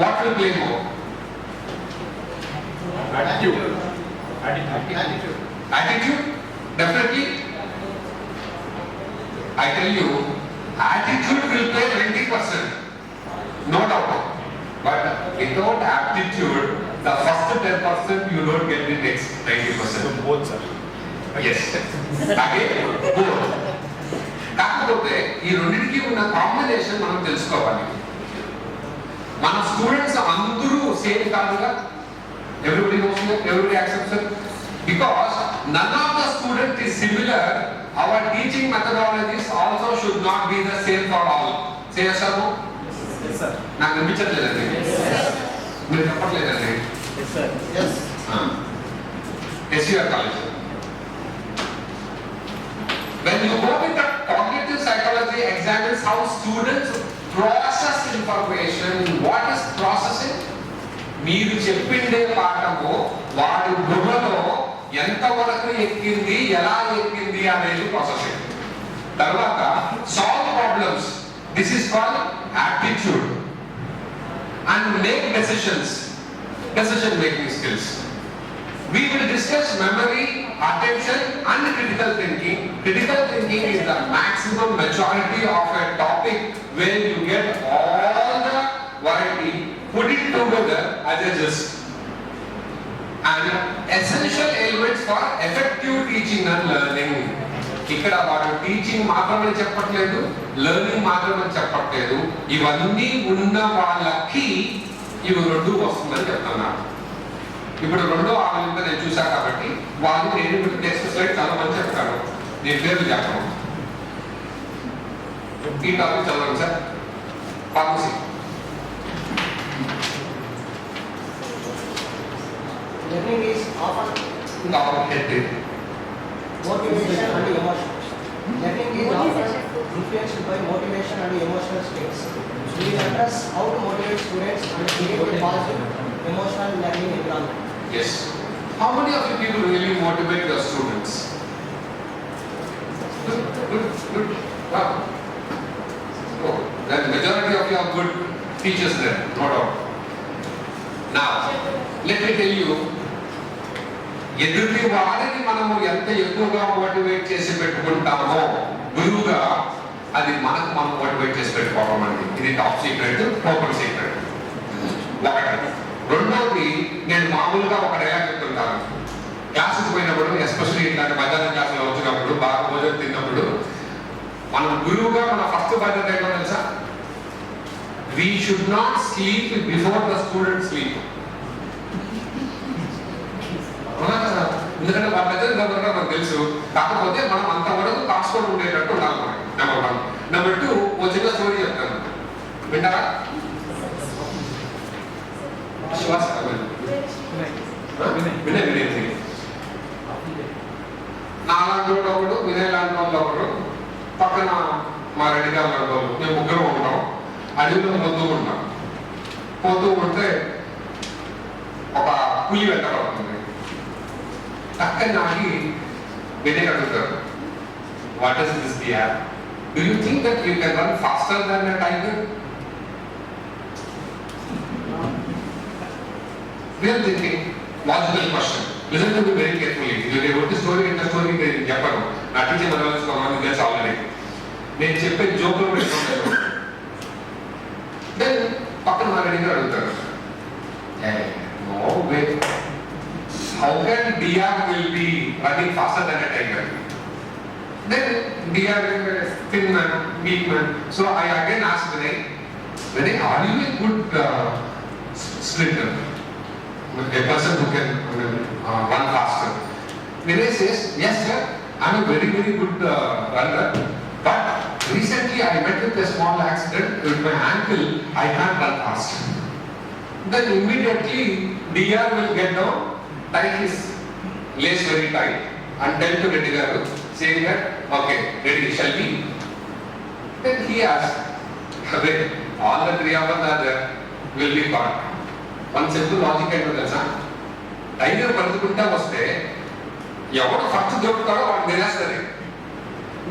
S13: What will play more?
S4: Attitude.
S13: Attitude? Definitely. I tell you, attitude will play 20%. No doubt. But without aptitude, the first 10% you don't get the next 90%.
S4: Both, sir.
S13: Yes. Again, both. కాకపోతే ఈ రెండింటికి ఉన్న combination మనం తెలుసుకోవాలి. మన students అందరూ same కాదుగా. Everybody knows that, everybody accepts it. Because none of the student is similar, our teaching methodologies also should not be the same for all. Say yes or no?
S4: Yes, sir.
S13: నాకు అనిపించట్లేదండి. మీరు చెప్పట్లేదండి.
S4: Yes, sir. Yes.
S13: SUR college. When you go with the cognitive psychology, examines how students process information. What is processing? మీరు చెప్పిండే పాఠము వాడి బుర్రలో ఎంతవరకు ఎక్కింది, ఎలా ఎక్కింది అనేది ప్రాసెసింగ్. తర్వాత solve problems. This is called aptitude. And make decisions. Decision making skills. We will discuss memory, attention and critical thinking. Critical thinking is the maximum maturity of a topic where you get all the variety, put it together as a gist. And essential elements for effective teaching and learning. ఇక్కడ వాడు teaching మాత్రమే చెప్పట్లేదు, learning మాత్రమే చెప్పట్లేదు. ఇవన్నీ ఉన్న వాళ్ళకి ఇవి రెండు వస్తుందని చెప్తున్నారు. ఇప్పుడు రెండో ఆలోచన నేను చూసా కాబట్టి వాళ్ళు నేను నెక్స్ట్ స్లైడ్ చాలా మంది చెప్తాను. నేను పేర్లు చెప్పను. ఈ టాపిక్ చదవండి sir. Pharmacy.
S8: Learning is often
S13: headed.
S8: motivation and emotion. Learning is often influenced by motivation and emotional states. We address how to motivate students and create a positive emotional learning environment.
S13: Yes. How many of you people really motivate your students? Good. Wow. Oh, the majority of you are good teachers there, no doubt. Now, let me tell you, ఎదుటి వారిని మనము ఎంత ఎక్కువగా motivate చేసి పెట్టుకుంటామో గురువుగా, అది మనకు మనం మోటివేట్ చేసి పెట్టుకోవడం అండి. ఇది టాప్ సీక్రెట్, ఓపెన్ సీక్రెట్. ఒకటి. రెండోది, నేను మామూలుగా ఒక డైలాగ్ చెప్తుంటాను. క్లాసుకు పోయిన కూర్చోబెట్టినప్పుడు, ఎస్పెషల్లీ ఇట్లాంటి మధ్యాహ్నం క్లాసులో వచ్చినప్పుడు, బాగా భోజనం తిన్నప్పుడు, మనం గురువుగా మన ఫస్ట్ బాధ్యత ఏంటో తెలుసా? We should not sleep before the students sleep. ఎందుకంటే వాళ్ళ దగ్గర మనకు తెలుసు. కాకపోతే మనం అంతవరకు కాసుకొని ఉండేటట్టు ఉండాలి మనం. నెంబర్ 1. నెంబర్ 2, ఓ చిన్న స్టోరీ చెప్తాను, వింటారా? వినయ్ నాలాంటి వాడు ఒకడు, వినయ్ లాంటి వాళ్ళు ఒకడు, పక్కన మా రెడ్డి గారు లాంటి వాళ్ళు, మేము ముగ్గురు ఉంటాం. అడవిలో పోతూ ఉంటే ఒక పులి వెంట పడుతుంది. పక్కన ఆగి వినయ్ అడుగుతారు, what is this dear? Do you think that you can run faster than a tiger? Real thinking, logical question. Listen to me very carefully. You get what story in the story చెప్పను. నా teacher మనల్ని తెలుసు already. నేను చెప్పే జోకులు పెట్టుకుంటాను. Then పక్కన మా రెడ్డి గారు అడుగుతారు, no way. How can deer will be running faster than a tiger? Then deer is thin man, weak man. So I again asked Vinay, are you a good sprinter? A person who can run faster? Vinay says, yes sir, I'm a very good runner. But recently I met with a small accident with my ankle. I can't run fast. Then immediately deer will get down, tie his lace very tight, and tell to Reddy garu, saying that, okay, ready, shall we? Then he asked, all the 3 of us are there, will be caught. One simple logic ఏంటో తెలుసా? Tiger పరిగెత్తుకుంటా వస్తే ఎవరు first దొరుకుతారో వాడు నిరాశది.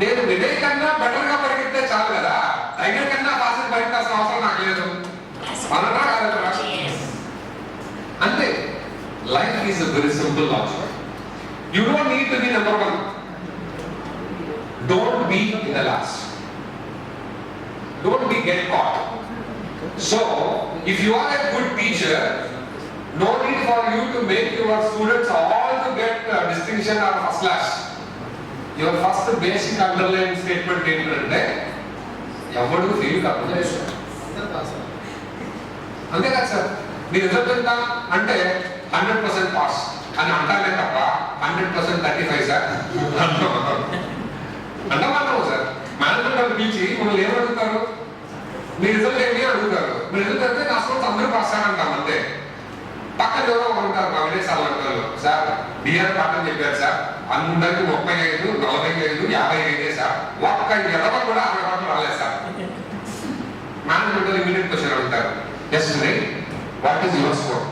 S13: నేను వినయ్ కన్నా better గా పరిగెత్తే చాలు కదా, టైగర్ కన్నా ఫాస్ట్ పరిగెత్తాల్సిన అవసరం నాకు లేదు. అనరా కాదరా? అంతే. Life is a very simple logic. You don't need to be number 1. Don't be in the last. Don't be get caught. So, if you are a good teacher, no need for you to make your students all to get distinction or first class. Your first basic underlying statement ఏంటంటే ఎవరు fail కాకుండా అంతే కదా sir. మీ result ఎంత అంటే 100% pass అని అంటానే తప్ప 100% 35 సార్ అంటాం సార్. మేనేజ్మెంట్ వాళ్ళు పిలిచి మిమ్మల్ని ఏమడుగుతారు, మీ రిజల్ట్ ఏంటి అడుగుతారు. మీ రిజల్ట్ అయితే నా స్టూడెంట్స్ అందరూ పాస్ అంటాం అంతే. పక్కన ఎవరో ఉంటారు మా విదేశాలు అంటారు, సార్ డిఆర్ పాఠం చెప్పారు సార్, అందరికి 35, 45, 55 సార్, ఒక్క 20 కూడా 60 మార్కులు రాలేదు సార్. మేనేజ్మెంట్ ఇమీడియట్ క్వశ్చన్ అడుగుతారు, yes right, what is your score?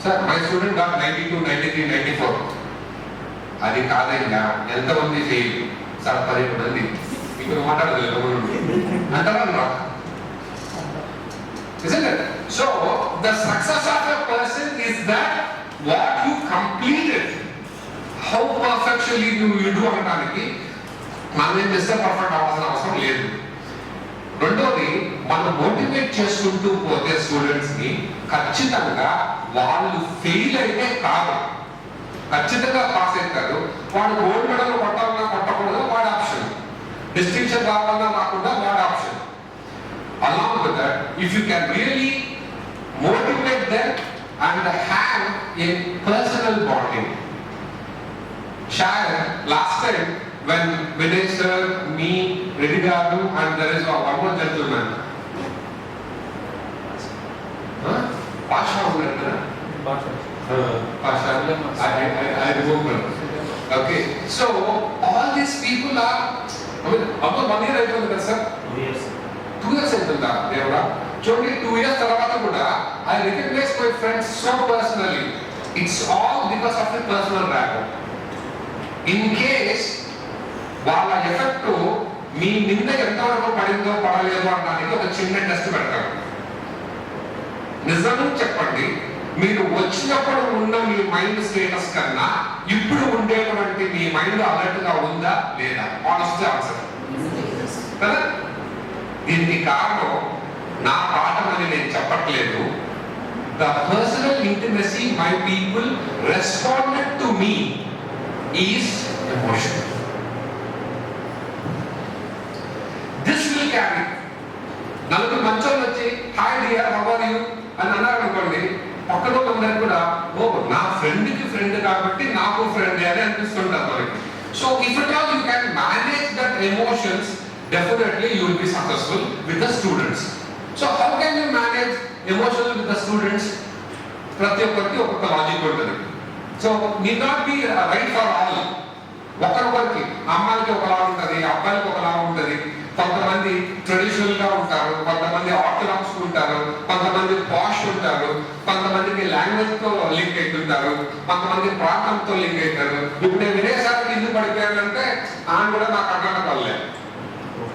S13: Sir my student got 92, 93, 94. అది కాదయ్యా, ఎంతమంది ఫెయిల్ సార్? 10 మంది. ఇప్పుడు మాట్లాడలేదు అంటారా? Isn't it? So the success of a person is that what you completed, how perfectly you do అనడానికి మనం ఏం చేస్తే పర్ఫెక్ట్ అవ్వాల్సిన అవసరం లేదు. రెండోది, మనం మోటివేట్ చేసుకుంటూ పోతే స్టూడెంట్స్ ని ఖచ్చితంగా వాళ్ళు ఫెయిల్ అయితే కాదు, ఖచ్చితంగా పాస్ అవుతారు. వాడు గోల్డ్ మెడల్ కొట్టాలన్నా కొట్టకూడదు వాడి ఆప్షన్, డిస్టింక్షన్ రావాలన్నా రాకుండా వాడి option. Along with that, if you can really motivate them and have a personal bonding. Share last time when Vinay sir, me, Reddy garu, and there is one more gentleman. Pasha unna? Pasha. I remember. Okay. So all these people are, I mean, about 1 year ago, sir. Yes. 2 years అవుతుందా దేవుడా? చూడండి, 2 years తర్వాత కూడా I recognize my friends so personally. It's all because of the personal rapport. In case వాళ్ళ effect మీ నింద ఎంతవరకు పడిందో పడలేదో అనడానికి ఒక చిన్న టెస్ట్ పెడతారు. నిజం చెప్పండి, మీరు వచ్చినప్పుడు ఉన్న మీ మైండ్ స్టేటస్ కన్నా ఇప్పుడు ఉండేటువంటి మీ మైండ్ అలర్ట్ గా ఉందా లేదా? ఆనెస్ట్ ఆన్సర్ కదా. దీనికి కారణం నా పాఠం అని నేను చెప్పట్లేదు. The personal intimacy my people responded to me is emotion. This will carry. నలుగురు మంచోళ్ళు వచ్చి hi dear how are you అని అన్నారు అనుకోండి, పక్కన వాళ్ళందరికీ కూడా ఓ నా ఫ్రెండ్కి ఫ్రెండ్ కాబట్టి నాకు ఫ్రెండ్ అని అనిపిస్తుంటారు మనకి. So if it all you can manage that emotions, definitely you will be successful with the students. So how can you manage emotions with the students? ప్రతి ఒక్కరికి ఒక్కొక్క లాజిక్ ఉంటుంది. So need not be right for all. ఒకరికొకరికి అమ్మాయికి ఒకలా ఉంటుంది, అబ్బాయికి ఒకలా ఉంటుంది. కొంతమంది ట్రెడిషనల్ గా ఉంటారు, కొంతమంది ఆర్థడాక్స్ ఉంటారు, కొంతమంది పాష్ ఉంటారు, కొంతమందికి లాంగ్వేజ్ తో లింక్ అవుతుంటారు, కొంతమంది ప్రాంతంతో లింక్ అవుతారు. ఇప్పుడు నేను విదేశాలకు ఎందుకు పడిపోయానంటే ఆయన కూడా నా కర్ణాటక వాళ్ళే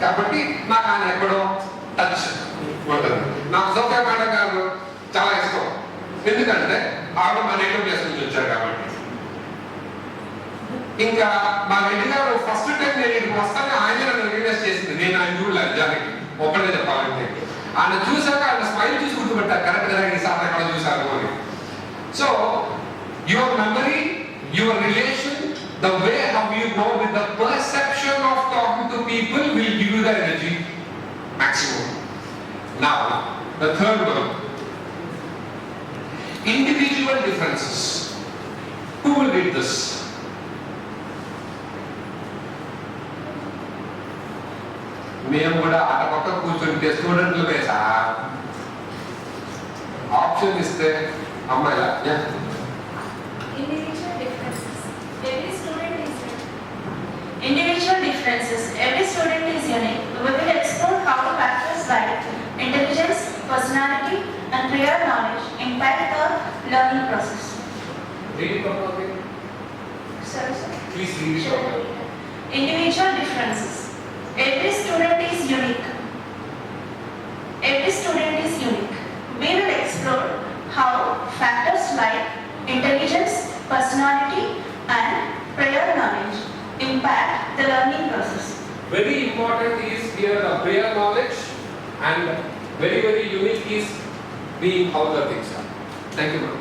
S13: కాబట్టి నాకు ఆయన ఎక్కడో టచ్ ఉంటుంది. నాకు సోఫియా మేడం గారు చాలా ఇష్టం, ఎందుకంటే ఆవిడ మా నేటివ్ ప్లేస్ నుంచి వచ్చారు కాబట్టి. ఇంకా మా రెడ్డి గారు ఫస్ట్ టైం నేను ఇక్కడికి వస్తానే ఆయన నన్ను రిక్వెస్ట్ చేసింది. నేను ఆయన చూడలేదు నిజానికి, ఒక్కడే చెప్పాలంటే. ఆయన చూసాక ఆయన స్మైల్ చూసి గుర్తుపెట్టారు, కరెక్ట్ గా ఈసారి ఎక్కడ చూశారు అని. So your memory, your relation, the way how you go with the perception of talking to people will give you the energy maximum. Now, the third one, individual differences. Who will read this? మేము కూడా అట పక్క కూర్చుంటే స్టూడెంట్లు వేసా option ఇస్తే అమ్మాయిలా
S14: individual differences. Every student is unique. Individual differences. Every student is unique. We will explore how factors like intelligence, personality, and prior knowledge impact the learning process.
S13: Read it properly.
S14: Sorry, sir.
S13: Please read it properly.
S14: Individual differences. Every student is unique. Every student is unique. We will explore how factors like intelligence, personality, and prior knowledge impact the learning process.
S13: Very important is here the prior knowledge, and very unique is being how the things are. Thank you, ma'am.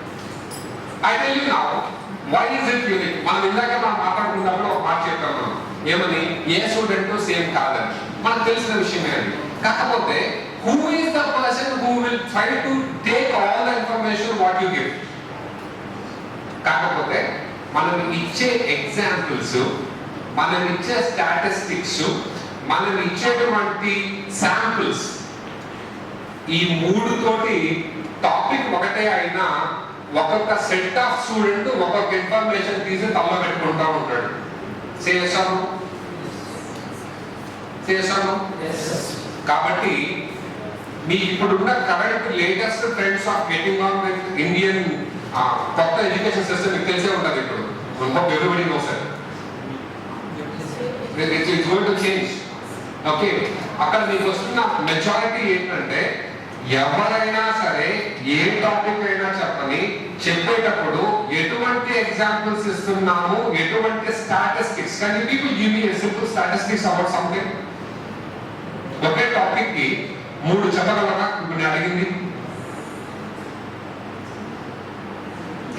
S13: I tell you now, why is it unique? మనం ఇందాక మనం మాట్లాడుకున్నప్పుడు ఒక మాట చెప్పాము, ఏమని ఏ student same కాదని. మనకు తెలిసిన విషయమే అది. కాకపోతే who is the person who will try to take all the information what you give? కాకపోతే మనం ఇచ్చే ఎగ్జాంపుల్స్, మనం ఇచ్చే స్టాటిస్టిక్స్, మనం ఇచ్చేటువంటి శాంపుల్స్, ఈ మూడు తోటి టాపిక్ ఒకటే అయినా ఒక్కొక్క సెట్ ఆఫ్ స్టూడెంట్ ఒక్కొక్క ఇన్ఫర్మేషన్ తీసి తల్ల పెట్టుకుంటా ఉంటాడు. చేసాము కాబట్టి మీ ఇప్పుడున్న current latest trends of getting on with Indian కొత్త ఎడ్యుకేషన్ సిస్టమ్ మీకు తెలిసే ఉంటుంది. ఇప్పుడు everybody knows it. It's going to change. Okay, అక్కడ మీకు వస్తున్న మెజారిటీ ఏంటంటే ఎవరైనా సరే ఏ టాపిక్ అయినా చెప్పని చెప్పేటప్పుడు ఎటువంటి ఎగ్జాంపుల్స్ ఇస్తున్నాము, ఎటువంటి statistics. Can you people give me simple statistics about something? Okay topic కి 3 చెప్పగలరా? ఇప్పుడు నేను అడిగింది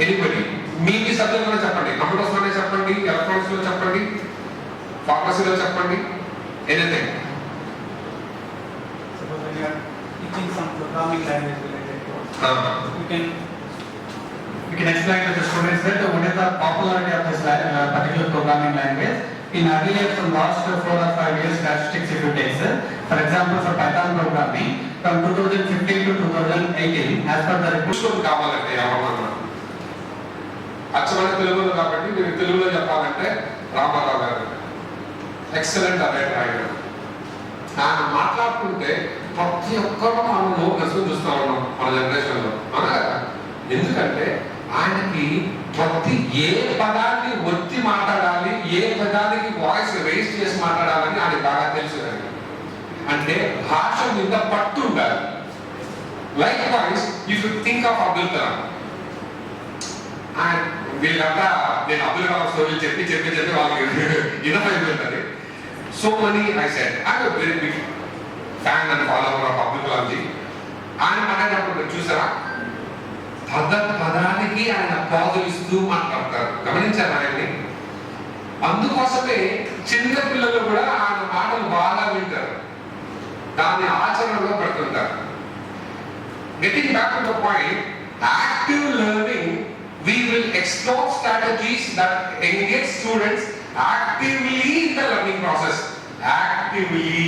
S13: ఎనీబడి. మీ సబ్జెక్ట్ లో చెప్పండి, కంప్యూటర్స్ లోనే చెప్పండి, ఎలక్ట్రానిక్స్ లో చెప్పండి, ఫార్మసీలో చెప్పండి, anything.
S11: Teaching some programming language related course. We can explain to the students that what is the popularity of this particular programming language. In earlier from last 4 or 5 years statistics if you take, for example for Python programming from 2015 to 2018 as per the report
S13: కావాలంటే ఎవరన్నా అచ్చమైన తెలుగులో కాబట్టి మీరు తెలుగులో చెప్పాలంటే రామారావు గారు excellent అదే రాయడం. ఆయన మాట్లాడుతుంటే ప్రతి ఒక్కరూ మనం నోసుకొని చూస్తూ ఉన్నాం మన జనరేషన్లో, అవునా కదా? ఎందుకంటే ఆయనకి ప్రతి ఏ పదాన్ని ఒత్తి మాట్లాడాలి, ఏ పదానికి వాయిస్ రైజ్ చేసి మాట్లాడాలని ఆయన బాగా తెలుసు. అంటే భాష మీద పట్టు ఉండాలి. Like voice you should think of Abdul Kalam. అండ్ వీళ్ళంతా నేను అబ్దుల్ కలాం స్టోరీలు చెప్పి వాళ్ళకి ఇనఫ్ అయిపోతుంది. So money I said I'm a very big fan and follower of Abdul Kalam ji. ఆయన మాట్లాడినప్పుడు చూసారా, పదానికి ఆయన పాజులు ఇస్తూ మాట్లాడతారు. గమనించారు ఆయన్ని. అందుకోసమే చిన్న పిల్లలు కూడా ఆయన మాటలు బాగా వింటారు, దాన్ని ఆచరణలో పెడుతుంటారు. Getting back to the point, active learning, we will explore strategies that engage students actively in the learning process. Actively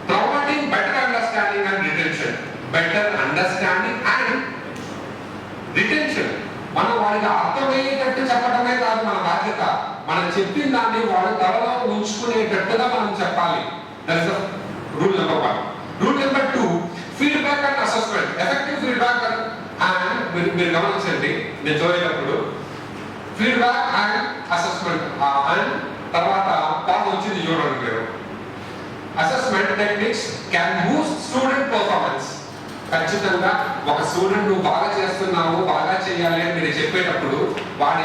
S13: promoting better understanding and retention. Better understanding and retention. మనం వాడికి అర్థమయ్యేటట్టు చెప్పడమే కాదు మన బాధ్యత, మనం చెప్పిన దాన్ని వాడు తలలో ఉంచుకునేటట్టుగా మనం చెప్పాలి. That is rule number 1. Rule number 2, feedback and assessment. Effective feedback and మీరు గమనించండి, నేను చదివేటప్పుడు ఫీడ్బ్యాక్ అండ్ అసెస్మెంట్ అండ్ తర్వాత పాయింట్ వచ్చింది చూడండి మీరు. Assessment techniques can Boost student performance. ఖచ్చితంగా ఒక స్టూడెంట్ నువ్వు బాగా చేస్తున్నావు, బాగా చేయాలి అని మీరు చెప్పేటప్పుడు వాడి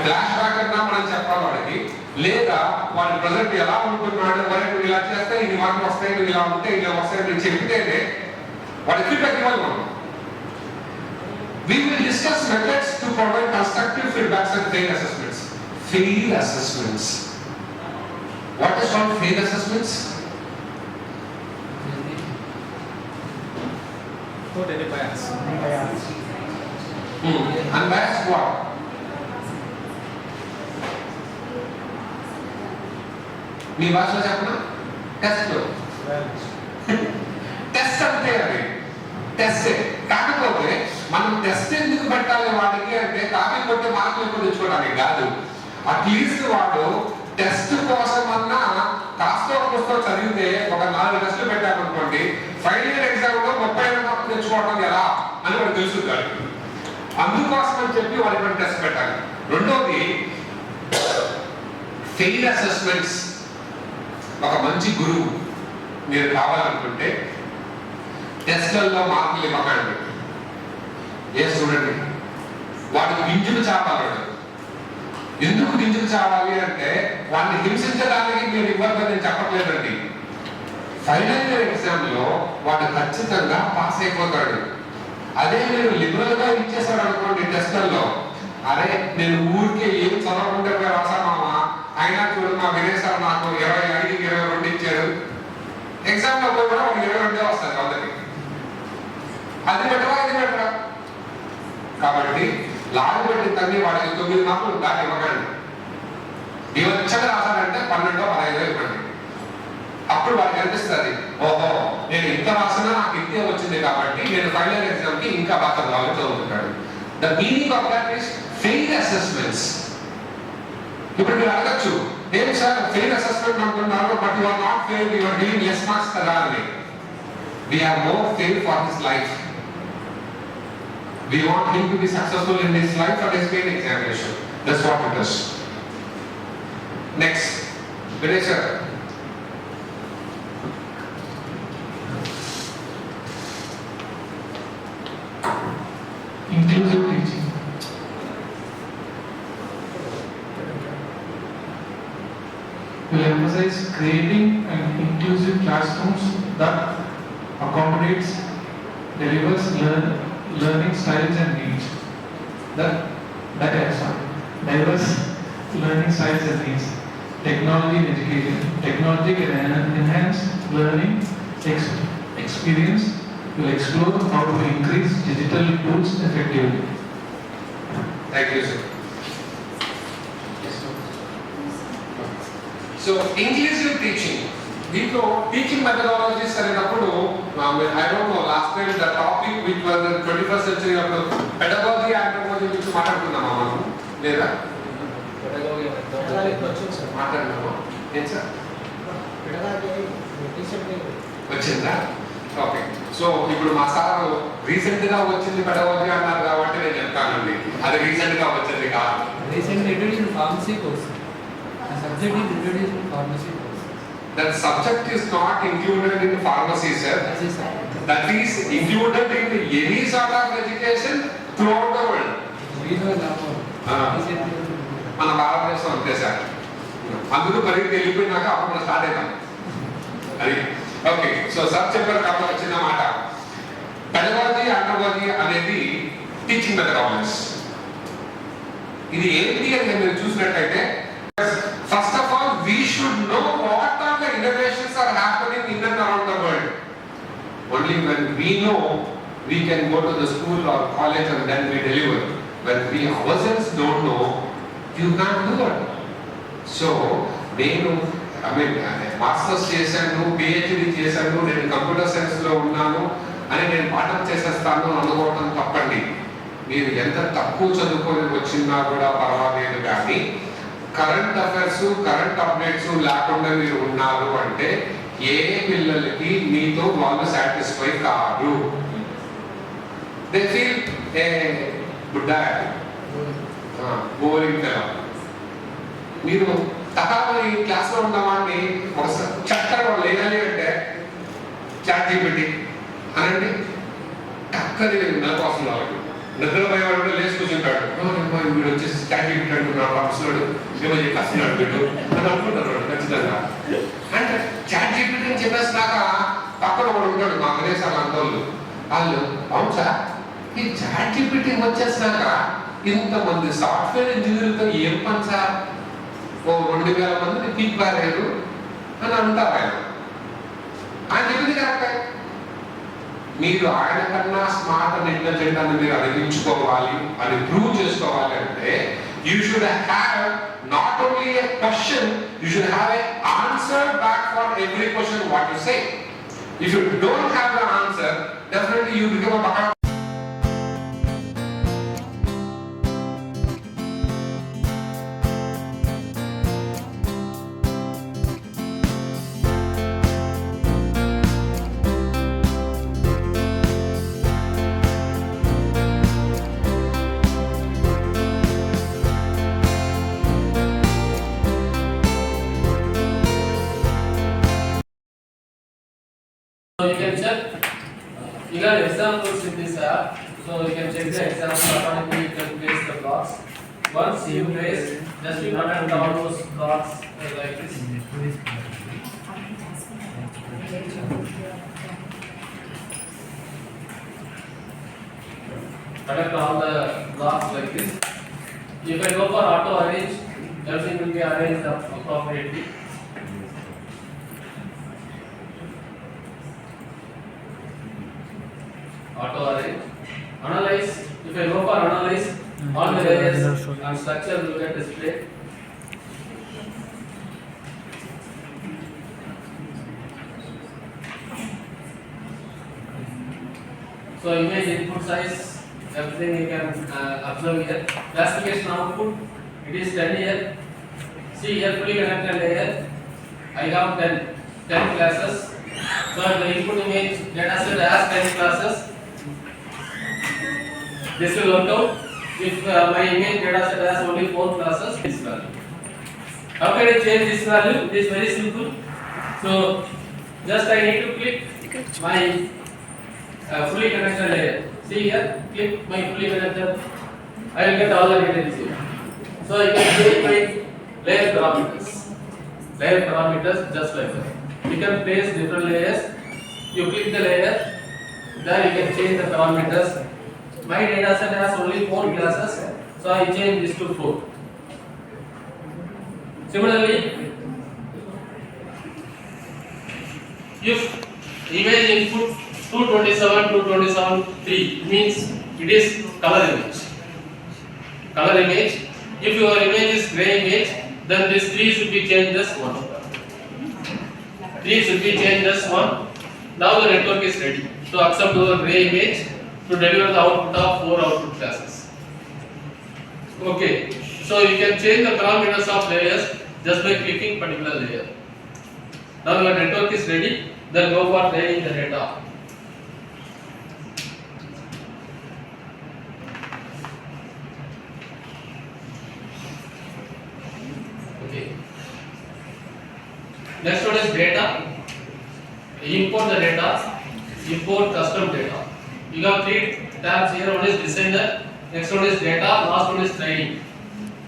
S13: ఫ్లాష్ బ్యాక్ అన్నా మనం చెప్పాలి వాడికి, లేదా వాడి ప్రజెంట్ ఎలా ఉంటున్నాడు, వాడి నువ్వు ఇలా చేస్తే ఇన్ని మార్కులు వస్తాయి, నువ్వు ఇలా ఉంటే ఇలా వస్తాయి మీరు చెప్తేనే వాడి ఫీడ్బ్యాక్ ఇవ్వాలి మనం. We will discuss methods to provide constructive feedbacks and fail assessments. Fail assessments. What is called fail assessments?
S11: Totally biased.
S13: Unbiased what? మీ భాషలో చెప్పనా? టెస్ట్. టెస్ట్ అంటే అది టెస్ట్. కాకపోతే మనం టెస్ట్ ఎందుకు పెట్టాలి వాడికి అంటే కాపీ కొట్టే మార్కులు ఎక్కువ తెచ్చుకోవడానికి కాదు. అట్లీస్ట్ వాడు టెస్ట్ కోసం అన్నా కాస్తో పుస్తకం చదివితే ఒక 4 టెస్టులు పెట్టామనుకోండి, ఫైనల్ ఇయర్ ఎగ్జామ్ లో 35 మార్కులు తెచ్చుకోవడం ఎలా అని వాడు తెలుసుకుంటాడు. అందుకోసం అని చెప్పి వాడికి టెస్ట్ పెట్టాలి. రెండోది ఫెయిల్ అసెస్మెంట్స్. ఒక మంచి గురువు మీరు కావాలనుకుంటే టెస్ట్లలో మార్కులు ఇవ్వకండి. ఏ స్టూడెంట్ వాడికి గింజులు చావాలి. ఎందుకు గింజులు చావాలి అంటే వాడిని హింసించడానికి మీరు ఇవ్వరు నేను చెప్పట్లేదండి. ఫైనల్ ఇయర్ ఎగ్జామ్ లో వాడు ఖచ్చితంగా పాస్ అయిపోతాడు. అదే మీరు లిబరల్ గా ఇచ్చేసాడు అనుకోండి టెస్ట్లలో, అరే నేను ఊరికే ఏం చదవకుండా రాసామా, అయినా చూడు మా వినేశారు నాకు 25, 22 ఇచ్చాడు. ఎగ్జామ్ లో పోయి కూడా 22 వస్తారు అందరికి. అది బెటరా ఇది బెటరా? కాబట్టి లాగు పెట్టిన తల్లి వాడికి 9 మార్కులు దాటి ఇవ్వకండి. ఇవచ్చగా రాశాడంటే 12, 15 ఇవ్వండి. అప్పుడు వాడికి అనిపిస్తుంది, ఓహో నేను ఇంత రాసినా నాకు ఇంతే వచ్చింది కాబట్టి నేను ఫైనల్ ఎగ్జామ్ కి ఇంకా బాగా చదవాలి చదువుతుంటాడు. The meaning of that is fail assessments. ఇప్పుడు మీరు అడగచ్చు, ఏం సార్ ఫెయిల్ అసెస్మెంట్ అంటున్నారు, but you are not fail, you are giving less marks కదా అని. We have no fail for his life. We want him to be successful in his life and his main examination. That's what it is. Next, Ganesh sir.
S15: Inclusive teaching. Will emphasize creating an inclusive classrooms that accommodates, delivers learning styles and needs. Diverse learning styles and needs. Technology in education. Technology can enhance learning experience. Will explore how to increase digital tools effectively.
S13: Thank you, sir. So, inclusive teaching. దీంట్లో teaching methodologies అనేటప్పుడు I don't know last time the topic which was 21st century అప్పుడు pedagogy anthropology గురించి మాట్లాడుకున్నామా మనం లేదా మాట్లాడినామా? ఏం sir వచ్చిందా? Okay. So ఇప్పుడు మా సార్ రీసెంట్ గా వచ్చింది పెడగాలజీ అన్నారు కాబట్టి నేను చెప్తానండి, అది రీసెంట్ గా వచ్చింది కాదు.
S16: Recent introduce pharmacy course. Subject is introduce pharmacy.
S13: That subject is not included in pharmacy, sir. That is included in any sort of education throughout the world. మన భారతదేశం అంతే సార్. అందుకు పరిగెత్తి వెళ్ళిపోయినాక అప్పుడు స్టార్ట్ అవుతాం అది. ఓకే. సో సార్ చెప్పారు కాబట్టి ఒక చిన్న మాట. పెడగాలజీ ఆంథ్రోపాలజీ అనేది టీచింగ్ మెథడాలజీస్. ఇది ఏంటి అని మీరు చూసినట్లయితే when we know we can go to the school or college and then we deliver. When we ourselves don't know, you can't do it. So, masters చేశాను, పిహెచ్డి చేశాను, నేను computer సైన్స్లో ఉన్నాను అని నేను పాఠం చేసేస్తాను అనుకోవడం తప్పండి. మీరు ఎంత తక్కువ చదువుకొని వచ్చినా కూడా పర్వాలేదు, కానీ కరెంట్ అఫైర్స్, కరెంట్ అప్డేట్స్ లేకుండా మీరు ఉన్నారు అంటే ఏ పిల్లలకి మీతో వాళ్ళు సాటిస్ఫై కాదు. They feel a good boring fellow. మీరు తకాలి క్లాస్లో ఉన్న వాడిని ఒకసారి చక్కగా వాళ్ళు వేయాలి అంటే చాట్ జీపీటీ అనండి, టక్కని నెలకోసం వాళ్ళకి నిద్రపోయేవాడు కూడా లేచి కూర్చుంటాడు. వీడు వచ్చేసి చాట్ జీపీటీ అంటున్నాడు, ఆఫీస్లోడు ఏమో చెప్పేస్తున్నాడు వీడు అని అనుకుంటారు ఖచ్చితంగా. అంటే చాట్ జీపీటీ అని చెప్పేసినాక పక్కన వాడు ఉంటాడు, మా విదేశాల అంతోళ్ళు వాళ్ళు, అవును సార్ ఈ చాట్ జీపీటీ వచ్చేసినాక ఇంతమంది సాఫ్ట్వేర్ ఇంజనీర్లతో ఏం పని సార్, ఓ 2000 మందిని పీక్పారారు అని అంటారు. ఆయన చెప్పింది కరెక్టే. మీరు ఆయన కన్నా స్మార్ట్ అండ్ ఇంటెలిజెంట్ అని మీరు అనిపించుకోవాలి, అని ప్రూవ్ చేసుకోవాలి అంటే you should have not only a question, you should have a answer back for every question what you say. If you don't have the answer, definitely you become a బకా.
S16: So you can check, you got examples in this app, so you can check the example accordingly, you can place the blocks. Once you place, just you connect all those blocks like this. Connect all the blocks like this. If I go for auto arrange, everything will be arranged appropriately. Auto arrange. Analyze. If I go for analyze, all the layers and structure will get displayed. So image input size, everything you can observe here. Classification output, it is 10 here. See here, fully connected layer. I have 10 classes. So the input image data set has 10 classes. This will work out. If my image data set has only 4 classes, this value. How can I change this value? It is very simple. So just I need to click my fully connected layer. See here, click my fully connected. I will get all the details here. So I can change my layer parameters. Layer parameters just like that. You can place different layers. You click the layer. There you can change the parameters. My data set has only 4 classes, so I change this to 4. Similarly, if image input 227, 227, 3 means it is color image. Color image. If your image is gray image, then this 3 should be changed as 1. 3 should be changed as 1. Now the network is ready to accept our gray image to deliver the output of 4 output classes. Okay, so you can change the parameters of layers just by clicking particular layer. Now your network is ready, then go for training the data. Okay. Next one is data. Import the data. Import custom data. You have 3 tabs here. One is designer, next one is data, last one is training.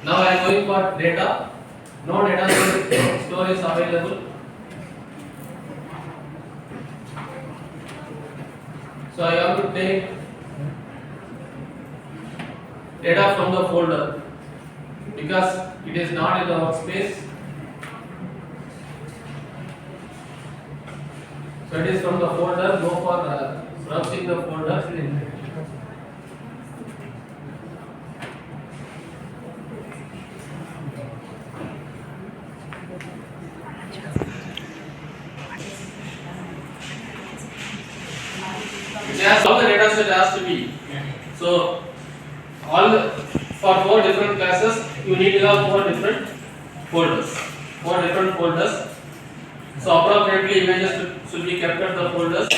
S16: Now I am going for data. No data store is available. So I have to take data from the folder because it is not in the workspace. So it is from the folder. Go for browsing the folder. How the data set has to be. So, for 4 different classes, you need to have 4 different folders. 4 different folders. So, appropriately images should be kept at the folders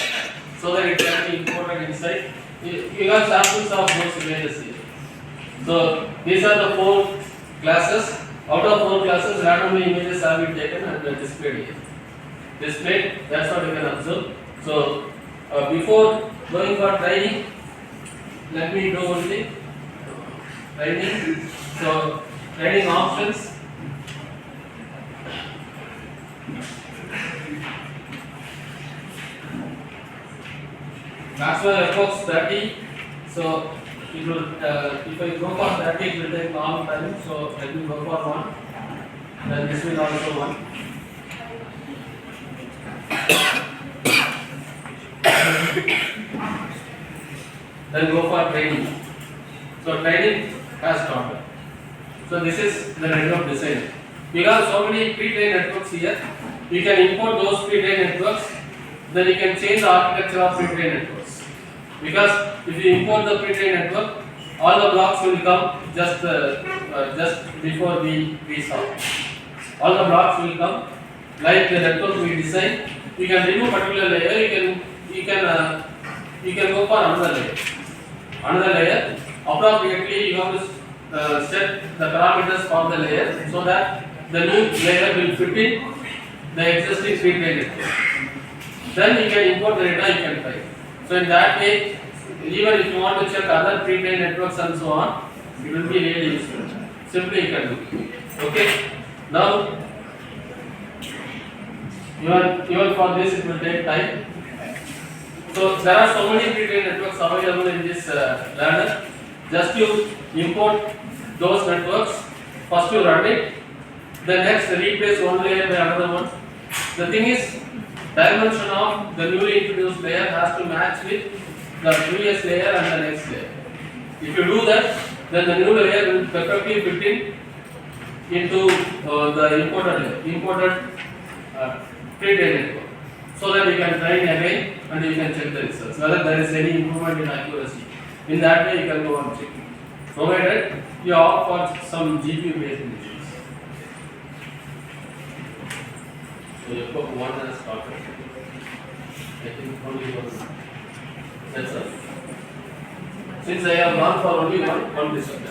S16: so that it can be imported inside. You have samples of those images here. So, these are the 4 classes. Out of 4 classes, randomly images have been taken and displayed here. Displayed, that's what you can observe. So, before going for training, let me do one thing. Training. So, training options. Maximum efforts 30. So, it will, if I go for 30, it will take long time. So, let me go for 1. Then this will also 1. Then go for training. So training has started. So this is the network design. We have so many pre-trained networks here. You can import those pre-trained networks. Then you can change the architecture of pre-trained networks. Because if you import the pre-trained network, all the blocks will come just before we start. All the blocks will come like the network we design. You can remove particular layer. You can go for another layer. Another layer. Appropriately, you have to set the parameters for the layer so that the new layer will fit in the existing pre-trained network. Then you can import the data. You can try. So in that way, even if you want to check other pre-trained networks and so on, it will be really useful. Simply you can do. Okay. Now, even for this it will take time. So there are so many pre-trained networks available in this learner. Just you import those networks. First you run it. The next replace one layer by another one. The thing is, dimension of the newly introduced layer has to match with the previous layer and the next layer. If you do that, then the new layer will perfectly fit into the imported pre-trained network, so that you can train again and you can check the results whether there is any improvement in accuracy. In that way, you can go on checking, provided you opt for some GPU based images. So you put one as started. I think only one. That's all. Since I have gone for only one result,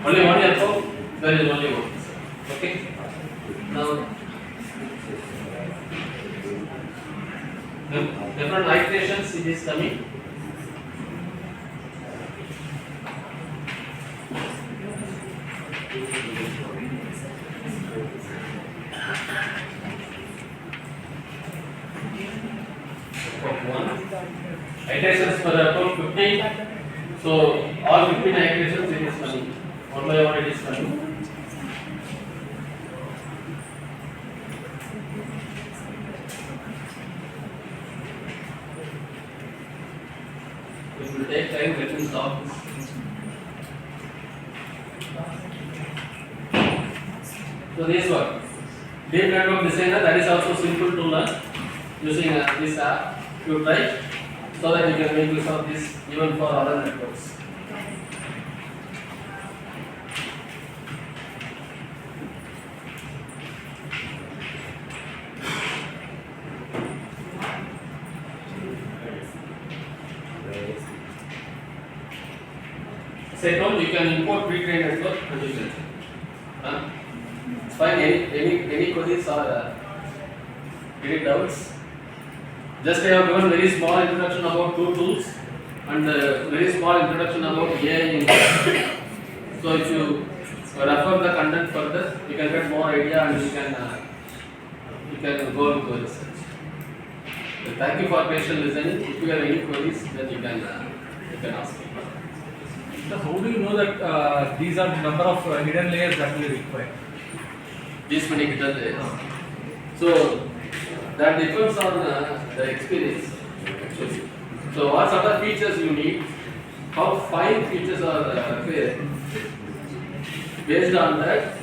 S16: only one effort, there is only one result. Okay. Now, different iterations it is coming. Iterations for about 15. So all 15 iterations it is coming. One by one it is coming. It will take time. Let me stop this. So this one, Deep Network Designer, that is also simple to learn using this app. You try so that you can make use of this even for other networks. Second, you can import pre-trained network and you can find any queries or any doubts. Just I have given very small introduction about two tools and very small introduction about AI. So if you refer the content further, you can get more idea and you can go into research. So thank you for patient listening. If you have any queries, then you can ask me.
S11: So how do you know that these are the number of hidden layers that we require?
S16: These many hidden layers. So that depends on the experience. actually. So what sort of features you need? How 5 features are there? Based on that,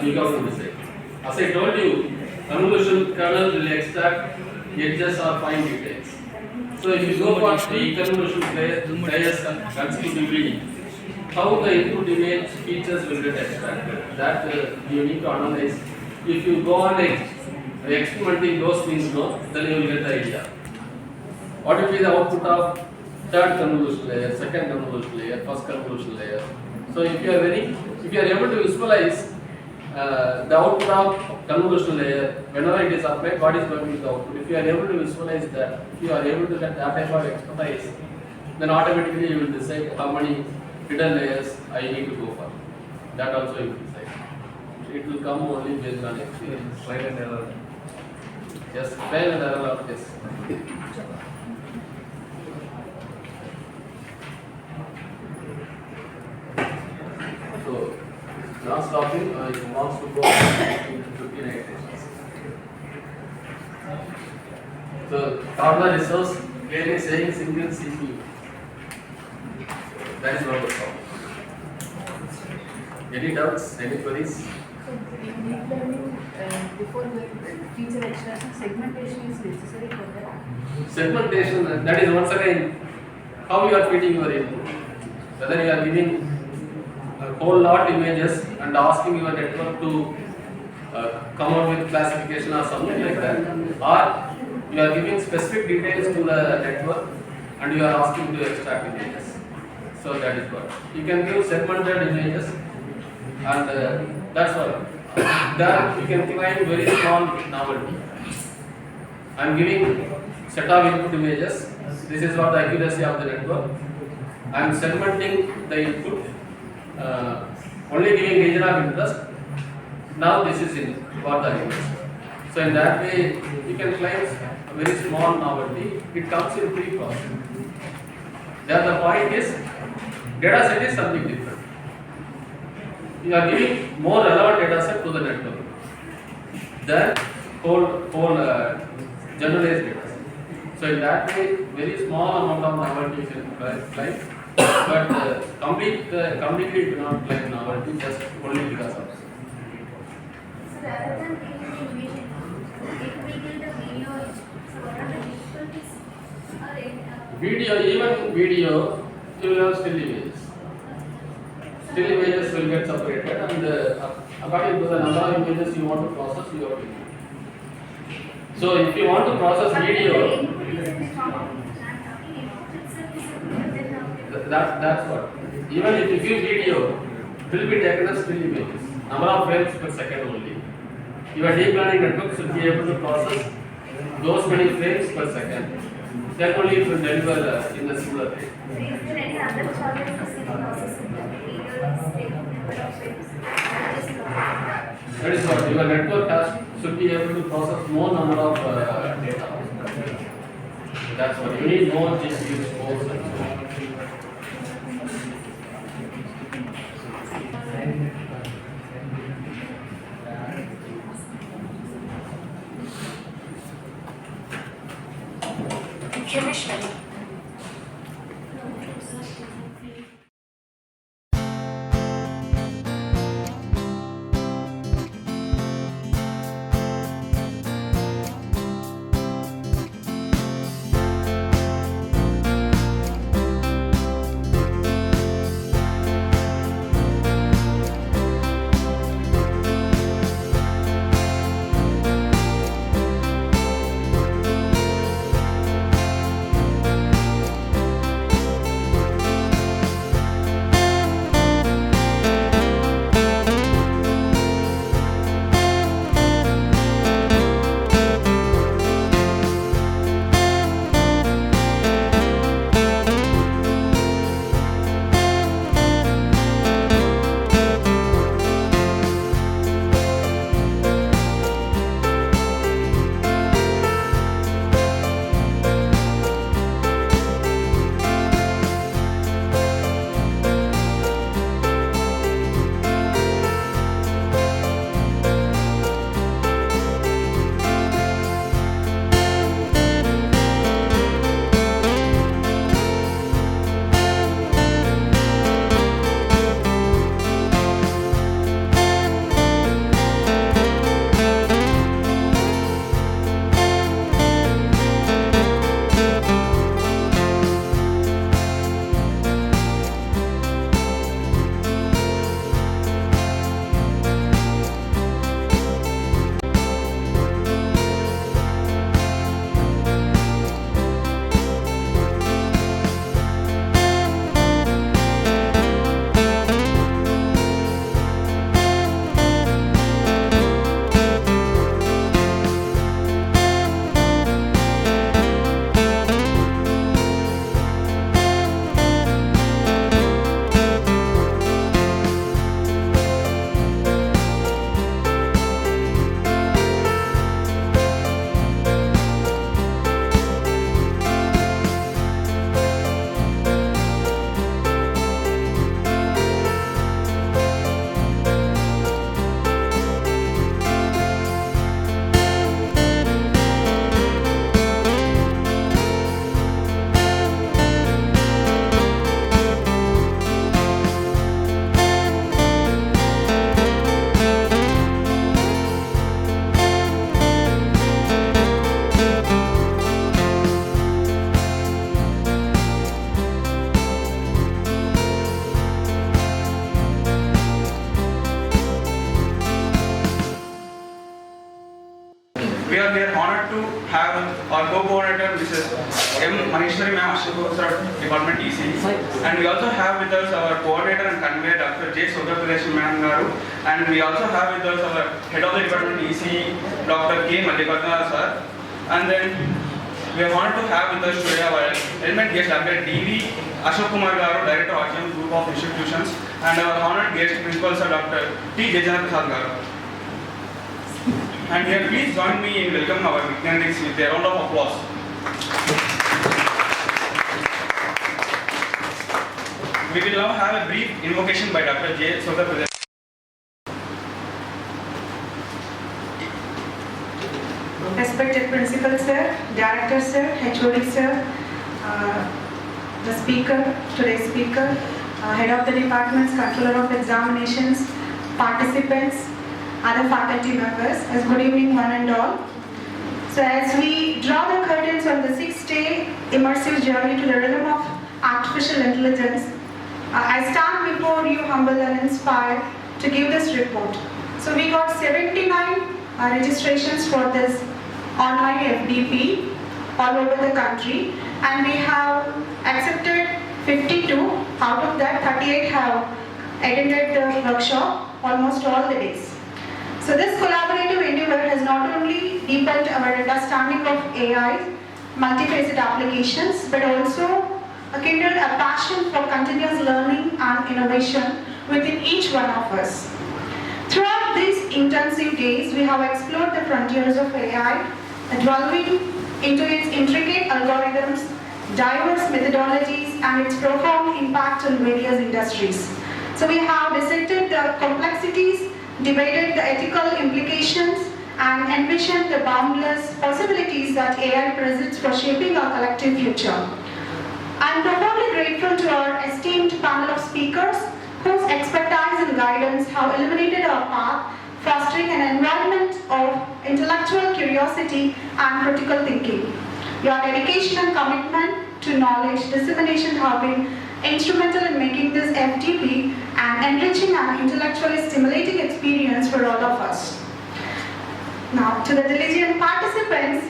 S16: we got to decide. As I told you, convolution kernel will extract edges or fine details. So if you go for 3 convolution layers consecutively, how the input image features will get extracted? That you need to analyze. If you go on experimenting those things, then you will get the idea. What will be the output of 3rd convolution layer, 2nd convolution layer, 1st convolution layer? So if you are able to visualize the output of convolution layer, whenever it is applied, what is going to be the output? If you are able to visualize that, if you are able to get that type of expertise, then automatically you will decide how many hidden layers I need to go for. That also you will decide. It will come only based on experience.
S12: Trial and error.
S16: Yes, trial and error of this. So, last topic, it wants to go into 15 iterations. So, Toddler resource clearly saying single CPU. That is not the problem. Any doubts? Any queries?
S17: So, in deep learning, before the feature extraction, segmentation is necessary for that.
S16: Segmentation, that is once again how you are feeding your input. Whether you are giving a whole lot images and asking your network to come out with classification or something like that, or you are giving specific details to the network and you are asking to extract images. So that is what. You can give segmented images and that's all. Then you can claim very small novelty. I am giving set of input images. This is what the accuracy of the network. I am segmenting the input, only giving region of interest. Now this is in for the image. So in that way, you can claim a very small novelty. It comes in pre-processing. Then the point is, data set is something different. You are giving more relevant data set to the network than whole generalized data set. So in that way, very small amount of novelty you can claim, but completely you cannot claim novelty just only because of.
S7: So rather than giving the image, if we give the video, so what are the difficulties?
S16: Video, even video, you will have still images. Still images will get separated and according to the number of images you want to process, you have to do. So if you want to process video, that's what. Even if you give video, it will be taken as still images. Number of frames per second only. Your deep learning network should be able to process those many frames per second. Then only it will deliver in the similar rate.
S7: Is there any other challenges in processing the video number of frames?
S16: That is what your network should be able to process more number of data. That's what you need more GPUs, more sensors.
S14: Chemistry.
S18: have our co-coordinator Mrs. M. Maheshwari Ma'am, Department EC, and we also have with us our coordinator and convener Dr.J.Sofia Ma'am Garu, and we also have with us our head of the department EC Dr. K. Mallikarjuna sir, and then we are honored to have with us today our element guest Dr. D.V. Ashok Kumar Garu, Director RGM Group of Institutions, and our honored guest Principal Sir Dr. T. Jejana Prasad Garu. And here, please join me in welcoming our dignitaries with a round of applause. We will now have a brief invocation by Dr. J.Sofia.
S14: Respected Principal Sir, Director Sir, HOD Sir, the Speaker, today's Speaker, Head of the Departments, Controller of Examinations, participants, other faculty members, as good evening one and all. So as we draw the curtains on the 6-day immersive journey to the realm of artificial intelligence, I stand before you humble and inspired to give this report. So we got 79 registrations for this online FDP all over the country, and we have accepted 52. Out of that, 38 have attended the workshop almost all the days. So this collaborative endeavor has not only deepened our understanding of AI, multifaceted applications, but also kindled a passion for continuous learning and innovation within each one of us. Throughout these intensive days, we have explored the frontiers of AI, delving into its intricate algorithms, diverse methodologies, and its profound impact on various industries. So we have dissected the complexities, debated the ethical implications, and envisioned the boundless possibilities that AI presents for shaping our collective future. I am profoundly grateful to our esteemed panel of speakers whose expertise and guidance have illuminated our path, fostering an environment of intellectual curiosity and critical thinking. Your dedication and commitment to knowledge dissemination have been instrumental in making this FDP an enriching and intellectually stimulating experience for all of us. Now, to the diligent participants,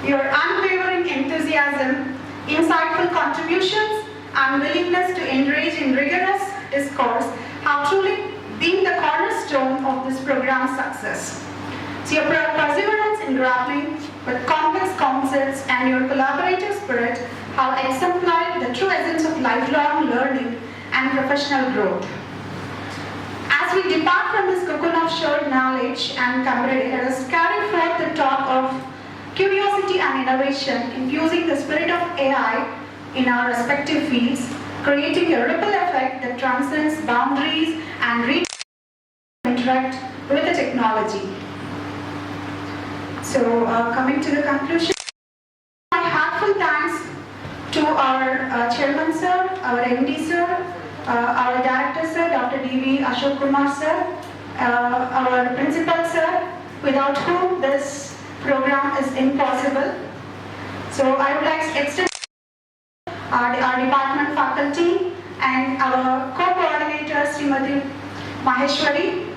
S14: your unwavering enthusiasm, insightful contributions, and willingness to engage in rigorous discourse have truly been the cornerstone of this program's success. So your perseverance in grappling with complex concepts and your collaborative spirit have exemplified the true essence of lifelong learning and professional growth. As we depart from this cocoon of shared knowledge and camaraderie, let us carry forth the talk of curiosity and innovation, infusing the spirit of AI in our respective fields, creating a ripple effect that transcends boundaries and interact with the technology. So, coming to the conclusion, my heartfelt thanks to our Chairman Sir, our MD Sir, our Director Sir, Dr. D.V. Ashok Kumar Sir, our Principal Sir, without whom this program is impossible. So I would like to extend our department faculty and our co-coordinator Srimati Maheshwari,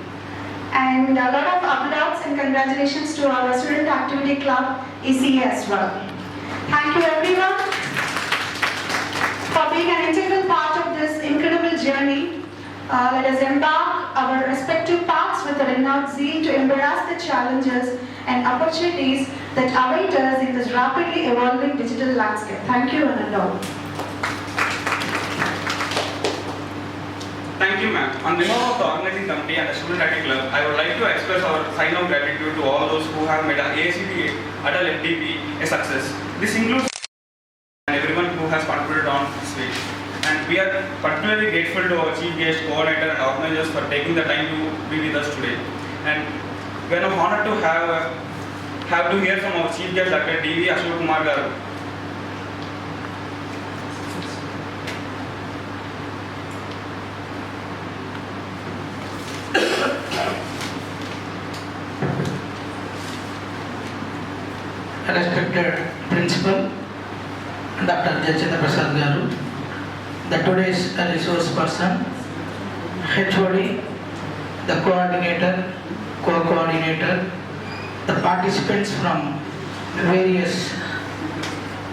S14: and a lot of applause and congratulations to our Student Activity Club ECE as well. Thank you everyone for being an integral part of this incredible journey. Let us embark our respective paths with a renewed zeal to embrace the challenges and opportunities that await us in this rapidly evolving digital landscape. Thank you and all.
S18: Thank you, ma'am. On behalf of the organizing committee and the Student Activity Club, I would like to express our sign of gratitude to all those who have made our AICTE ATAL FDP a success. This includes everyone who has contributed on this week. And we are particularly grateful to our chief guest, coordinator, and organizers for taking the time to be with us today. And we are now honored to have to hear from our chief guest, Dr. D.V. Ashok Kumar Garu.
S19: Respected Principal, Dr. Jejana Prasad Garu, the today's resource person, HOD, the coordinator, co-coordinator, the participants from various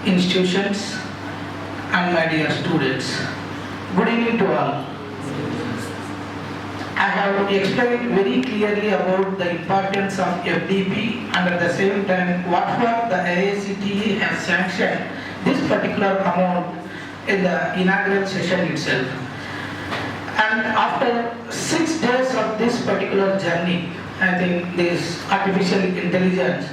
S19: institutions and my dear students. Good evening to all. I have explained very clearly about the importance of FDP and at the same time what the AICTE has sanctioned this particular amount in the inaugural session itself. And after 6 days of this particular journey, I think this artificial intelligence,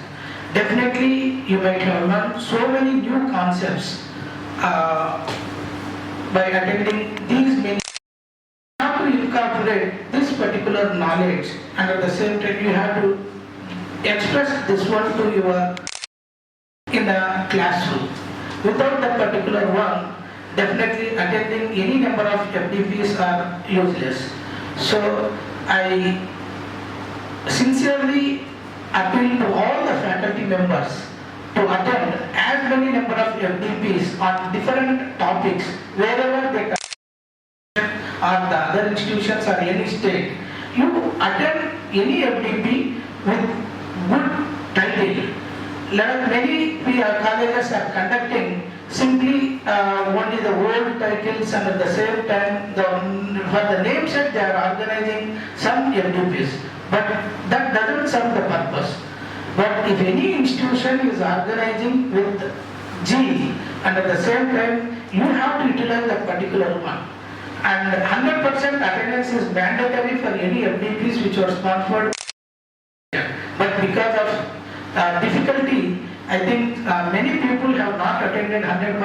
S19: definitely you might have learned so many new concepts by attending these many. You have to incorporate this particular knowledge and at the same time you have to express this one to your in the classroom. Without that particular one, definitely attending any number of FDPs are useless. So I sincerely appeal to all the faculty members to attend as many number of FDPs on different topics wherever they can, or the other institutions or any state. You attend any FDP with good title. Many colleges are conducting simply only the old titles and at the same time for the namesake they are organizing some FDPs. But that doesn't serve the purpose. But if any institution is organizing with G and at the same time you have to utilize that particular one. And 100% attendance is mandatory for any FDPs which are sponsored. But because of difficulty, I think many people have not attended 100%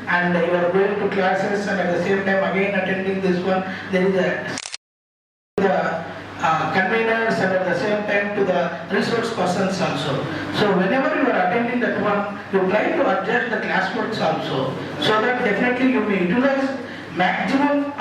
S19: and you are going to classes and at the same time again attending this one. There is the conveners and at the same time to the resource persons also. So whenever you are attending that one, you try to adjust the classworks also, so that definitely you may utilize maximum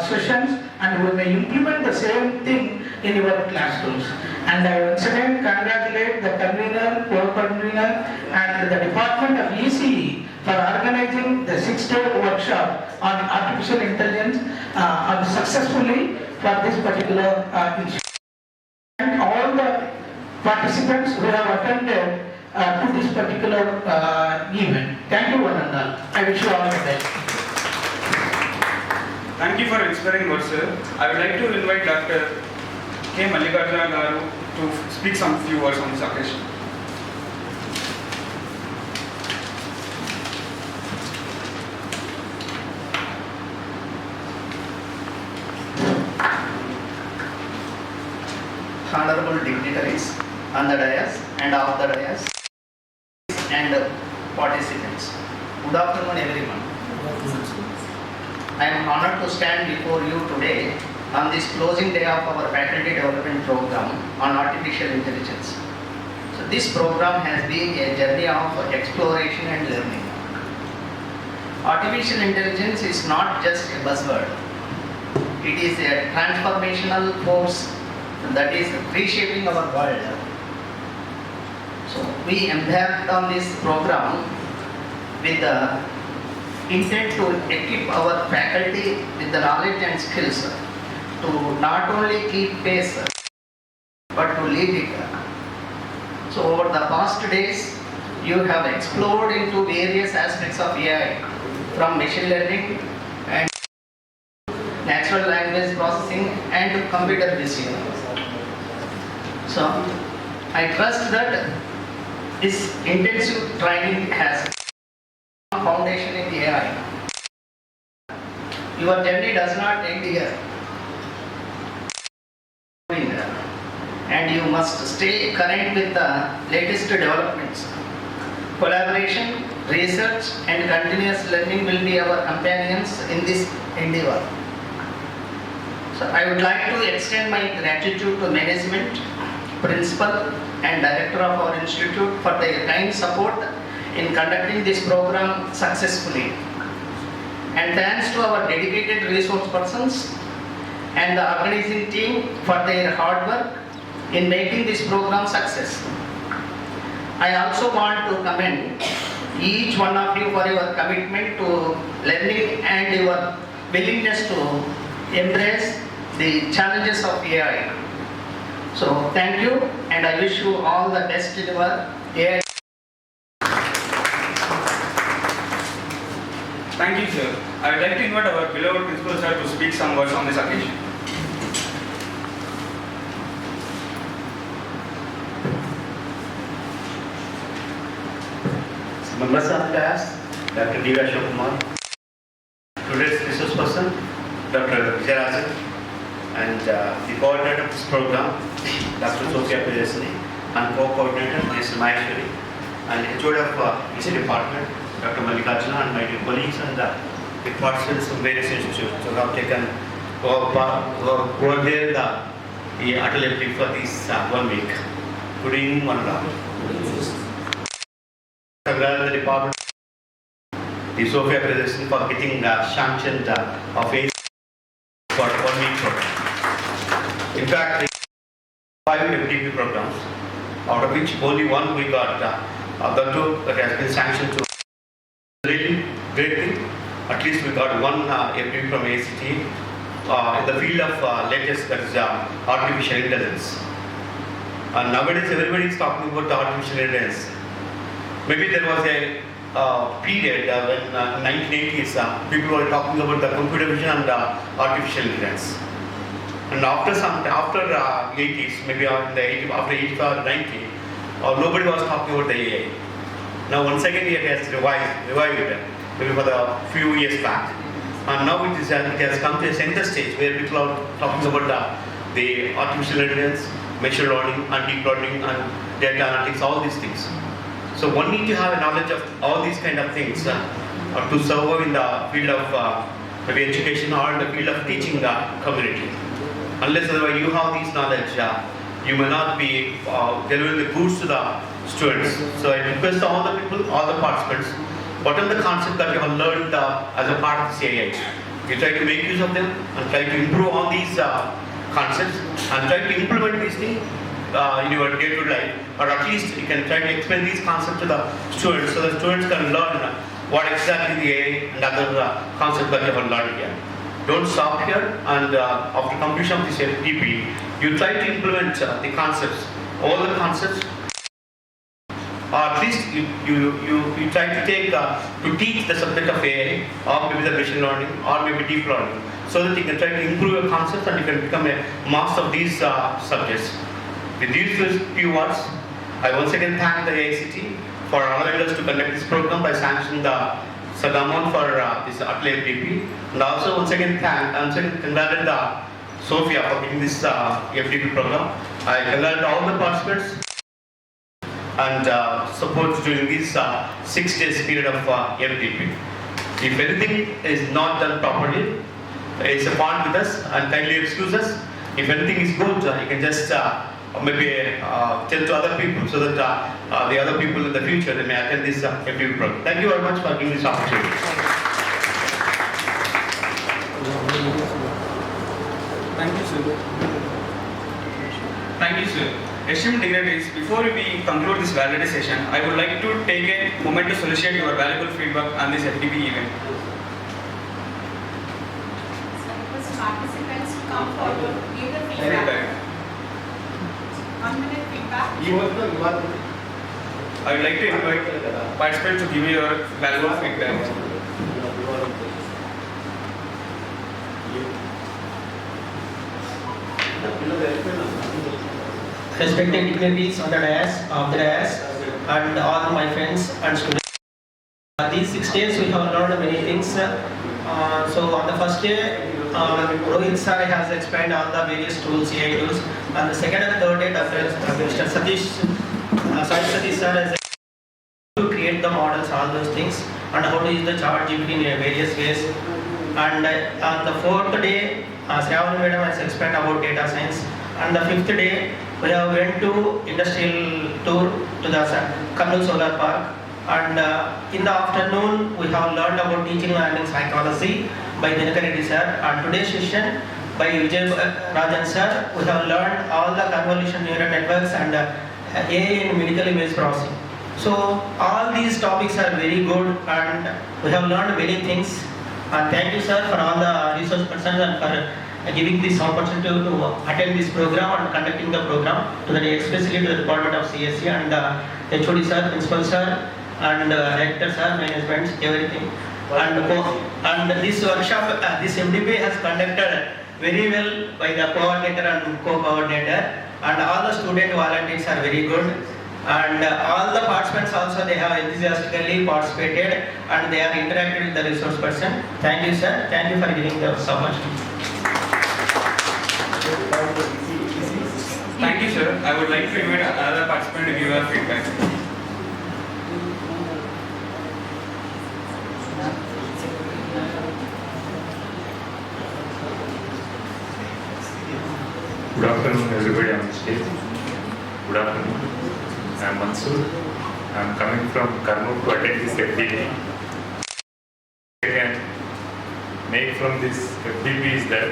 S19: sessions and you may implement the same thing in your classrooms. And I once again congratulate the convener, co-convener and the Department of ECE for organizing the 6-day workshop on artificial intelligence successfully for this particular institute. And all the participants who have attended to this particular event. Thank you one and all. I wish you all the best.
S18: Thank you for inspiring words, sir. I would like to invite Dr. K. Mallikarjuna Garu to speak some few words on this occasion.
S20: Honorable dignitaries on the dais and off the dais and participants. Good afternoon everyone. I am honored to stand before you today on this closing day of our faculty development program on artificial intelligence. So this program has been a journey of exploration and learning. Artificial intelligence is not just a buzzword. It is a transformational force that is reshaping our world. So we embarked on this program with the intent to equip our faculty with the knowledge and skills to not only keep pace but to lead it. So over the past days, you have explored into various aspects of AI, from machine learning and natural language processing and computer vision. So I trust that this intensive training has a foundation in AI. Your journey does not end here. And you must stay current with the latest developments. Collaboration, research and continuous learning will be our companions in this endeavor. So I would like to extend my gratitude to management, principal and director of our institute for their kind support in conducting this program successfully. And thanks to our dedicated resource persons and the organizing team for their hard work in making this program success. I also want to commend each one of you for your commitment to learning and your willingness to embrace the challenges of AI. So thank you and I wish you all the best in your AI
S18: Thank you, sir. I would like to invite our beloved principal sir to speak some words on this occasion.
S21: Members of the class, Dr. Sofia, today's resource person, Dr. J.Sofia, and the coordinator of this program, Dr. Sofia Priya Dharshini, and co-coordinator, Ms. Maheshwari, and HOD of each department, Dr. Mallikarjuna, and my dear colleagues and the participants from various institutions who have taken over there the ATAL FDP for this 1 week. Good evening, one and all. Congratulate the department, the Sofia Priya Dharshini, for getting sanctioned of AICTE for 1 week program. In fact, 5 FDP programs, out of which only 1 we got, the 2 that has been sanctioned to. Really great thing. At least we got 1 FDP from AICTE in the field of latest, that is artificial intelligence. And nowadays everybody is talking about artificial intelligence. Maybe there was a period when 1980s people were talking about the computer vision and artificial intelligence. And after 80s, maybe after 85 or 90, nobody was talking about the AI. Now once again it has revived maybe for the few years back. And now it has come to a center stage where people are talking about the artificial intelligence, machine learning and deep learning and data analytics, all these things. So one needs to have a knowledge of all these kind of things to serve in the field of maybe education or in the field of teaching the community. Unless otherwise you have this knowledge, you may not be delivering the goods to the students. So I request all the people, all the participants, what are the concepts that you have learned as a part of the CII? You try to make use of them and try to improve on these concepts and try to implement these things in your day-to-day life, or at least you can try to explain these concepts to the students so the students can learn what exactly the AI and other concepts that you have learned here. Don't stop here, and after completion of this FDP, you try to implement the concepts, all the concepts, or at least you try to take to teach the subject of AI, or maybe the machine learning, or maybe deep learning, so that you can try to improve your concepts and you can become a master of these subjects. With these few words, I once again thank the AICTE for allowing us to conduct this program by sanctioning the amount for this ATAL FDP, and also once again congratulate the Sofia for getting this FDP program. I congratulate all the participants and support during this 6 days period of FDP. If anything is not done properly, it's a point with us and kindly excuse us. If anything is good, you can just maybe tell to other people so that the other people in the future they may attend this FDP program. Thank you very much for giving this opportunity.
S18: Thank you, sir. Thank you, sir. Esteemed dignitaries, before we conclude this validity session, I would like to take a moment to solicit your valuable feedback on this FDP event.
S9: Participants to come forward, give the feedback. 1 minute feedback.
S18: I would like to invite participants to give your valuable feedback.
S22: Respected dignitaries on the dais, and all my friends and students. These 6 days we have learned many things. So on the first day, Rohit sir has explained all the various tools, AI tools. On the second and third day, Mr. Satish sir has to create the models, all those things, and how to use the chart GPT in various ways. And on the fourth day, Sravani madam has explained about data science. And the fifth day, we have went to industrial tour to the Kannur Solar Park. And in the afternoon, we have learned about teaching and learning psychology by Dinakar Reddy sir. And today's session by Vijay Rajan sir, we have learned all the convolution neural networks and AI in medical image processing. So all these topics are very good, and we have learned many things. And thank you, sir, for all the resource persons and for giving this opportunity to attend this program and conducting the program, to the especially to the Department of CSE and HOD sir, Principal sir, and Director sir, management, everything. And this workshop, this FDP has conducted very well by the coordinator and co-coordinator, and all the student volunteers are very good, and all the participants also, they have enthusiastically participated and they are interacting with the resource person. Thank you, sir. Thank you for giving us so much.
S18: Thank you, sir. I would like to invite another participant to give us feedback.
S1: Good afternoon, everybody on the stage. Good afternoon. I am Mansoor. I am coming from Karnool to attend this FDP. I can make from this FDP is that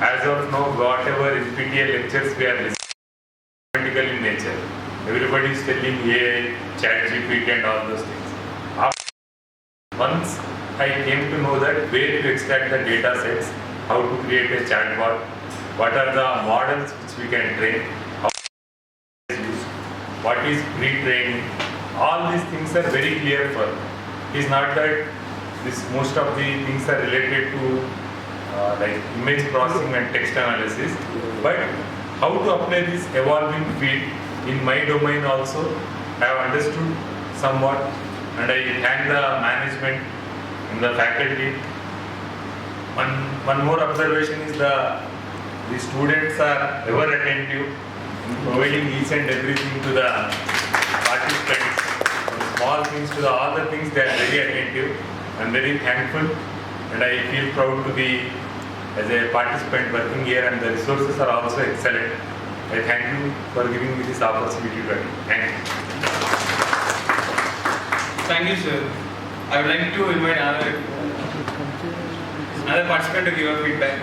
S1: as of now, whatever NPTEL lectures we are listening practical in nature. Everybody is telling AI, ChatGPT and all those things. Once I came to know that where to extract the data sets, how to create a chatbot, what are the models which we can train, how is used, what is pre-trained, all these things are very clear for me. It is not that most of the things are related to like image processing and text analysis, but how to apply this evolving field in my domain also, I have understood somewhat, and I thank the management and the faculty. One more observation is the students are ever attentive in providing each and everything to the participants, from small things to all the things, they are very attentive. I am very thankful and I feel proud to be as a participant working here, and the resources are also excellent. I thank you for giving me this opportunity to attend. Thank you.
S18: Thank you, sir. I would like to invite another participant to give a feedback.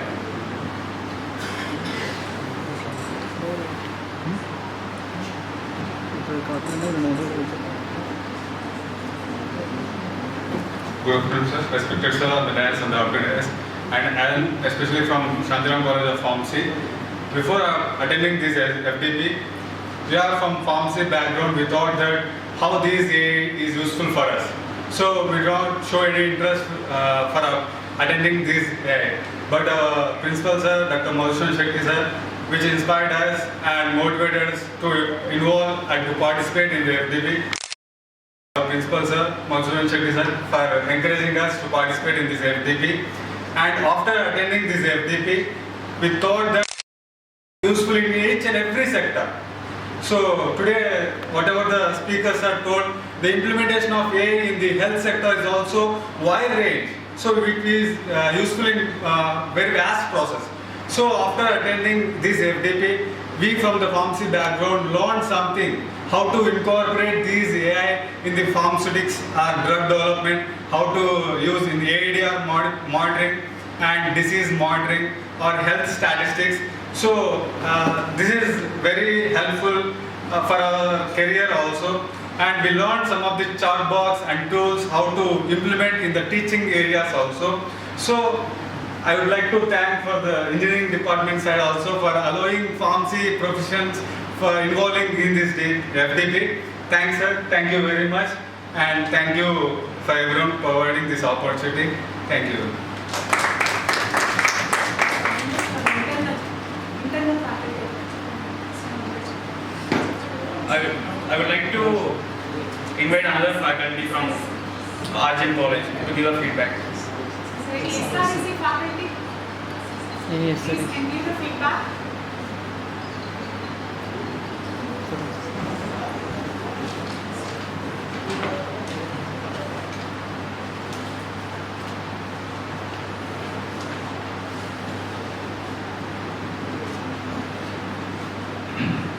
S3: Good afternoon, sir. Respected sir on the dais and the organizers, and I am especially from Shantiram College of Pharmacy. Before attending this FDP, we are from pharmacy background. We thought that how this AI is useful for us. So we don't show any interest for attending this AI. But Principal sir, Dr. Sofia sir, which inspired us and motivated us to involve and to participate in the FDP. Principal sir, Sofia sir, for encouraging us to participate in this FDP. And after attending this FDP, we thought that useful in each and every sector. So today, whatever the speakers have told, the implementation of AI in the health sector is also wide range. So it is useful in very vast process. So after attending this FDP, we from the pharmacy background learned something, how to incorporate these AI in the pharmaceutics or drug development, how to use in the ADR monitoring and disease monitoring or health statistics. So this is very helpful for our career also, and we learned some of the chatbots and tools how to implement in the teaching areas also. So I would like to thank for the engineering department side also for allowing pharmacy professions for involving in this FDP. Thanks sir, thank you very much, and thank you for everyone providing this opportunity. Thank you.
S18: I would like to invite another faculty from RGM College to give a feedback.
S7: So is the faculty?
S11: Yes, sir.
S7: Please can give the feedback.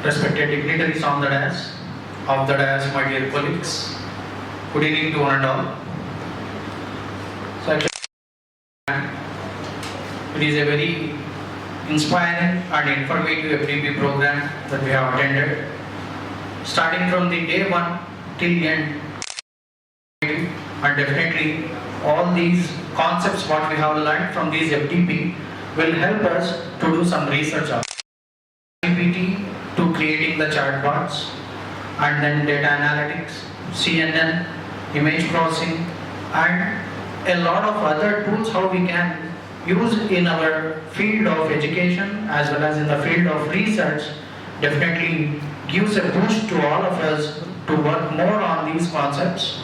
S19: Respected dignitaries on the dais, of the dais, my dear colleagues, good evening to one and all. So it is a very inspiring and informative FDP program that we have attended. Starting from the day one till the end, and definitely all these concepts what we have learned from these FDP will help us to do some research on GPT, to creating the chatbots, and then data analytics, CNN, image processing, and a lot of other tools how we can use in our field of education as well as in the field of research definitely gives a boost to all of us to work more on these concepts.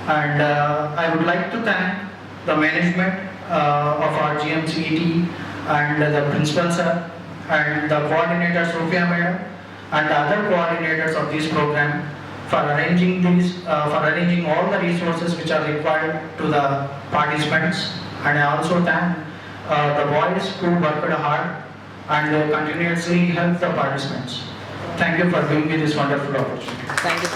S19: And I would like to thank the management of RGMCET and the principal sir and the coordinator Sofia madam and the other coordinators of this program for arranging all the resources which are required to the participants. And I also thank the boys who worked hard and continuously help the participants. Thank you for giving me this wonderful opportunity.
S9: Thank you.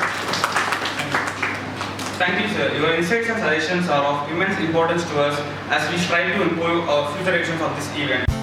S18: Thank you, sir. Your insights and suggestions are of immense importance to us as we strive to improve our future editions of this event.